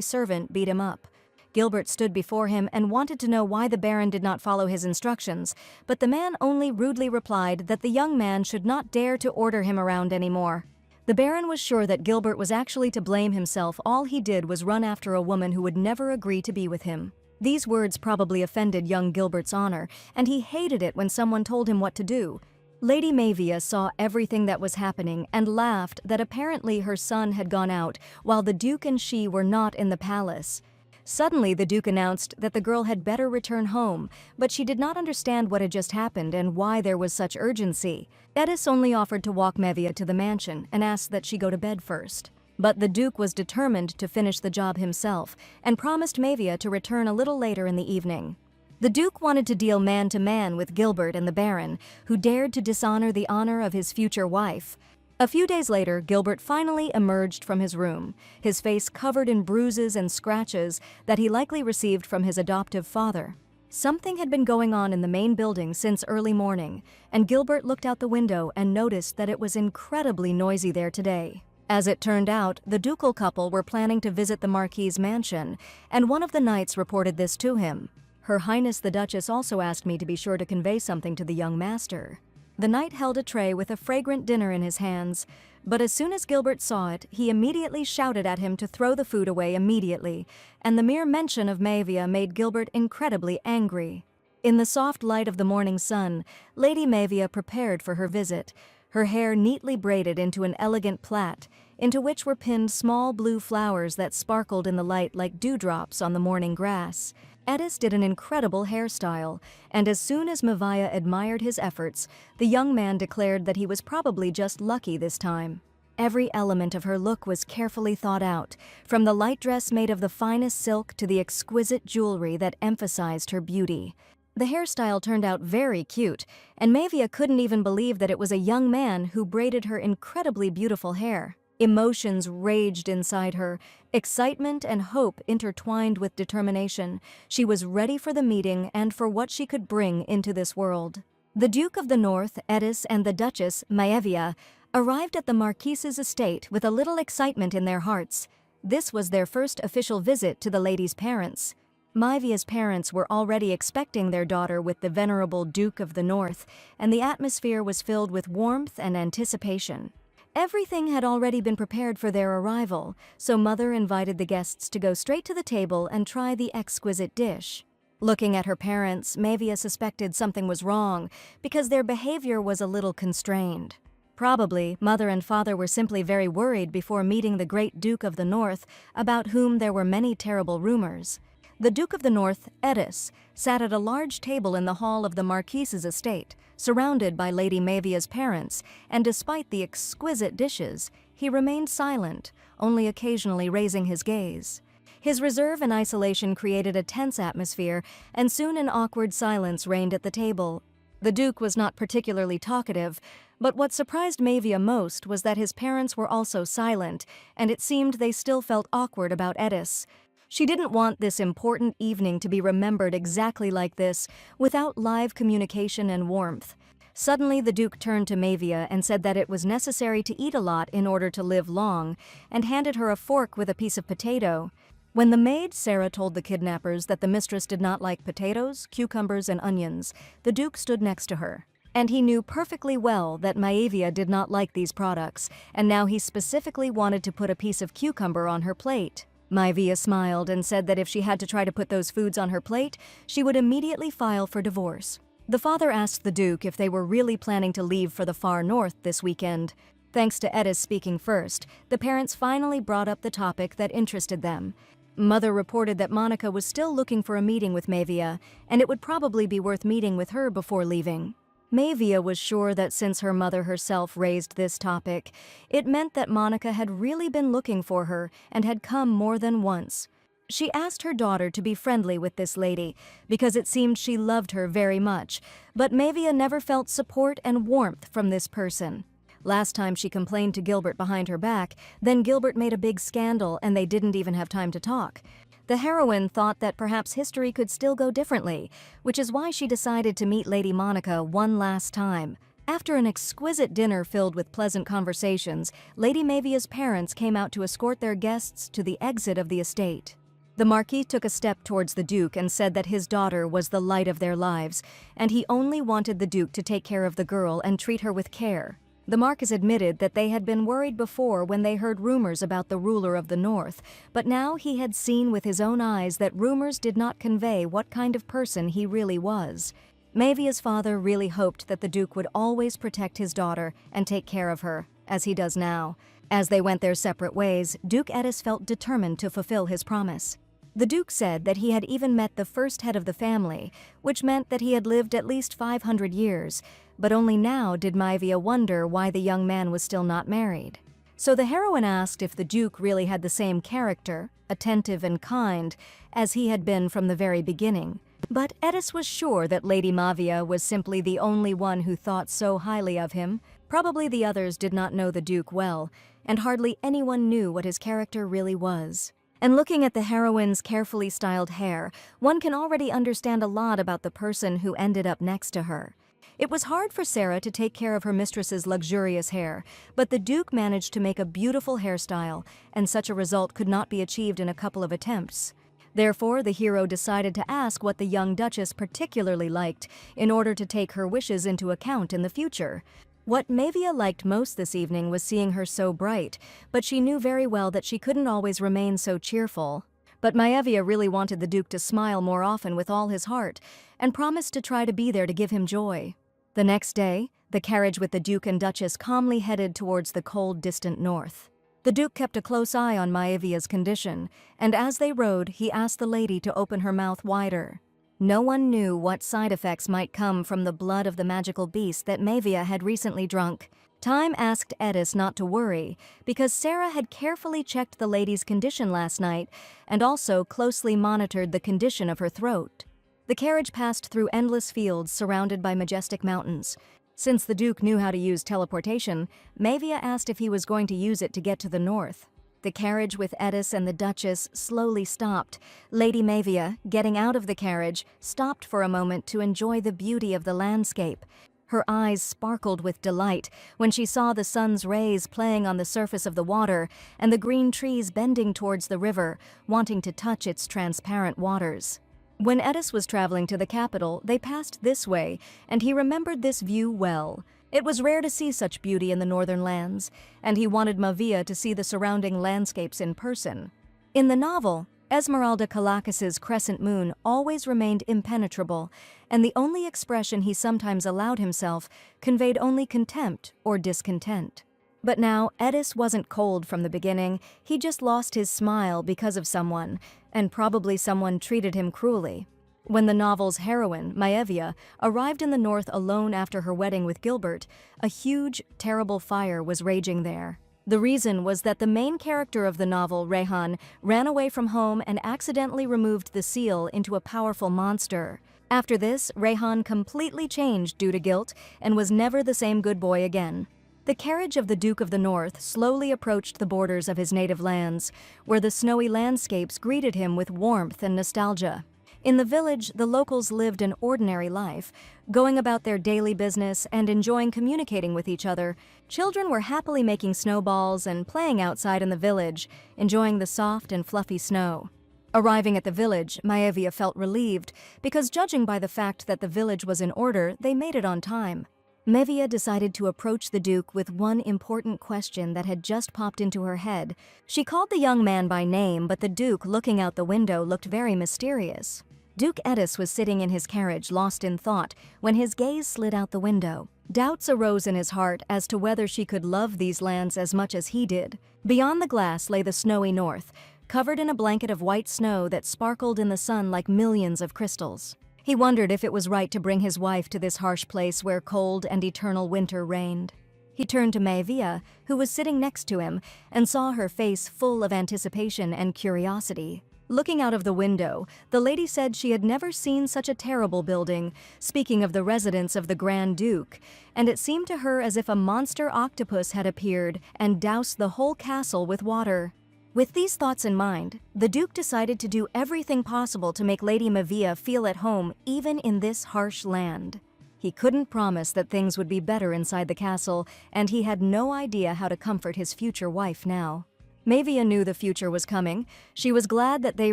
servant beat him up. Gilbert stood before him and wanted to know why the Baron did not follow his instructions, but the man only rudely replied that the young man should not dare to order him around anymore. The Baron was sure that Gilbert was actually to blame himself. All he did was run after a woman who would never agree to be with him. These words probably offended young Gilbert's honor, and he hated it when someone told him what to do. Lady Mavia saw everything that was happening and laughed that apparently her son had gone out while the Duke and she were not in the palace. Suddenly, the Duke announced that the girl had better return home, but she did not understand what had just happened and why there was such urgency. Edis only offered to walk Mavia to the mansion and asked that she go to bed first. But the Duke was determined to finish the job himself and promised Mavia to return a little later in the evening. The Duke wanted to deal man-to-man with Gilbert and the Baron, who dared to dishonor the honor of his future wife. A few days later, Gilbert finally emerged from his room, his face covered in bruises and scratches that he likely received from his adoptive father. Something had been going on in the main building since early morning, and Gilbert looked out the window and noticed that it was incredibly noisy there today. As it turned out, the ducal couple were planning to visit the Marquis's mansion, and one of the knights reported this to him. Her Highness the Duchess also asked me to be sure to convey something to the young master. The knight held a tray with a fragrant dinner in his hands, but as soon as Gilbert saw it, he immediately shouted at him to throw the food away immediately, and the mere mention of Mavia made Gilbert incredibly angry. In the soft light of the morning sun, Lady Mavia prepared for her visit, her hair neatly braided into an elegant plait, into which were pinned small blue flowers that sparkled in the light like dewdrops on the morning grass. Edis did an incredible hairstyle, and as soon as Mavia admired his efforts, the young man declared that he was probably just lucky this time. Every element of her look was carefully thought out, from the light dress made of the finest silk to the exquisite jewelry that emphasized her beauty. The hairstyle turned out very cute, and Mavia couldn't even believe that it was a young man who braided her incredibly beautiful hair. Emotions raged inside her, excitement and hope intertwined with determination. She was ready for the meeting and for what she could bring into this world. The Duke of the North, Edis, and the Duchess, Maevia, arrived at the Marquis's estate with a little excitement in their hearts. This was their first official visit to the lady's parents. Maevia's parents were already expecting their daughter with the venerable Duke of the North, and the atmosphere was filled with warmth and anticipation. Everything had already been prepared for their arrival, so Mother invited the guests to go straight to the table and try the exquisite dish. Looking at her parents, Mavia suspected something was wrong because their behavior was a little constrained. Probably, Mother and Father were simply very worried before meeting the great Duke of the North, about whom there were many terrible rumors. The Duke of the North, Edis, sat at a large table in the hall of the Marquis's estate, surrounded by Lady Mavia's parents, and despite the exquisite dishes, he remained silent, only occasionally raising his gaze. His reserve and isolation created a tense atmosphere, and soon an awkward silence reigned at the table. The Duke was not particularly talkative, but what surprised Mavia most was that his parents were also silent, and it seemed they still felt awkward about Edis. She didn't want this important evening to be remembered exactly like this, without live communication and warmth. Suddenly, the Duke turned to Mavia and said that it was necessary to eat a lot in order to live long, and handed her a fork with a piece of potato. When the maid Sarah told the kidnappers that the mistress did not like potatoes, cucumbers, and onions, the Duke stood next to her. And he knew perfectly well that Maevia did not like these products, and now he specifically wanted to put a piece of cucumber on her plate. Maevia smiled and said that if she had to try to put those foods on her plate, she would immediately file for divorce. The father asked the Duke if they were really planning to leave for the far north this weekend. Thanks to Edis speaking first, the parents finally brought up the topic that interested them. Mother reported that Monica was still looking for a meeting with Maevia, and it would probably be worth meeting with her before leaving. Maevia was sure that since her mother herself raised this topic, it meant that Monica had really been looking for her and had come more than once. She asked her daughter to be friendly with this lady, because it seemed she loved her very much, but Mavia never felt support and warmth from this person. Last time she complained to Gilbert behind her back, then Gilbert made a big scandal and they didn't even have time to talk. The heroine thought that perhaps history could still go differently, which is why she decided to meet Lady Monica one last time. After an exquisite dinner filled with pleasant conversations, Lady Mavia's parents came out to escort their guests to the exit of the estate. The Marquis took a step towards the Duke and said that his daughter was the light of their lives, and he only wanted the Duke to take care of the girl and treat her with care. The Marquis admitted that they had been worried before when they heard rumors about the ruler of the North, but now he had seen with his own eyes that rumors did not convey what kind of person he really was. Mavia's father really hoped that the Duke would always protect his daughter and take care of her, as he does now. As they went their separate ways, Duke Eddis felt determined to fulfill his promise. The Duke said that he had even met the first head of the family, which meant that he had lived at least 500 years, but only now did Maivia wonder why the young man was still not married. So the heroine asked if the Duke really had the same character, attentive and kind, as he had been from the very beginning. But Eddis was sure that Lady Mavia was simply the only one who thought so highly of him. Probably the others did not know the Duke well, and hardly anyone knew what his character really was. And looking at the heroine's carefully styled hair, one can already understand a lot about the person who ended up next to her. It was hard for Sarah to take care of her mistress's luxurious hair, but the Duke managed to make a beautiful hairstyle, and such a result could not be achieved in a couple of attempts. Therefore, the hero decided to ask what the young Duchess particularly liked in order to take her wishes into account in the future. What Mavia liked most this evening was seeing her so bright, but she knew very well that she couldn't always remain so cheerful. But Maevia really wanted the Duke to smile more often with all his heart, and promised to try to be there to give him joy. The next day, the carriage with the Duke and Duchess calmly headed towards the cold, distant north. The Duke kept a close eye on Maevia's condition, and as they rode, he asked the lady to open her mouth wider. No one knew what side effects might come from the blood of the magical beast that Maevia had recently drunk. Time asked Eddis not to worry, because Sarah had carefully checked the lady's condition last night and also closely monitored the condition of her throat. The carriage passed through endless fields surrounded by majestic mountains. Since the Duke knew how to use teleportation, Maevia asked if he was going to use it to get to the north. The carriage with Eddis and the Duchess slowly stopped. Lady Maevia, getting out of the carriage, stopped for a moment to enjoy the beauty of the landscape. Her eyes sparkled with delight when she saw the sun's rays playing on the surface of the water and the green trees bending towards the river, wanting to touch its transparent waters. When Eddis was traveling to the capital, they passed this way, and he remembered this view well. It was rare to see such beauty in the northern lands, and he wanted Mavia to see the surrounding landscapes in person. In the novel, Esmeralda Calacas's crescent moon always remained impenetrable, and the only expression he sometimes allowed himself conveyed only contempt or discontent. But now, Eddis wasn't cold from the beginning, he just lost his smile because of someone, and probably someone treated him cruelly. When the novel's heroine, Maevia, arrived in the north alone after her wedding with Gilbert, a huge, terrible fire was raging there. The reason was that the main character of the novel, Rehan, ran away from home and accidentally removed the seal into a powerful monster. After this, Rehan completely changed due to guilt and was never the same good boy again. The carriage of the Duke of the North slowly approached the borders of his native lands, where the snowy landscapes greeted him with warmth and nostalgia. In the village, the locals lived an ordinary life, going about their daily business and enjoying communicating with each other. Children were happily making snowballs and playing outside in the village, enjoying the soft and fluffy snow. Arriving at the village, Maevia felt relieved, because judging by the fact that the village was in order, they made it on time. Maevia decided to approach the Duke with one important question that had just popped into her head. She called the young man by name, but the Duke, looking out the window, looked very mysterious. Duke Eddis was sitting in his carriage, lost in thought, when his gaze slid out the window. Doubts arose in his heart as to whether she could love these lands as much as he did. Beyond the glass lay the snowy north, covered in a blanket of white snow that sparkled in the sun like millions of crystals. He wondered if it was right to bring his wife to this harsh place where cold and eternal winter reigned. He turned to Maevia, who was sitting next to him, and saw her face full of anticipation and curiosity. Looking out of the window, the lady said she had never seen such a terrible building, speaking of the residence of the Grand Duke, and it seemed to her as if a monster octopus had appeared and doused the whole castle with water. With these thoughts in mind, the Duke decided to do everything possible to make Lady Mavia feel at home even in this harsh land. He couldn't promise that things would be better inside the castle, and he had no idea how to comfort his future wife now. Mavia knew the future was coming. She was glad that they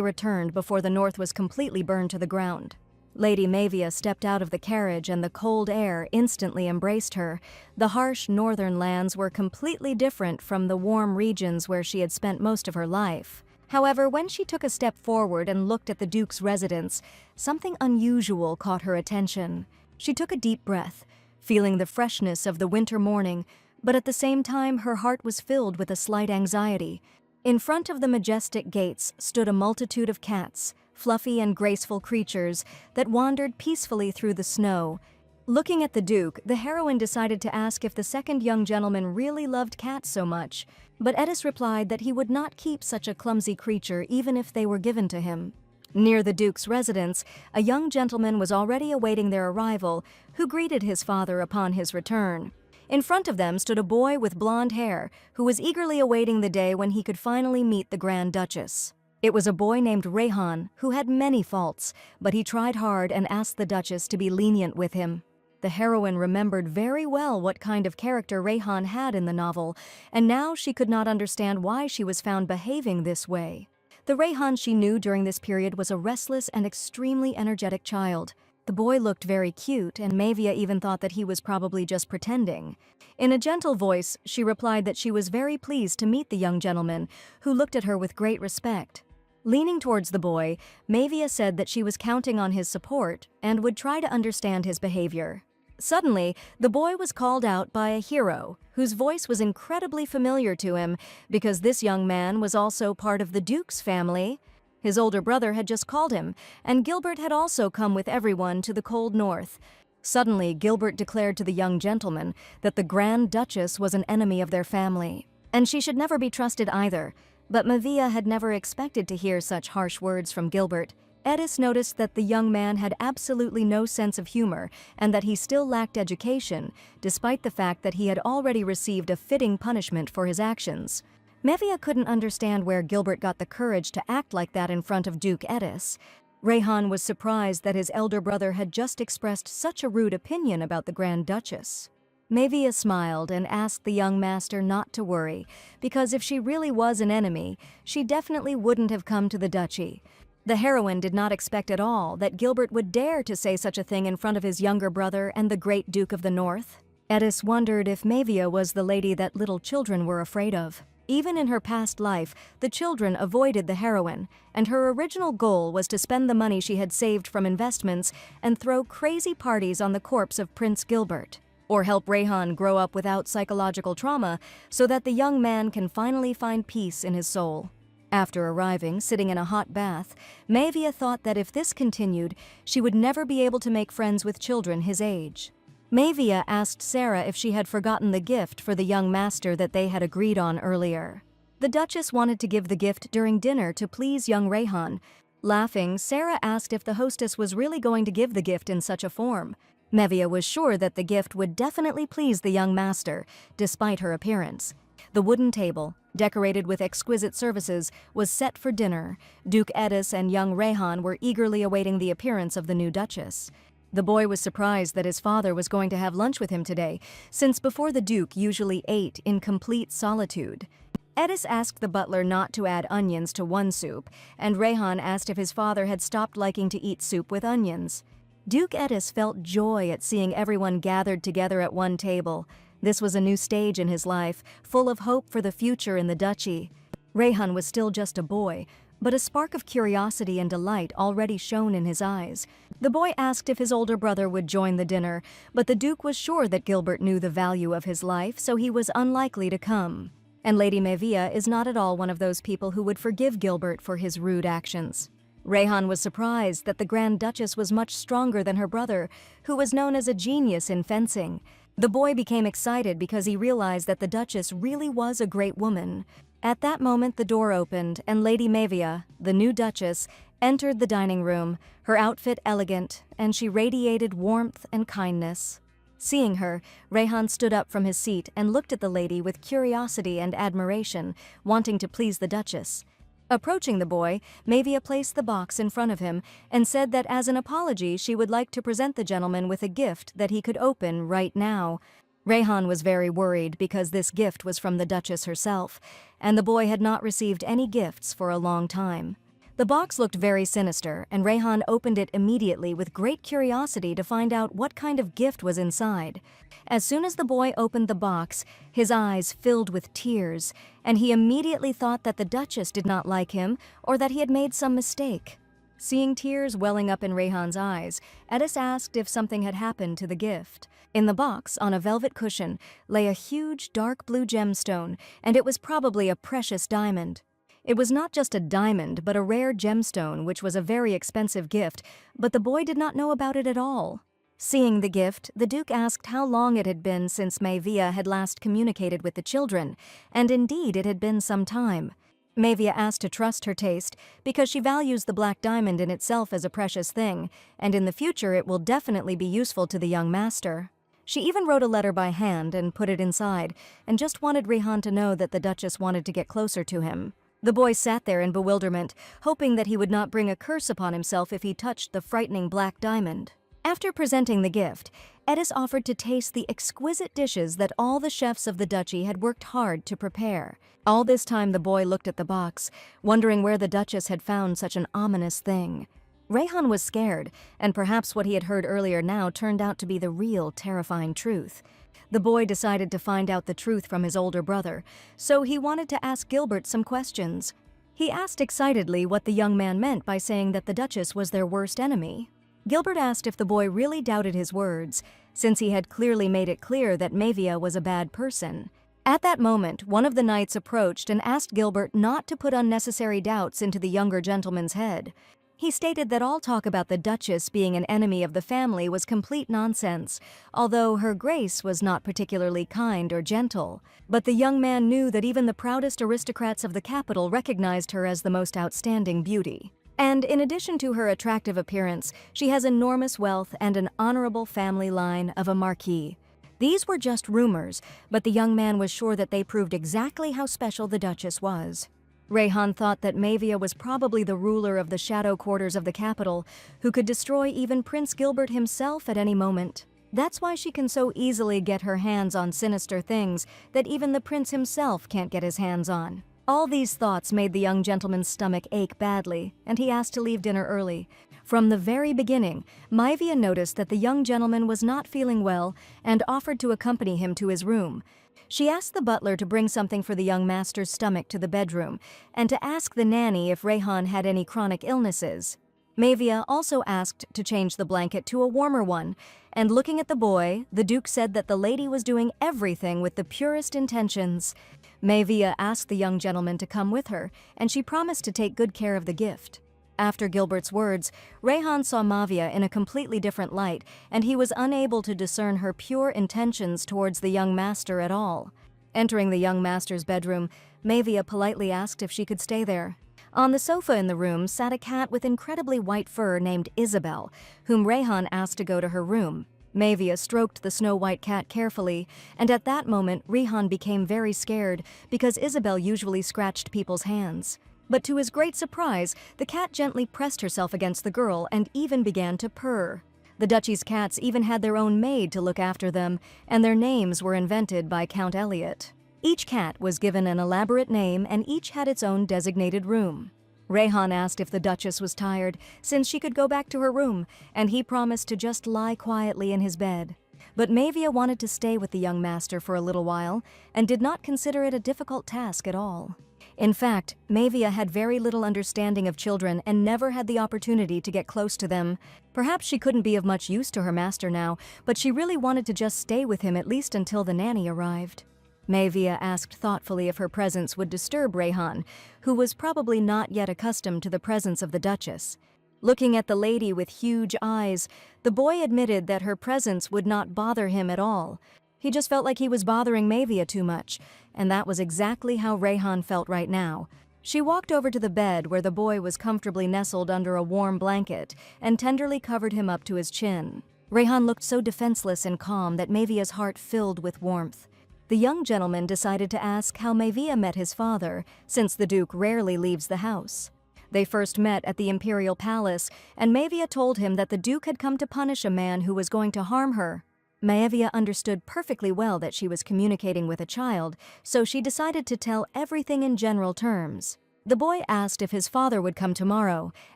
returned before the north was completely burned to the ground. Lady Mavia stepped out of the carriage and the cold air instantly embraced her. The harsh northern lands were completely different from the warm regions where she had spent most of her life. However, when she took a step forward and looked at the Duke's residence, something unusual caught her attention. She took a deep breath, feeling the freshness of the winter morning, but at the same time her heart was filled with a slight anxiety. In front of the majestic gates stood a multitude of cats, fluffy and graceful creatures that wandered peacefully through the snow. Looking at the Duke, the heroine decided to ask if the second young gentleman really loved cats so much, but Edis replied that he would not keep such a clumsy creature even if they were given to him. Near the Duke's residence, a young gentleman was already awaiting their arrival, who greeted his father upon his return. In front of them stood a boy with blonde hair, who was eagerly awaiting the day when he could finally meet the Grand Duchess. It was a boy named Rayhan, who had many faults, but he tried hard and asked the Duchess to be lenient with him. The heroine remembered very well what kind of character Rayhan had in the novel, and now she could not understand why she was found behaving this way. The Rayhan she knew during this period was a restless and extremely energetic child. The boy looked very cute, and Mavia even thought that he was probably just pretending. In a gentle voice, she replied that she was very pleased to meet the young gentleman, who looked at her with great respect. Leaning towards the boy, Mavia said that she was counting on his support and would try to understand his behavior. Suddenly, the boy was called out by a hero, whose voice was incredibly familiar to him because this young man was also part of the Duke's family. His older brother had just called him, and Gilbert had also come with everyone to the cold north. Suddenly, Gilbert declared to the young gentleman that the Grand Duchess was an enemy of their family, and she should never be trusted either. But Mavia had never expected to hear such harsh words from Gilbert. Edis noticed that the young man had absolutely no sense of humor and that he still lacked education, despite the fact that he had already received a fitting punishment for his actions. Mavia couldn't understand where Gilbert got the courage to act like that in front of Duke Edis. Rayhan was surprised that his elder brother had just expressed such a rude opinion about the Grand Duchess. Mavia smiled and asked the young master not to worry, because if she really was an enemy, she definitely wouldn't have come to the duchy. The heroine did not expect at all that Gilbert would dare to say such a thing in front of his younger brother and the great Duke of the North. Edis wondered if Mavia was the lady that little children were afraid of. Even in her past life, the children avoided the heroine, and her original goal was to spend the money she had saved from investments and throw crazy parties on the corpse of Prince Gilbert, or help Rayhan grow up without psychological trauma so that the young man can finally find peace in his soul. After arriving, sitting in a hot bath, Mavia thought that if this continued, she would never be able to make friends with children his age. Mavia asked Sarah if she had forgotten the gift for the young master that they had agreed on earlier. The Duchess wanted to give the gift during dinner to please young Rayhan. Laughing, Sarah asked if the hostess was really going to give the gift in such a form. Mavia was sure that the gift would definitely please the young master, despite her appearance. The wooden table, decorated with exquisite services, was set for dinner. Duke Edis and young Rayhan were eagerly awaiting the appearance of the new Duchess. The boy was surprised that his father was going to have lunch with him today, since before the Duke usually ate in complete solitude. Edis asked the butler not to add onions to one soup, and Rayhan asked if his father had stopped liking to eat soup with onions. Duke Edis felt joy at seeing everyone gathered together at one table. This was a new stage in his life, full of hope for the future in the duchy. Rayhan was still just a boy, but a spark of curiosity and delight already shone in his eyes. The boy asked if his older brother would join the dinner, but the Duke was sure that Gilbert knew the value of his life, so he was unlikely to come. And Lady Mavia is not at all one of those people who would forgive Gilbert for his rude actions. Rayhan was surprised that the Grand Duchess was much stronger than her brother, who was known as a genius in fencing. The boy became excited because he realized that the Duchess really was a great woman. At that moment the door opened and Lady Mavia, the new Duchess, entered the dining room, her outfit elegant, and she radiated warmth and kindness. Seeing her, Rayhan stood up from his seat and looked at the lady with curiosity and admiration, wanting to please the Duchess. Approaching the boy, Mavia placed the box in front of him and said that as an apology she would like to present the gentleman with a gift that he could open right now. Rayhan was very worried because this gift was from the Duchess herself, and the boy had not received any gifts for a long time. The box looked very sinister, and Rayhan opened it immediately with great curiosity to find out what kind of gift was inside. As soon as the boy opened the box, his eyes filled with tears, and he immediately thought that the Duchess did not like him or that he had made some mistake. Seeing tears welling up in Rayhan's eyes, Edis asked if something had happened to the gift. In the box, on a velvet cushion, lay a huge dark blue gemstone, and it was probably a precious diamond. It was not just a diamond, but a rare gemstone, which was a very expensive gift, but the boy did not know about it at all. Seeing the gift, the Duke asked how long it had been since Mavia had last communicated with the children, and indeed it had been some time. Mavia asked to trust her taste because she values the black diamond in itself as a precious thing, and in the future it will definitely be useful to the young master. She even wrote a letter by hand and put it inside, and just wanted Rayhan to know that the Duchess wanted to get closer to him. The boy sat there in bewilderment, hoping that he would not bring a curse upon himself if he touched the frightening black diamond. After presenting the gift, Edis offered to taste the exquisite dishes that all the chefs of the duchy had worked hard to prepare. All this time the boy looked at the box, wondering where the Duchess had found such an ominous thing. Rayhan was scared, and perhaps what he had heard earlier now turned out to be the real terrifying truth. The boy decided to find out the truth from his older brother, so he wanted to ask Gilbert some questions. He asked excitedly what the young man meant by saying that the Duchess was their worst enemy. Gilbert asked if the boy really doubted his words, since he had clearly made it clear that Mavia was a bad person. At that moment, one of the knights approached and asked Gilbert not to put unnecessary doubts into the younger gentleman's head. He stated that all talk about the Duchess being an enemy of the family was complete nonsense, although her grace was not particularly kind or gentle. But the young man knew that even the proudest aristocrats of the capital recognized her as the most outstanding beauty. And in addition to her attractive appearance, she has enormous wealth and an honorable family line of a marquis. These were just rumors, but the young man was sure that they proved exactly how special the Duchess was. Rayhan thought that Mavia was probably the ruler of the shadow quarters of the capital, who could destroy even Prince Gilbert himself at any moment. That's why she can so easily get her hands on sinister things that even the prince himself can't get his hands on. All these thoughts made the young gentleman's stomach ache badly, and he asked to leave dinner early. From the very beginning, Mavia noticed that the young gentleman was not feeling well and offered to accompany him to his room. She asked the butler to bring something for the young master's stomach to the bedroom, and to ask the nanny if Rayhan had any chronic illnesses. Mavia also asked to change the blanket to a warmer one, and looking at the boy, the Duke said that the lady was doing everything with the purest intentions. Mavia asked the young gentleman to come with her, and she promised to take good care of the gift. After Gilbert's words, Rayhan saw Mavia in a completely different light, and he was unable to discern her pure intentions towards the young master at all. Entering the young master's bedroom, Mavia politely asked if she could stay there. On the sofa in the room sat a cat with incredibly white fur named Isabel, whom Rayhan asked to go to her room. Mavia stroked the snow-white cat carefully, and at that moment Rayhan became very scared because Isabel usually scratched people's hands. But to his great surprise, the cat gently pressed herself against the girl and even began to purr. The duchy's cats even had their own maid to look after them, and their names were invented by Count Elliot. Each cat was given an elaborate name, and each had its own designated room. Rayhan asked if the Duchess was tired, since she could go back to her room, and he promised to just lie quietly in his bed. But Mavia wanted to stay with the young master for a little while, and did not consider it a difficult task at all. In fact, Mavia had very little understanding of children and never had the opportunity to get close to them. Perhaps she couldn't be of much use to her master now, but she really wanted to just stay with him at least until the nanny arrived. Mavia asked thoughtfully if her presence would disturb Rayhan, who was probably not yet accustomed to the presence of the Duchess. Looking at the lady with huge eyes, the boy admitted that her presence would not bother him at all. He just felt like he was bothering Mavia too much, and that was exactly how Rayhan felt right now. She walked over to the bed where the boy was comfortably nestled under a warm blanket and tenderly covered him up to his chin. Rayhan looked so defenseless and calm that Mavia's heart filled with warmth. The young gentleman decided to ask how Mavia met his father, since the Duke rarely leaves the house. They first met at the Imperial Palace, and Mavia told him that the Duke had come to punish a man who was going to harm her. Mavia understood perfectly well that she was communicating with a child, so she decided to tell everything in general terms. The boy asked if his father would come tomorrow,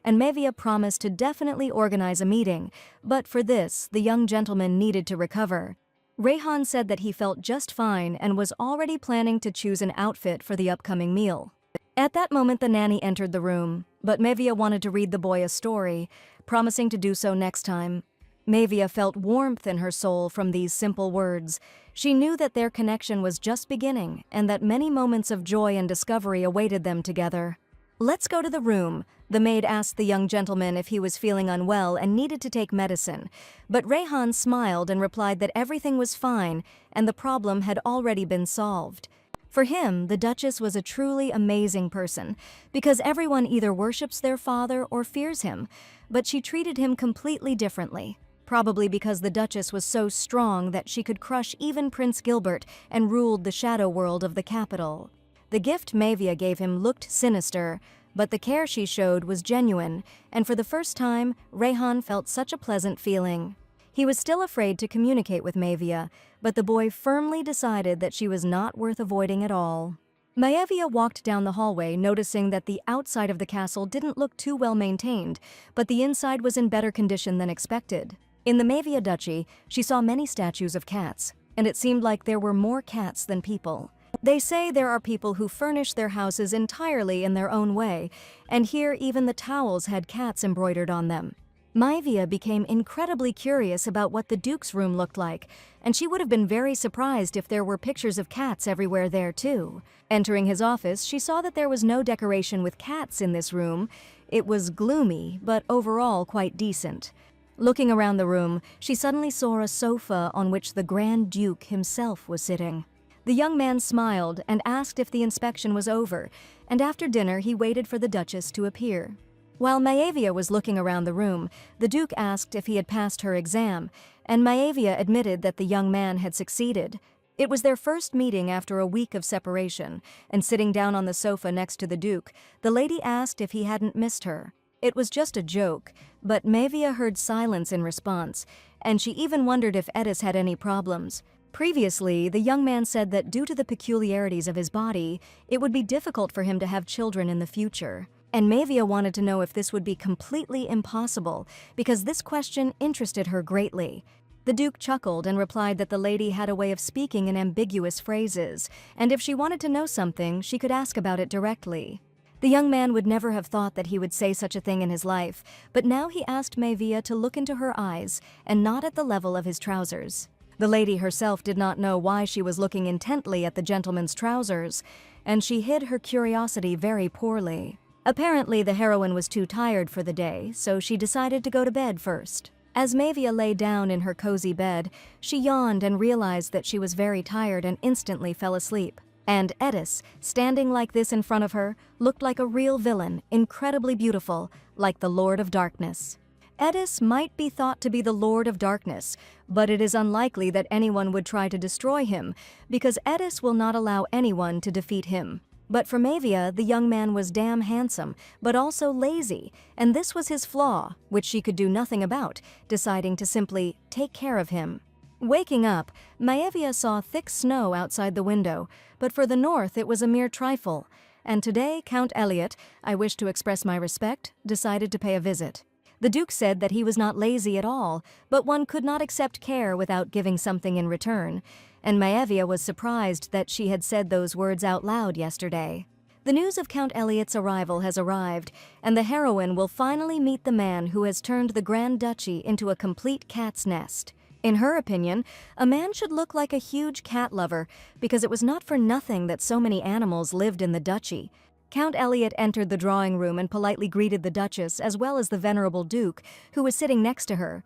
and Mavia promised to definitely organize a meeting, but for this, the young gentleman needed to recover. Rayhan said that he felt just fine and was already planning to choose an outfit for the upcoming meal. At that moment, the nanny entered the room, but Mavia wanted to read the boy a story, promising to do so next time. Mavia felt warmth in her soul from these simple words. She knew that their connection was just beginning and that many moments of joy and discovery awaited them together. "Let's go to the room," the maid asked the young gentleman if he was feeling unwell and needed to take medicine, but Rayhan smiled and replied that everything was fine and the problem had already been solved. For him, the Duchess was a truly amazing person, because everyone either worships their father or fears him, but she treated him completely differently. Probably because the Duchess was so strong that she could crush even Prince Gilbert and ruled the shadow world of the capital. The gift Mavia gave him looked sinister, but the care she showed was genuine, and for the first time, Rayhan felt such a pleasant feeling. He was still afraid to communicate with Mavia, but the boy firmly decided that she was not worth avoiding at all. Mavia walked down the hallway, noticing that the outside of the castle didn't look too well maintained, but the inside was in better condition than expected. In the Mavia Duchy, she saw many statues of cats, and it seemed like there were more cats than people. They say there are people who furnish their houses entirely in their own way, and here even the towels had cats embroidered on them. Mavia became incredibly curious about what the Duke's room looked like, and she would have been very surprised if there were pictures of cats everywhere there too. Entering his office, she saw that there was no decoration with cats in this room. It was gloomy, but overall quite decent. Looking around the room, she suddenly saw a sofa on which the Grand Duke himself was sitting. The young man smiled and asked if the inspection was over, and after dinner he waited for the Duchess to appear. While Mavia was looking around the room, the Duke asked if he had passed her exam, and Mavia admitted that the young man had succeeded. It was their first meeting after a week of separation, and sitting down on the sofa next to the Duke, the lady asked if he hadn't missed her. It was just a joke, but Mavia heard silence in response, and she even wondered if Edis had any problems. Previously, the young man said that due to the peculiarities of his body, it would be difficult for him to have children in the future. And Mavia wanted to know if this would be completely impossible, because this question interested her greatly. The Duke chuckled and replied that the lady had a way of speaking in ambiguous phrases, and if she wanted to know something, she could ask about it directly. The young man would never have thought that he would say such a thing in his life, but now he asked Mavia to look into her eyes and not at the level of his trousers. The lady herself did not know why she was looking intently at the gentleman's trousers, and she hid her curiosity very poorly. Apparently, the heroine was too tired for the day, so she decided to go to bed first. As Mavia lay down in her cozy bed, she yawned and realized that she was very tired and instantly fell asleep. And Edis, standing like this in front of her, looked like a real villain, incredibly beautiful, like the Lord of Darkness. Edis might be thought to be the Lord of Darkness, but it is unlikely that anyone would try to destroy him, because Edis will not allow anyone to defeat him. But for Mavia, the young man was damn handsome, but also lazy, and this was his flaw, which she could do nothing about, deciding to simply take care of him. Waking up, Mavia saw thick snow outside the window, but for the north it was a mere trifle, and today Count Elliot, I wish to express my respect, decided to pay a visit. The Duke said that he was not lazy at all, but one could not accept care without giving something in return, and Mavia was surprised that she had said those words out loud yesterday. The news of Count Elliot's arrival has arrived, and the heroine will finally meet the man who has turned the Grand Duchy into a complete cat's nest. In her opinion, a man should look like a huge cat lover, because it was not for nothing that so many animals lived in the duchy. Count Elliot entered the drawing room and politely greeted the Duchess as well as the venerable Duke, who was sitting next to her.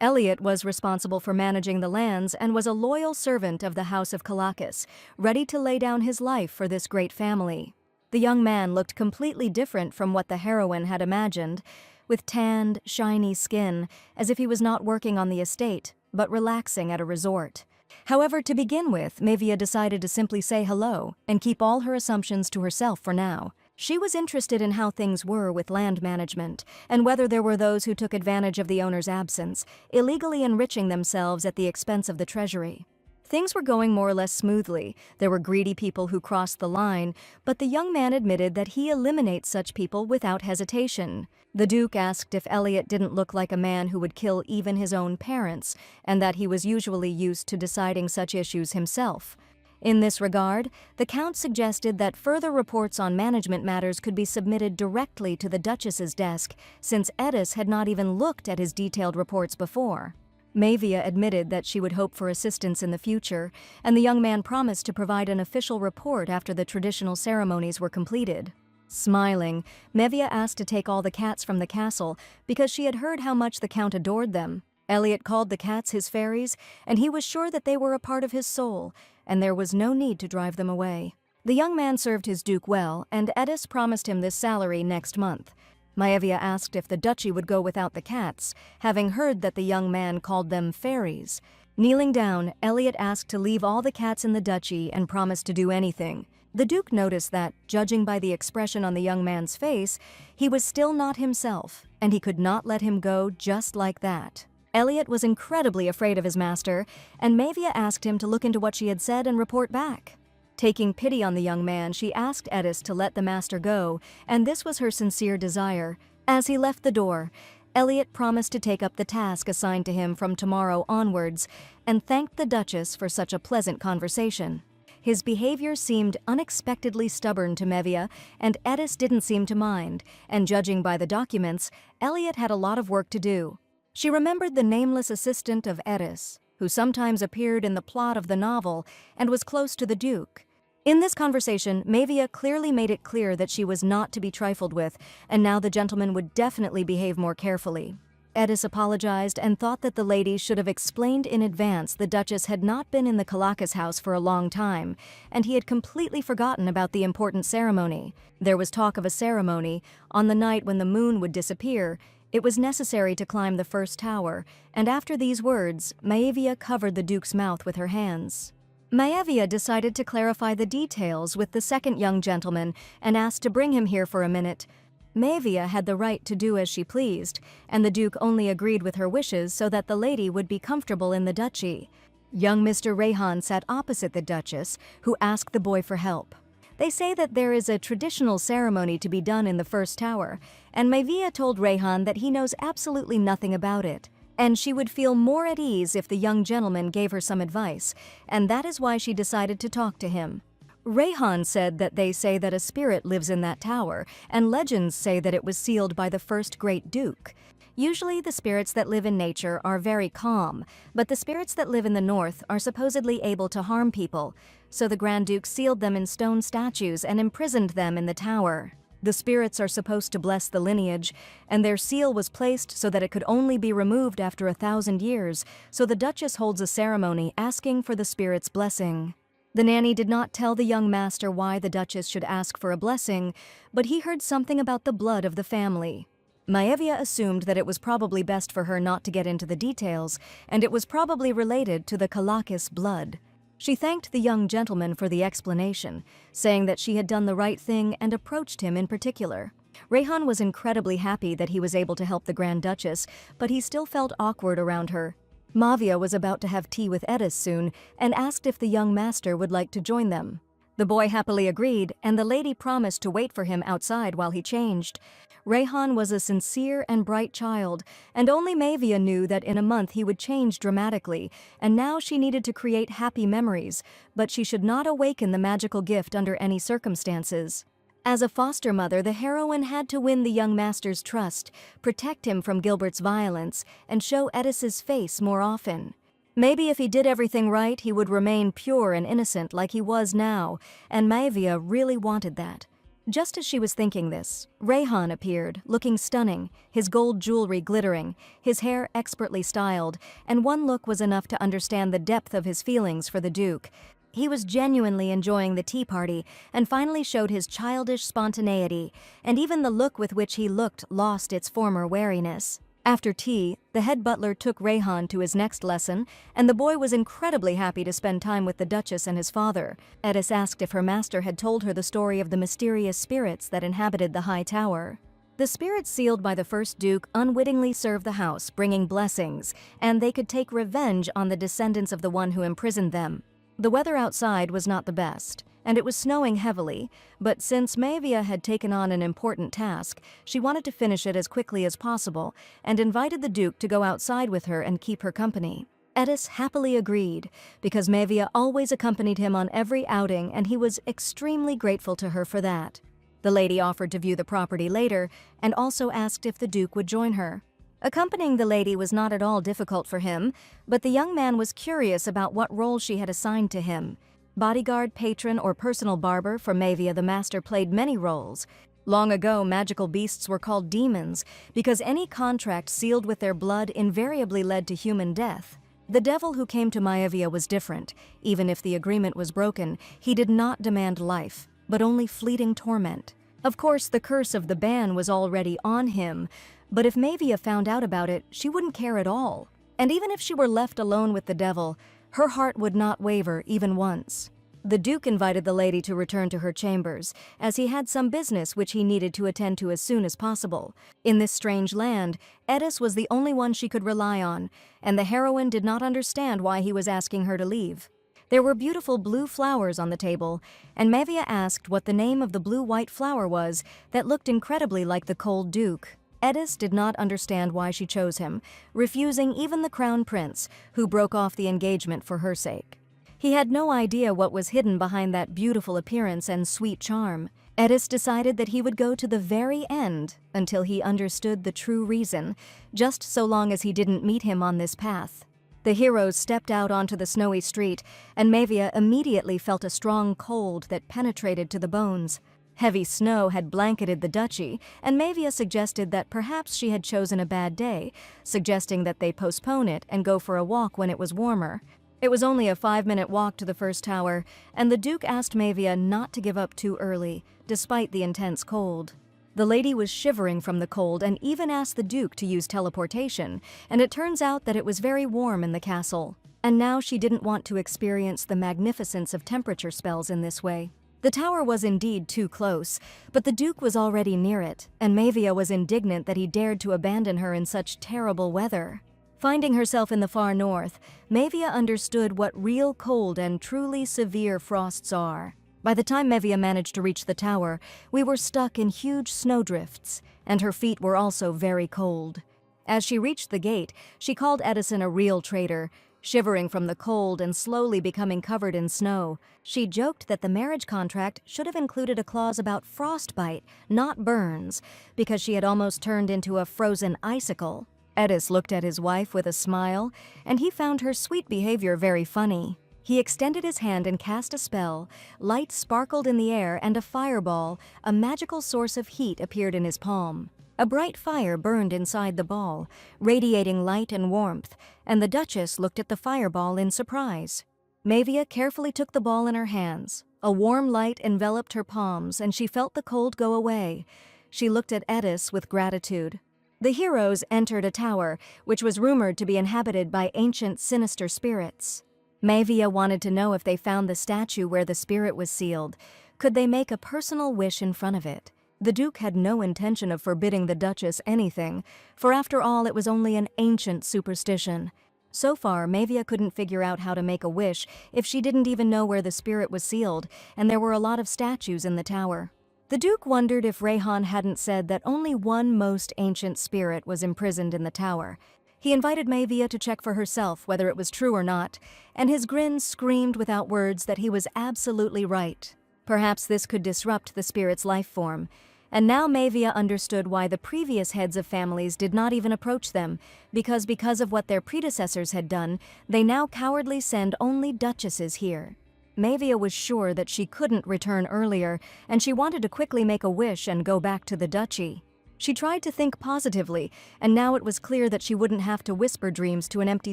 Elliot was responsible for managing the lands and was a loyal servant of the House of Calacas, ready to lay down his life for this great family. The young man looked completely different from what the heroine had imagined, with tanned, shiny skin, as if he was not working on the estate, but relaxing at a resort. However, to begin with, Mavia decided to simply say hello and keep all her assumptions to herself for now. She was interested in how things were with land management, and whether there were those who took advantage of the owner's absence, illegally enriching themselves at the expense of the treasury. Things were going more or less smoothly. There were greedy people who crossed the line, but the young man admitted that he eliminates such people without hesitation. The Duke asked if Elliot didn't look like a man who would kill even his own parents, and that he was usually used to deciding such issues himself. In this regard, the Count suggested that further reports on management matters could be submitted directly to the Duchess's desk, since Edis had not even looked at his detailed reports before. Mavia admitted that she would hope for assistance in the future, and the young man promised to provide an official report after the traditional ceremonies were completed. Smiling, Mavia asked to take all the cats from the castle because she had heard how much the Count adored them. Elliot called the cats his fairies, and he was sure that they were a part of his soul, and there was no need to drive them away. The young man served his duke well, and Edis promised him this salary next month. Maevia asked if the duchy would go without the cats, having heard that the young man called them fairies. Kneeling down, Elliot asked to leave all the cats in the duchy and promised to do anything. The Duke noticed that, judging by the expression on the young man's face, he was still not himself, and he could not let him go just like that. Elliot was incredibly afraid of his master, and Mavia asked him to look into what she had said and report back. Taking pity on the young man, she asked Edis to let the master go, and this was her sincere desire. As he left the door, Elliot promised to take up the task assigned to him from tomorrow onwards, and thanked the Duchess for such a pleasant conversation. His behavior seemed unexpectedly stubborn to Mevia, and Edis didn't seem to mind, and judging by the documents, Elliot had a lot of work to do. She remembered the nameless assistant of Edis, who sometimes appeared in the plot of the novel and was close to the Duke. In this conversation, Mavia clearly made it clear that she was not to be trifled with, and now the gentleman would definitely behave more carefully. Edis apologized and thought that the lady should have explained in advance the Duchess had not been in the Calacas house for a long time, and he had completely forgotten about the important ceremony. There was talk of a ceremony on the night when the moon would disappear. It was necessary to climb the first tower, and after these words, Maevia covered the Duke's mouth with her hands. Maevia decided to clarify the details with the second young gentleman and asked to bring him here for a minute. Maevia had the right to do as she pleased, and the Duke only agreed with her wishes so that the lady would be comfortable in the duchy. Young Mr. Rayhan sat opposite the Duchess, who asked the boy for help. They say that there is a traditional ceremony to be done in the first tower, and Maevia told Rayhan that he knows absolutely nothing about it, and she would feel more at ease if the young gentleman gave her some advice, and that is why she decided to talk to him. Rayhan said that they say that a spirit lives in that tower, and legends say that it was sealed by the first great duke. Usually the spirits that live in nature are very calm, but the spirits that live in the north are supposedly able to harm people, so the Grand Duke sealed them in stone statues and imprisoned them in the tower. The spirits are supposed to bless the lineage, and their seal was placed so that it could only be removed after 1,000 years, so the Duchess holds a ceremony asking for the spirit's blessing. The nanny did not tell the young master why the Duchess should ask for a blessing, but he heard something about the blood of the family. Maevia assumed that it was probably best for her not to get into the details, and it was probably related to the Calacas blood. She thanked the young gentleman for the explanation, saying that she had done the right thing and approached him in particular. Rayhan was incredibly happy that he was able to help the Grand Duchess, but he still felt awkward around her. Mavia was about to have tea with Edis soon and asked if the young master would like to join them. The boy happily agreed, and the lady promised to wait for him outside while he changed. Rayhan was a sincere and bright child, and only Mavia knew that in a month he would change dramatically, and now she needed to create happy memories, but she should not awaken the magical gift under any circumstances. As a foster mother, the heroine had to win the young master's trust, protect him from Gilbert's violence, and show Edis's face more often. Maybe if he did everything right, he would remain pure and innocent like he was now, and Maevia really wanted that. Just as she was thinking this, Rayhan appeared, looking stunning, his gold jewelry glittering, his hair expertly styled, and one look was enough to understand the depth of his feelings for the Duke. He was genuinely enjoying the tea party and finally showed his childish spontaneity, and even the look with which he looked lost its former wariness. After tea, the head butler took Rayhan to his next lesson, and the boy was incredibly happy to spend time with the Duchess and his father. Edis asked if her master had told her the story of the mysterious spirits that inhabited the high tower. The spirits sealed by the first Duke unwittingly served the house, bringing blessings, and they could take revenge on the descendants of the one who imprisoned them. The weather outside was not the best, and it was snowing heavily, but since Mavia had taken on an important task, she wanted to finish it as quickly as possible and invited the Duke to go outside with her and keep her company. Edis happily agreed, because Mavia always accompanied him on every outing and he was extremely grateful to her for that. The lady offered to view the property later and also asked if the Duke would join her. Accompanying the lady was not at all difficult for him, but the young man was curious about what role she had assigned to him. Bodyguard, patron, or personal barber, for Mavia the master played many roles. Long ago, magical beasts were called demons, because any contract sealed with their blood invariably led to human death. The devil who came to Maevia was different. Even if the agreement was broken, he did not demand life, but only fleeting torment. Of course, the curse of the ban was already on him, but if Mavia found out about it, she wouldn't care at all. And even if she were left alone with the devil, her heart would not waver even once. The Duke invited the lady to return to her chambers, as he had some business which he needed to attend to as soon as possible. In this strange land, Edis was the only one she could rely on, and the heroine did not understand why he was asking her to leave. There were beautiful blue flowers on the table, and Mavia asked what the name of the blue-white flower was that looked incredibly like the cold Duke. Edis did not understand why she chose him, refusing even the crown prince, who broke off the engagement for her sake. He had no idea what was hidden behind that beautiful appearance and sweet charm. Edis decided that he would go to the very end until he understood the true reason, just so long as he didn't meet him on this path. The heroes stepped out onto the snowy street, and Mavia immediately felt a strong cold that penetrated to the bones. Heavy snow had blanketed the duchy, and Mavia suggested that perhaps she had chosen a bad day, suggesting that they postpone it and go for a walk when it was warmer. It was only a 5-minute walk to the first tower, and the Duke asked Mavia not to give up too early, despite the intense cold. The lady was shivering from the cold and even asked the Duke to use teleportation, and it turns out that it was very warm in the castle. And now she didn't want to experience the magnificence of temperature spells in this way. The tower was indeed too close, but the Duke was already near it, and Mavia was indignant that he dared to abandon her in such terrible weather. Finding herself in the far north, Mavia understood what real cold and truly severe frosts are. By the time Mavia managed to reach the tower, we were stuck in huge snowdrifts, and her feet were also very cold. As she reached the gate, she called Edison a real traitor. Shivering from the cold and slowly becoming covered in snow, she joked that the marriage contract should have included a clause about frostbite, not burns, because she had almost turned into a frozen icicle. Edis looked at his wife with a smile, and he found her sweet behavior very funny. He extended his hand and cast a spell. Light sparkled in the air, and a fireball, a magical source of heat, appeared in his palm. A bright fire burned inside the ball, radiating light and warmth, and the Duchess looked at the fireball in surprise. Mavia carefully took the ball in her hands. A warm light enveloped her palms, and she felt the cold go away. She looked at Edis with gratitude. The heroes entered a tower, which was rumored to be inhabited by ancient sinister spirits. Mavia wanted to know if they found the statue where the spirit was sealed. Could they make a personal wish in front of it? The Duke had no intention of forbidding the Duchess anything, for after all it was only an ancient superstition. So far, Mavia couldn't figure out how to make a wish if she didn't even know where the spirit was sealed, and there were a lot of statues in the tower. The Duke wondered if Rayhan hadn't said that only one most ancient spirit was imprisoned in the tower. He invited Mavia to check for herself whether it was true or not, and his grin screamed without words that he was absolutely right. Perhaps this could disrupt the spirit's life form. And now Mavia understood why the previous heads of families did not even approach them, because of what their predecessors had done, they now cowardly send only duchesses here. Mavia was sure that she couldn't return earlier, and she wanted to quickly make a wish and go back to the duchy. She tried to think positively, and now it was clear that she wouldn't have to whisper dreams to an empty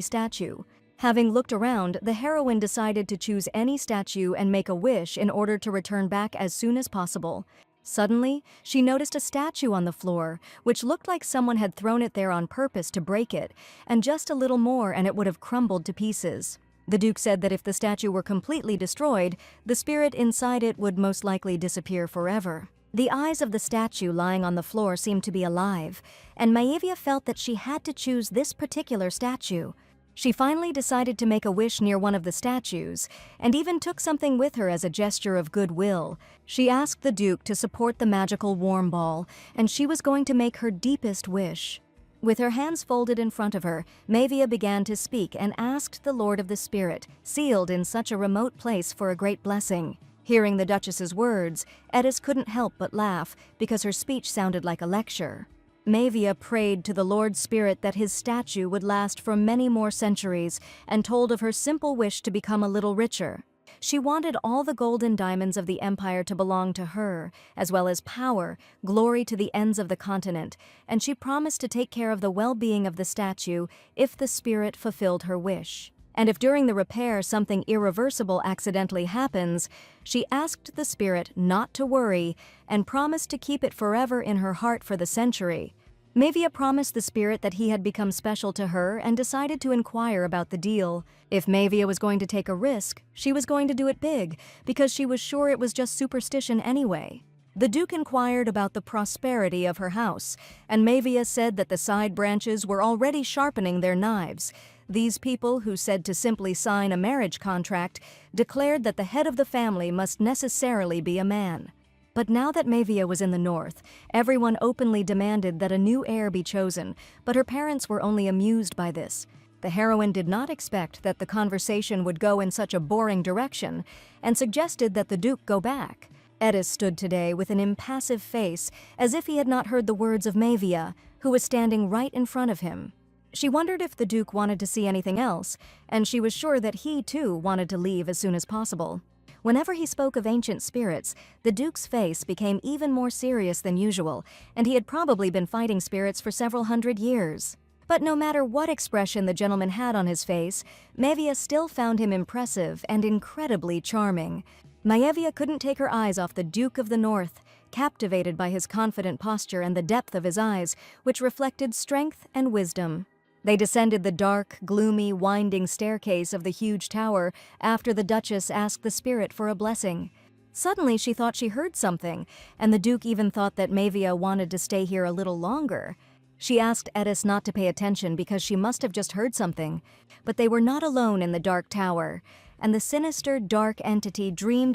statue. Having looked around, the heroine decided to choose any statue and make a wish in order to return back as soon as possible. Suddenly, she noticed a statue on the floor, which looked like someone had thrown it there on purpose to break it, and just a little more and it would have crumbled to pieces. The Duke said that if the statue were completely destroyed, the spirit inside it would most likely disappear forever. The eyes of the statue lying on the floor seemed to be alive, and Maevia felt that she had to choose this particular statue. She finally decided to make a wish near one of the statues, and even took something with her as a gesture of goodwill. She asked the Duke to support the magical warm ball, and she was going to make her deepest wish. With her hands folded in front of her, Maevia began to speak and asked the Lord of the Spirit, sealed in such a remote place, for a great blessing. Hearing the Duchess's words, Edis couldn't help but laugh because her speech sounded like a lecture. Maevia prayed to the Lord Spirit that his statue would last for many more centuries and told of her simple wish to become a little richer. She wanted all the gold and diamonds of the empire to belong to her, as well as power, glory to the ends of the continent, and she promised to take care of the well-being of the statue if the spirit fulfilled her wish. And if during the repair something irreversible accidentally happens, she asked the spirit not to worry and promised to keep it forever in her heart for the century. Maevia promised the spirit that he had become special to her and decided to inquire about the deal. If Maevia was going to take a risk, she was going to do it big, because she was sure it was just superstition anyway. The Duke inquired about the prosperity of her house, and Maevia said that the side branches were already sharpening their knives. These people, who said to simply sign a marriage contract, declared that the head of the family must necessarily be a man. But now that Maevia was in the north, everyone openly demanded that a new heir be chosen, but her parents were only amused by this. The heroine did not expect that the conversation would go in such a boring direction, and suggested that the Duke go back. Edis stood today with an impassive face, as if he had not heard the words of Maevia, who was standing right in front of him. She wondered if the Duke wanted to see anything else, and she was sure that he, too, wanted to leave as soon as possible. Whenever he spoke of ancient spirits, the Duke's face became even more serious than usual, and he had probably been fighting spirits for several hundred years. But no matter what expression the gentleman had on his face, Maevia still found him impressive and incredibly charming. Maevia couldn't take her eyes off the Duke of the North, captivated by his confident posture and the depth of his eyes, which reflected strength and wisdom. They descended the dark, gloomy, winding staircase of the huge tower after the Duchess asked the spirit for a blessing. Suddenly she thought she heard something, and the Duke even thought that Maevia wanted to stay here a little longer. She asked Edis not to pay attention because she must have just heard something. But they were not alone in the dark tower, and the sinister, dark entity dreamed